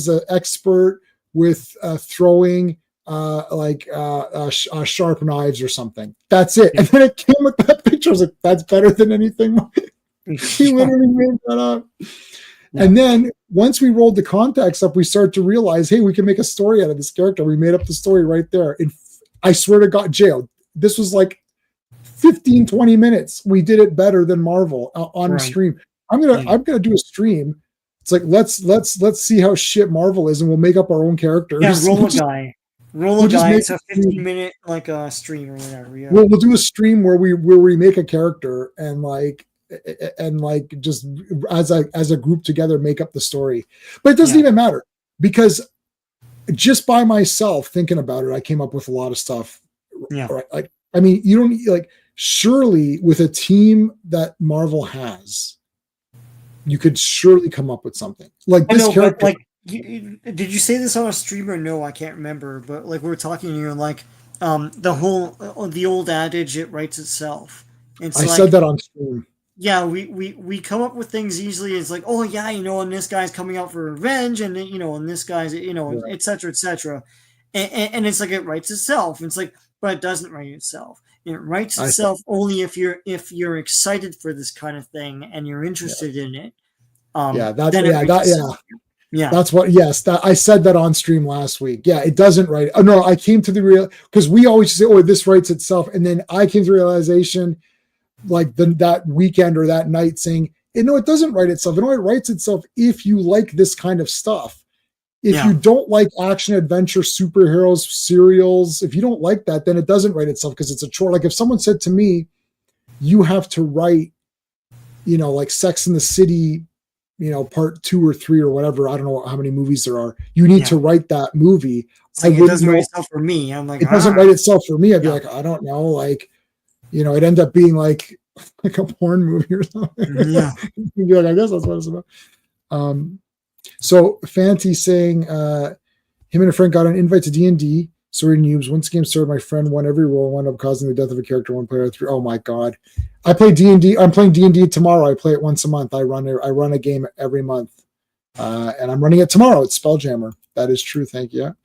an expert with throwing sharp knives or something. That's it. And then it came with that picture. I was like, that's better than anything. He literally made that up. Yeah. And then once we rolled the context up, we started to realize, hey, we can make a story out of this character. We made up the story right there. I swear to God, jailed. This was like 15, 20 minutes. We did it better than Marvel on stream. I'm gonna do a stream. It's like let's see how shit Marvel is, and we'll make up our own characters. Yeah, roll a guy. It's a 15-minute stream or whatever. Yeah. We'll do a stream where we make a character and just as a group together make up the story. But it doesn't even matter because just by myself thinking about it, I came up with a lot of stuff. Yeah. Right? You don't surely with a team that Marvel has, you could surely come up with something like this character. Did you say this on a stream or no? I can't remember. But we were talking, and you're like, the old adage, it writes itself. I said that on stream. Yeah, we come up with things easily. It's like, oh yeah, and this guy's coming out for revenge, and and this guy's, et cetera, et cetera, and it's like it writes itself. It's like, but it doesn't write itself. It writes itself only if you're excited for this kind of thing and you're interested in it. That's what. Yes, I said that on stream last week. Yeah, it doesn't write. Oh no, I came to the real because we always say, oh, this writes itself, and then I came to the realization, that weekend or that night, saying, no, it doesn't write itself. It writes itself if you like this kind of stuff. If you don't like action, adventure, superheroes, serials, if you don't like that, then it doesn't write itself because it's a chore. Like if someone said to me, you have to write, like Sex and the City, part 2 or 3 or whatever. I don't know how many movies there are. You need to write that movie. It doesn't write itself for me. I'm like, it doesn't write itself for me. I'd be like, I don't know. It ended up being like a porn movie or something. Yeah. You'd be like, I guess that's what it's about. So Fanti saying him and a friend got an invite to D&D. Sorry, noobs. Once the game started, my friend won every roll, wound up causing the death of a character, one player 3. Oh my God. I play D&D. I'm playing D&D tomorrow. I play it once a month. I run a game every month. And I'm running it tomorrow. It's Spelljammer. That is true. Thank you.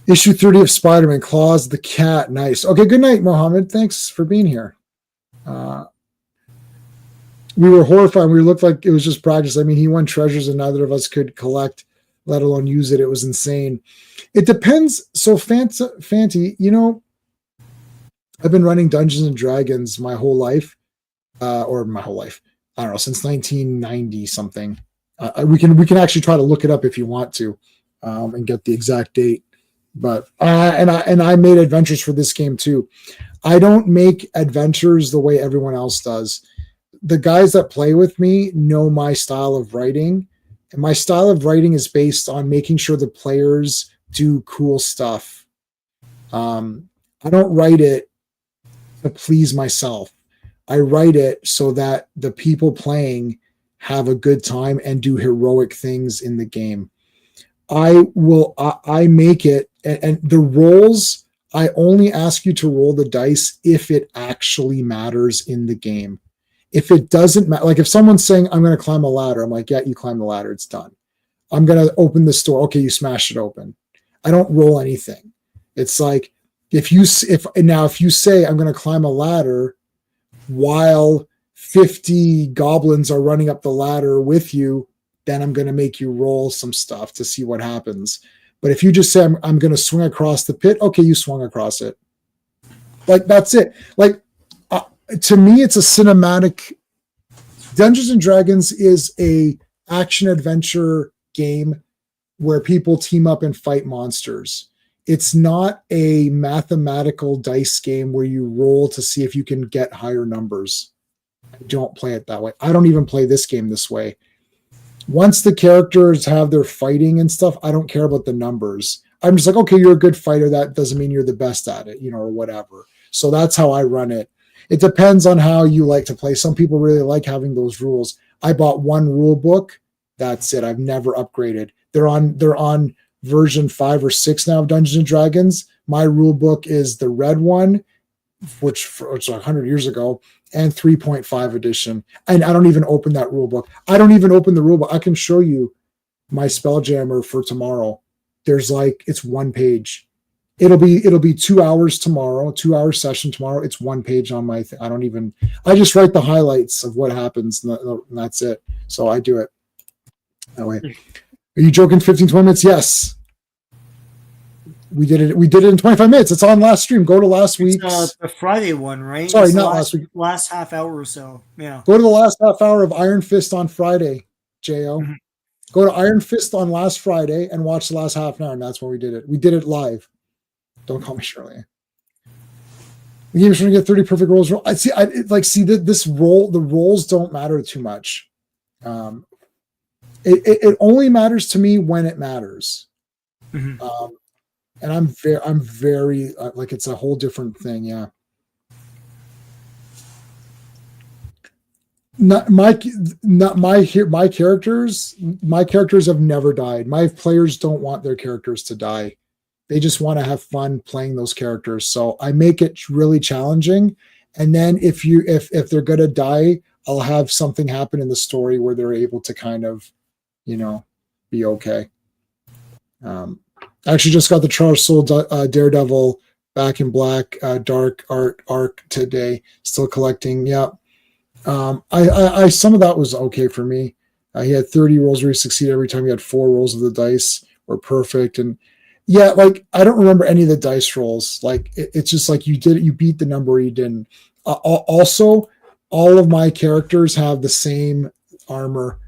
Issue 30 of Spider-Man, Claws the Cat. Nice. Okay, good night, Mohammed. Thanks for being here. We were horrified. We looked like it was just practice. He won treasures and neither of us could collect, let alone use it. It was insane. It depends. So Fanti, I've been running Dungeons and Dragons my whole life, or my whole life. I don't know, since 1990 something. We can actually try to look it up if you want to, and get the exact date. But I made adventures for this game too. I don't make adventures the way everyone else does. The guys that play with me know my style of writing, and my style of writing is based on making sure the players do cool stuff. I don't write it to please myself. I write it so that the people playing have a good time and do heroic things in the game. I make it, and the rolls, I only ask you to roll the dice if it actually matters in the game. If it doesn't matter, like if someone's saying, I'm going to climb a ladder, I'm like, yeah, you climb the ladder, it's done. I'm going to open the store. Okay, you smash it open. I don't roll anything. It's like, if you say, I'm going to climb a ladder while 50 goblins are running up the ladder with you, then I'm going to make you roll some stuff to see what happens. But if you just say, I'm going to swing across the pit, okay, you swung across it. Like, that's it. Like, to me, it's a cinematic. Dungeons and Dragons is a action adventure game where people team up and fight monsters. It's not a mathematical dice game where you roll to see if you can get higher numbers. I don't play it that way. I don't even play this game this way. Once the characters have their fighting and stuff, I don't care about the numbers. I'm just like, okay, you're a good fighter. That doesn't mean you're the best at it, or whatever. So that's how I run it. It depends on how you like to play. Some people really like having those rules. I bought one rule book. That's it. I've never upgraded. They're on version 5 or 6 now of Dungeons and Dragons. My rule book is the red one, which 100 years ago, and 3.5 edition. And I don't even open that rule book. I don't even open the rule book. I can show you my Spelljammer for tomorrow. It's one page. It'll be 2 hours tomorrow, 2-hour session tomorrow. It's one page on my thing. I just write the highlights of what happens, and that's it. So I do it that way. Are you joking? 15, 20 minutes? Yes. We did it in 25 minutes. It's on last stream. Go to last week's. The Friday one, right? Sorry, not last week. Last half hour or so. Yeah. Go to the last half hour of Iron Fist on Friday, Jo. Mm-hmm. Go to Iron Fist on last Friday and watch the last half an hour, and that's when we did it. We did it live. Don't call me Shirley. The game is trying to get 30 perfect rolls. This roll. The rolls don't matter too much. It only matters to me when it matters. Mm-hmm. And I'm very like, it's a whole different thing. Yeah. My characters have never died. My players don't want their characters to die. They just want to have fun playing those characters. So I make it really challenging. And then if they're going to die, I'll have something happen in the story where they're able to kind of, be okay. I actually just got the Charles Soule Daredevil Back in Black Dark Art arc today. Still collecting. Yeah. I some of that was okay for me. He had 30 rolls where he succeeded every time. He had 4 rolls of the dice were perfect. And yeah, like, I don't remember any of the dice rolls. Like, it's just like you did it, you beat the number, you didn't. Also, all of my characters have the same armor.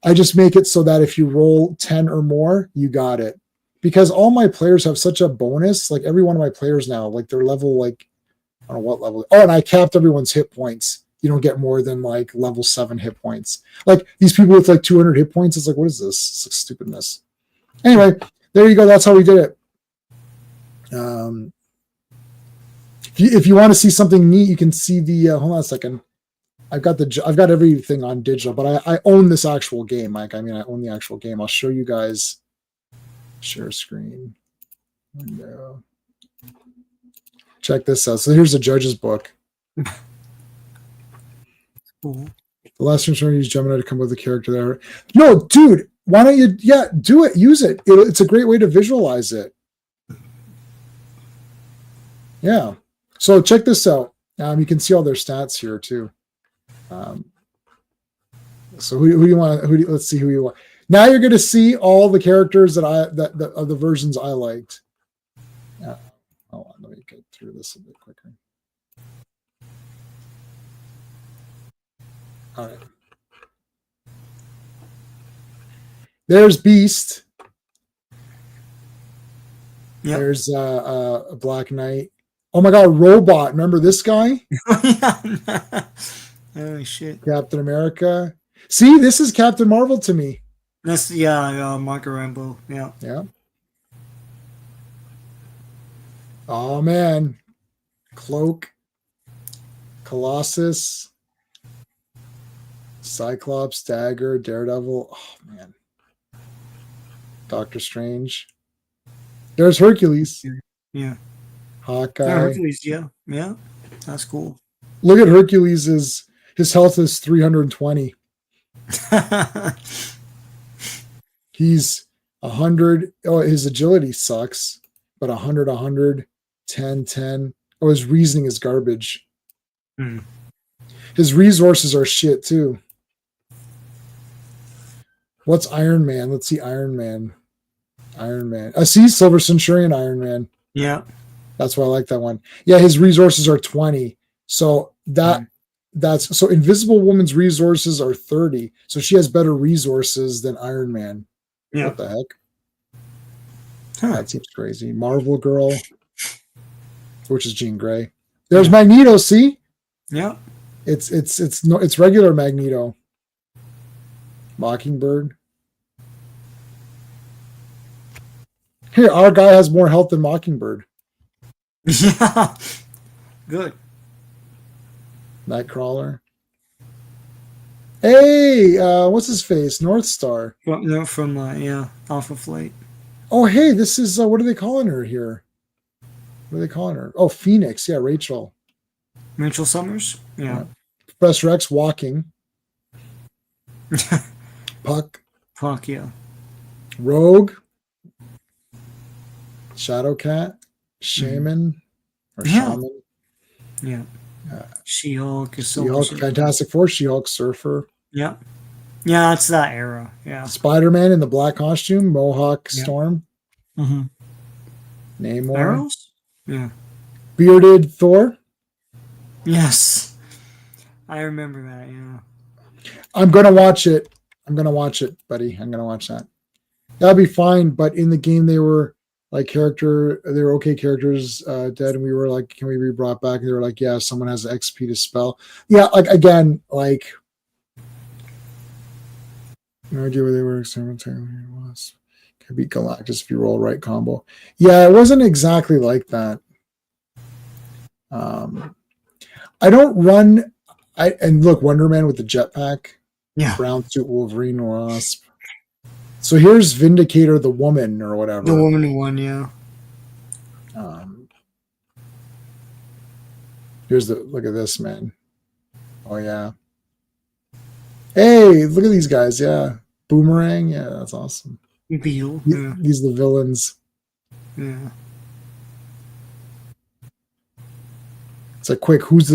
I just make it so that if you roll 10 or more, you got it. Because all my players have such a bonus. Like, every one of my players now, like, their level, like, I don't know what level. Oh, and I capped everyone's hit points. You don't get more than like level 7 hit points. Like, these people with like 200 hit points, it's like, what is this? It's like stupidness. Anyway, there you go. That's how we did it. If you want to see something neat, you can see the. Hold on a second. I've got everything on digital, but I own this actual game. Like, I own the actual game. I'll show you guys. Share screen. Window. Check this out. So here's the judge's book. Cool. The last time someone used Gemini to come up with a character there. No, dude, why don't you? Yeah, do it. Use it. It's a great way to visualize it. Yeah. So check this out. You can see all their stats here too. So who do you want? Let's see who you want. Now you're going to see all the characters that of the versions I liked. Hold on, let me get through this a bit quicker. All right. There's Beast. Yep. There's a Black Knight. Oh my God, Robot. Remember this guy? Oh shit. Captain America. See, this is Captain Marvel to me. That's Marco Rambo. Yeah. Yeah. Oh man. Cloak. Colossus. Cyclops, Dagger, Daredevil. Oh man, Doctor Strange. There's Hercules, Yeah. Yeah, Hawkeye. Hercules. Yeah. Yeah. That's cool. Look at Hercules. His health is 320. He's 100. Oh, his agility sucks, but 100, 100, 10, 10. Oh, his reasoning is garbage. Hmm. His resources are shit too. What's Iron Man? Let's see Iron Man. Iron Man. I see Silver Centurion Iron Man. Yeah. That's why I like that one. Yeah, his resources are 20. So that's so Invisible Woman's resources are 30. So she has better resources than Iron Man. Yeah. What the heck? Huh. That seems crazy. Marvel Girl, which is Jean Grey. There's Magneto, see? Yeah. It's regular Magneto. Mockingbird. Hey, our guy has more health than Mockingbird. Yeah. Good. Nightcrawler. Hey, what's his face? North Star. From Alpha Flight. Oh, hey, this is what are they calling her here? What are they calling her? Oh, Phoenix. Yeah, Rachel. Rachel Summers. Yeah. Professor X walking. Puck. Puck. Yeah. Rogue. Shadowcat. Shaman. Or Shaman. Yeah. She-Hulk is She-Hulk, Fantastic Four, She-Hulk, Surfer. Yeah. Yeah, it's that era. Yeah. Spider-Man in the black costume, Mohawk Storm. Mm-hmm. Namor. Arrows? Yeah. Bearded Thor. Yes. I remember that, yeah. I'm going to watch it. Buddy. I'm going to watch that. That'll be fine, but in the game they were like they were okay characters dead, and we were like, can we be brought back? And they were like, yeah, someone has XP to spell. Yeah, like again, like no idea where they were experimenting. Was could be Galactus if you roll right combo. Yeah, it wasn't exactly like that. I don't run. And look, Wonder Man with the jetpack. Yeah. Brown suit, Wolverine, Wasp. So here's Vindicator, the woman, or whatever. The woman who won, yeah. Look at this, man. Oh, yeah. Hey, look at these guys, yeah. Boomerang, yeah, that's awesome. Beetle, yeah. These are the villains. Yeah. It's like, quick, who's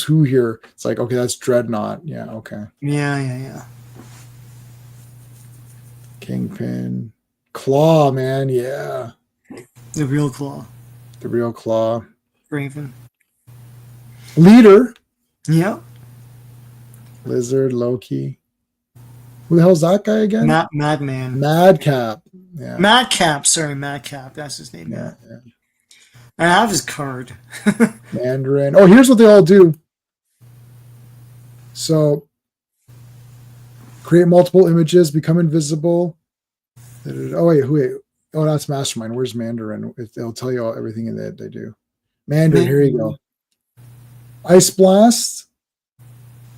who here? It's like, okay, that's Dreadnought. Yeah, okay. Yeah. Kingpin. Claw, man, yeah. The real Claw. Raven. Leader. Yeah. Lizard, Loki. Who the hell's that guy again? Madman. Madcap. Yeah. Madcap. That's his name. Yeah. I have his card. Mandarin. Oh, here's what they all do. So, create multiple images, become invisible. Oh, wait. Oh, that's Mastermind. Where's Mandarin? It'll tell you everything that they do. Mandarin, here you go. Ice Blast,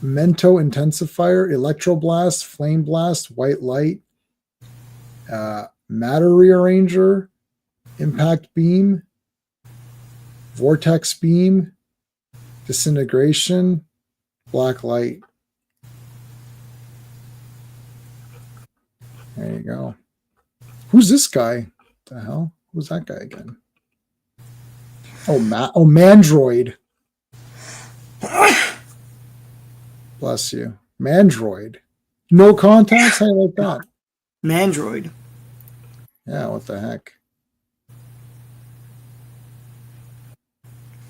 Mento Intensifier, Electroblast, Flame Blast, White Light, Matter Rearranger, Impact Beam, Vortex Beam, Disintegration, Black Light. There you go. Who's this guy? What the hell? Who's that guy again? Oh, Mandroid. Bless you. Mandroid. No contacts? How do you like that? Mandroid. Yeah, what the heck?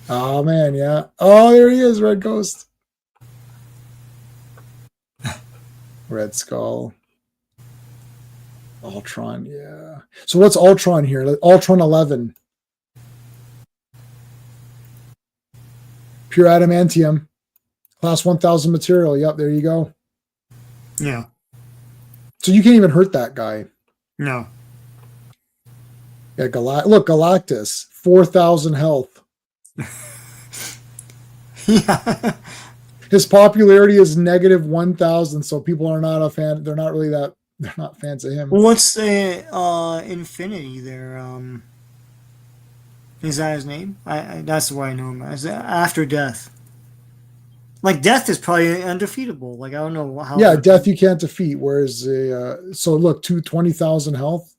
Oh, man, yeah. Oh, there he is, Red Ghost. Red Skull. Ultron, yeah. So what's Ultron here? Ultron 11. Pure adamantium. Class 1000 material. Yep, there you go. Yeah. So you can't even hurt that guy. No. Yeah, look, Galactus. 4,000 health. Yeah. His popularity is negative 1,000, so people are not a fan. They're not fans of him. What's the Infinity there? Is that his name? That's the way I know him as. After Death. Like Death is probably undefeatable. Like I don't know how. Yeah, Death you can't defeat. Whereas so look, 20,000 health.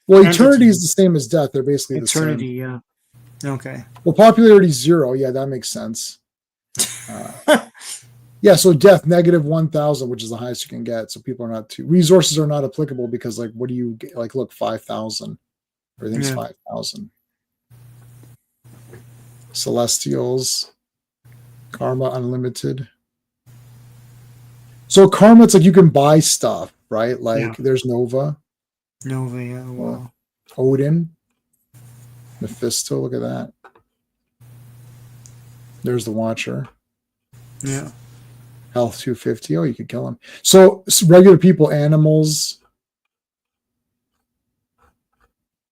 Well, Eternity is the same as Death. They're basically the same. Eternity, yeah. Okay. Well, popularity 0. Yeah, that makes sense. Yeah, so Death negative 1,000, which is the highest you can get. So people are not too resources are not applicable because like what do you get? Like look 5,000. Everything's 5,000. Celestials, Karma Unlimited. So Karma, it's like you can buy stuff, right? Like there's Nova. Nova, yeah. Wow. Odin. Mephisto, look at that. There's the Watcher. Yeah. Health 250. Oh, you could kill him. So regular people, animals,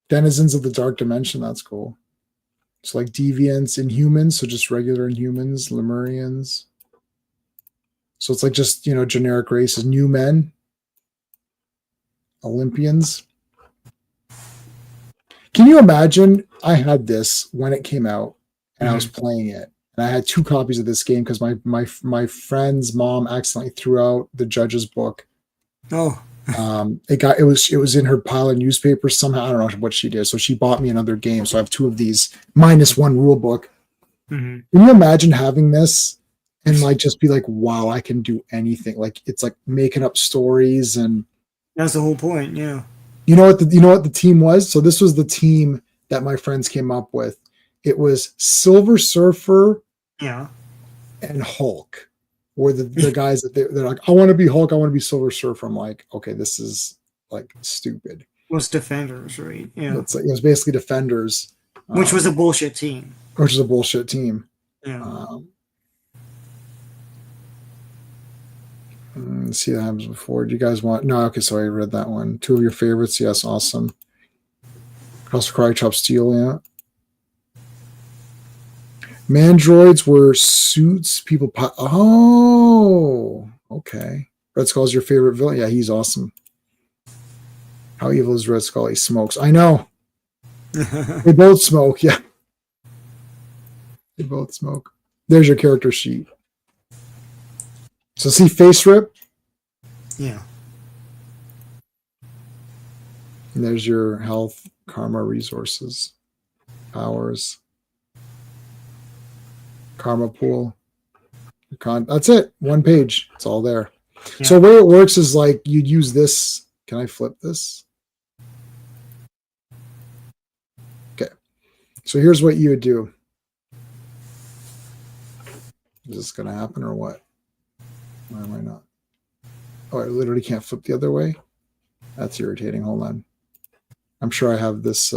denizens of the dark dimension. That's cool. So like deviants, inhumans. So just regular inhumans, Lemurians. So it's like just, generic races. New men, Olympians. Can you imagine? I had this when it came out and I was playing it. And I had 2 copies of this game because my friend's mom accidentally threw out the judge's book. Oh. It was in her pile of newspapers somehow. I don't know what she did. So she bought me another game. So I have 2 of these -1 rule book. Can you imagine having this and like just be like, wow, I can do anything. Like it's like making up stories and that's the whole point. Yeah. You know what the team was? So this was the team that my friends came up with. It was Silver Surfer, and Hulk were the guys that they're like, I want to be Hulk, I want to be Silver Surfer. I'm like, okay, this is like stupid. It was Defenders, right? Yeah, it was basically Defenders, which was a bullshit team. Which is a bullshit team. Yeah. Let's see that happens before. Do you guys want? No, okay. So I read that one. 2 of your favorites, yes, awesome. House Cry, Chop Steel, yeah. Mandroids were suits people. Oh, okay. Red Skull's your favorite villain? Yeah, he's awesome. How evil is Red Skull? He smokes. I know. They both smoke. Yeah, they both smoke. There's your character sheet. So see face rip. Yeah. And there's your health, karma, resources, powers. Karma pool. That's it. 1 page. It's all there. Yeah. So the way it works is like you'd use this. Can I flip this? Okay. So here's what you would do. Is this going to happen or what? Why am I not? Oh, I literally can't flip the other way. That's irritating. Hold on. I'm sure I have this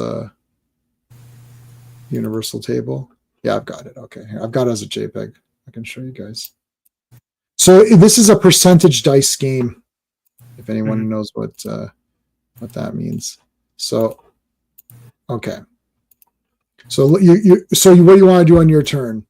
universal table. Yeah, I've got it. Okay, here, I've got it as a JPEG. I can show you guys. So this is a percentage dice game. If anyone knows what that means. So, okay. So what do you want to do on your turn?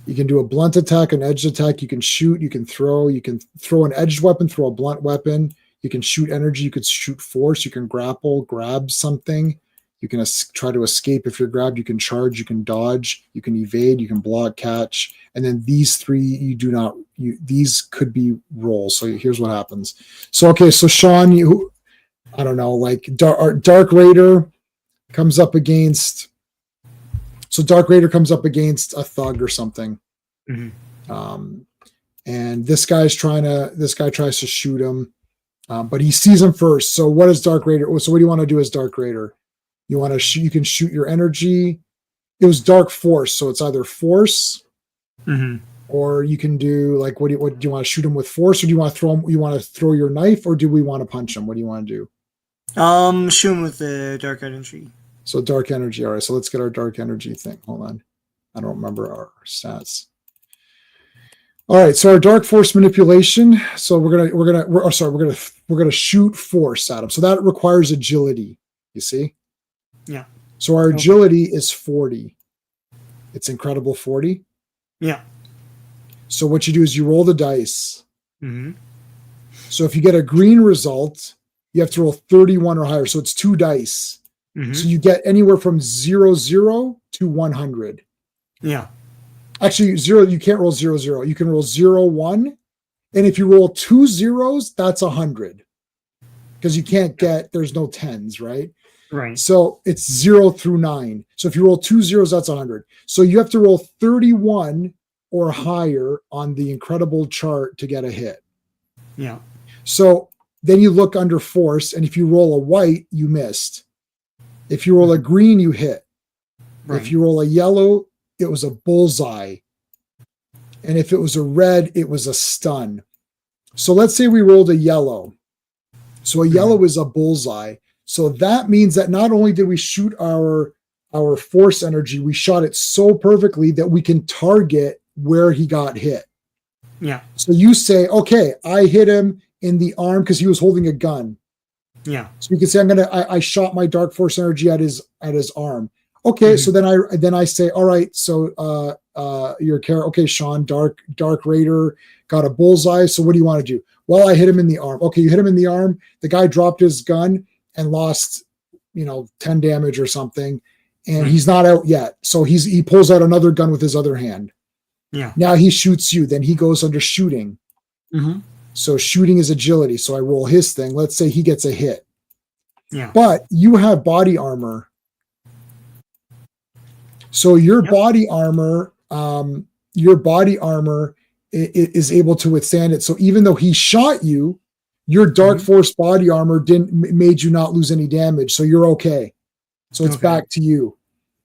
You can do a blunt attack, an edged attack. You can shoot. You can throw. You can throw an edged weapon. Throw a blunt weapon. You can shoot energy. You could shoot force. You can grapple. Grab something. You can try to escape if you're grabbed. You can charge. You can dodge. You can evade. You can block, catch. And then these 3, you do not. These could be rolls. So here's what happens. So okay. So Sean, I don't know. Like Dark Raider comes up against. So Dark Raider comes up against a thug or something. And this guy tries to shoot him, but he sees him first. So what is Dark Raider? So what do you want to do as Dark Raider? You want to shoot, you can shoot your energy. It was Dark Force. So it's either force or you can do like, what do you want to shoot him with force, or do you want to throw him? You want to throw your knife, or do we want to punch him? What do you want to do? Shoot him with the dark energy. So dark energy. All right. So let's get our dark energy thing. Hold on. I don't remember our stats. All right. So our dark force manipulation. So we're gonna shoot force at him. So that requires agility. You see? Yeah. So our agility is 40. It's incredible 40. Yeah. So what you do is you roll the dice. Mm-hmm. So if you get a green result, you have to roll 31 or higher. So it's 2 dice. Mm-hmm. So you get anywhere from 0 to 100. Yeah. Actually, 0, you can't roll 0. You can roll 0, 1. And if you roll 2 zeros, that's 100. Because you can't get, there's no 10s, right? Right. So it's 0 through 9. So if you roll 2 zeros, that's 100. So you have to roll 31 or higher on the incredible chart to get a hit. Yeah. So then you look under force, and if you roll a white, you missed. If you roll a green, you hit. Right. If you roll a yellow, it was a bullseye. And if it was a red, it was a stun. So let's say we rolled a yellow. So a yellow is a bullseye. So that means that not only did we shoot our force energy, we shot it so perfectly that we can target where he got hit. Yeah. So you say, okay, I hit him in the arm because he was holding a gun. Yeah. So you can say, I shot my dark force energy at his arm. Okay, so then I say, all right, so your character, okay, Sean, dark raider got a bullseye. So what do you want to do? Well, I hit him in the arm. Okay, you hit him in the arm. The guy dropped his gun and lost, 10 damage or something, and he's not out yet. So he pulls out another gun with his other hand. Yeah. Now he shoots you. Then he goes under shooting. Mm-hmm. So shooting is agility. So I roll his thing. Let's say he gets a hit. Yeah. But you have body armor. So your body armor is able to withstand it. So even though he shot you, your dark force body armor made you not lose any damage. So you're okay. So it's back to you.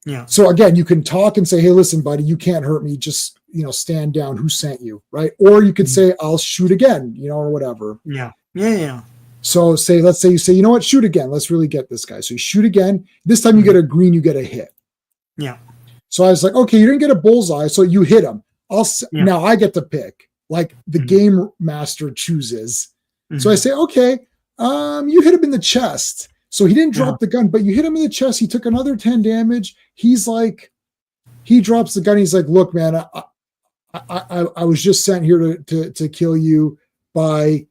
Yeah. So again, you can talk and say, hey, listen, buddy, you can't hurt me. Just, stand down. Who sent you? Right. Or you could say, I'll shoot again, or whatever. Yeah. Yeah. Yeah. So let's say you say, you know what, shoot again. Let's really get this guy. So you shoot again. This time you get a green, you get a hit. Yeah. So I was like, okay, you didn't get a bullseye. So you hit him. Now I get to pick, like the game master chooses. So I say, okay, you hit him in the chest. So he didn't drop the gun, but you hit him in the chest. He took another 10 damage. He's like, he drops the gun. He's like, look, man, I was just sent here to kill you by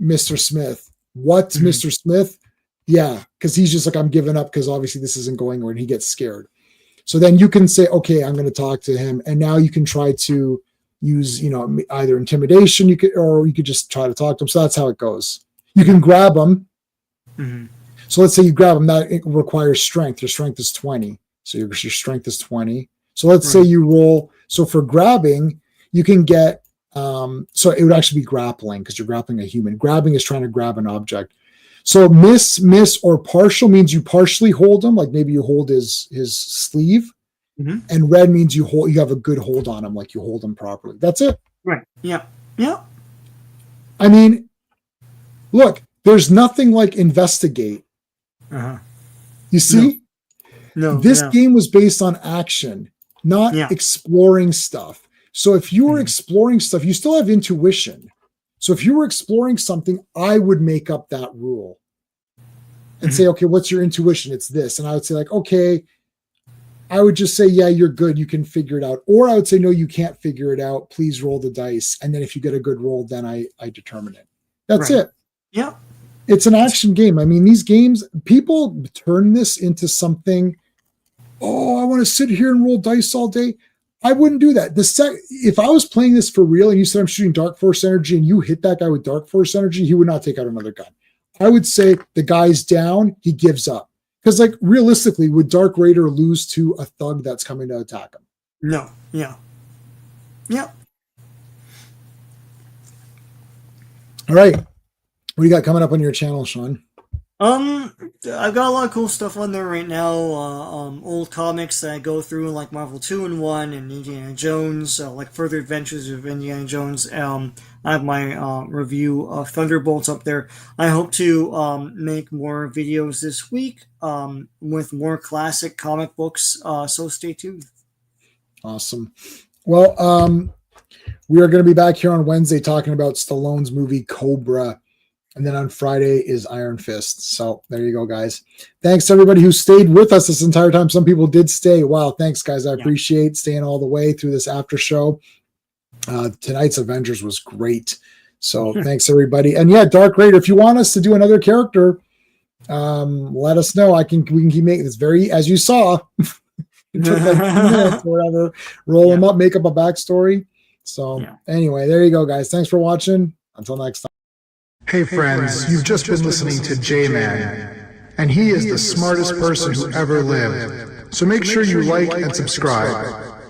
Mr. Smith. What's Mr. Smith? Yeah, because he's just like, I'm giving up because obviously this isn't going anywhere, and he gets scared. So then you can say, okay, I'm going to talk to him, and now you can try to use, either intimidation, you could just try to talk to him. So that's how it goes. You can grab him. So let's say you grab him. That it requires strength. Your strength is 20. So your strength is 20. So let's say you roll. So for grabbing, you can get. So it would actually be grappling because you're grappling a human. Grabbing is trying to grab an object. So miss, or partial means you partially hold him, like maybe you hold his sleeve. And red means you have a good hold on him, like you hold him properly. That's it. Right. Yeah. Yeah. I mean, look, there's nothing like investigate. You see? No. This game was based on action, not exploring stuff. So if you were exploring stuff, you still have intuition. So if you were exploring something, I would make up that rule and say, okay, what's your intuition? It's this. And I would say like, okay, I would just say, yeah, you're good. You can figure it out. Or I would say, no, you can't figure it out. Please roll the dice. And then if you get a good roll, then I determine it. That's it. Yeah. It's an action game. I mean, these games, people turn this into something, oh, I want to sit here and roll dice all day. I wouldn't do that. If I was playing this for real and you said I'm shooting dark force energy and you hit that guy with dark force energy, he would not take out another gun. I would say the guy's down, he gives up. Because like realistically, would Dark Raider lose to a thug that's coming to attack him? No. Yeah. Yeah. All right. What do you got coming up on your channel, Sean? I've got a lot of cool stuff on there right now. Old comics that I go through, like Marvel 2-in-1 and Indiana Jones, like Further Adventures of Indiana Jones. I have my review of Thunderbolts up there. I hope to make more videos this week with more classic comic books, so stay tuned. Awesome. Well, we are going to be back here on Wednesday talking about Stallone's movie Cobra. And then on Friday is Iron Fist. So there you go, guys. Thanks to everybody who stayed with us this entire time. Some people did stay. Wow, thanks, guys. I appreciate staying all the way through this after show. tonight's Avengers was great. So thanks everybody. And yeah, Dark Raider, if you want us to do another character, let us know. We can keep making this very, as you saw, it took like 2 minutes or whatever, roll them up, make up a backstory. So anyway, there you go, guys. Thanks for watching. Until next time. Hey friends, you've just been listening to J-Man, and he is the smartest person who ever lived. So make sure you like and subscribe.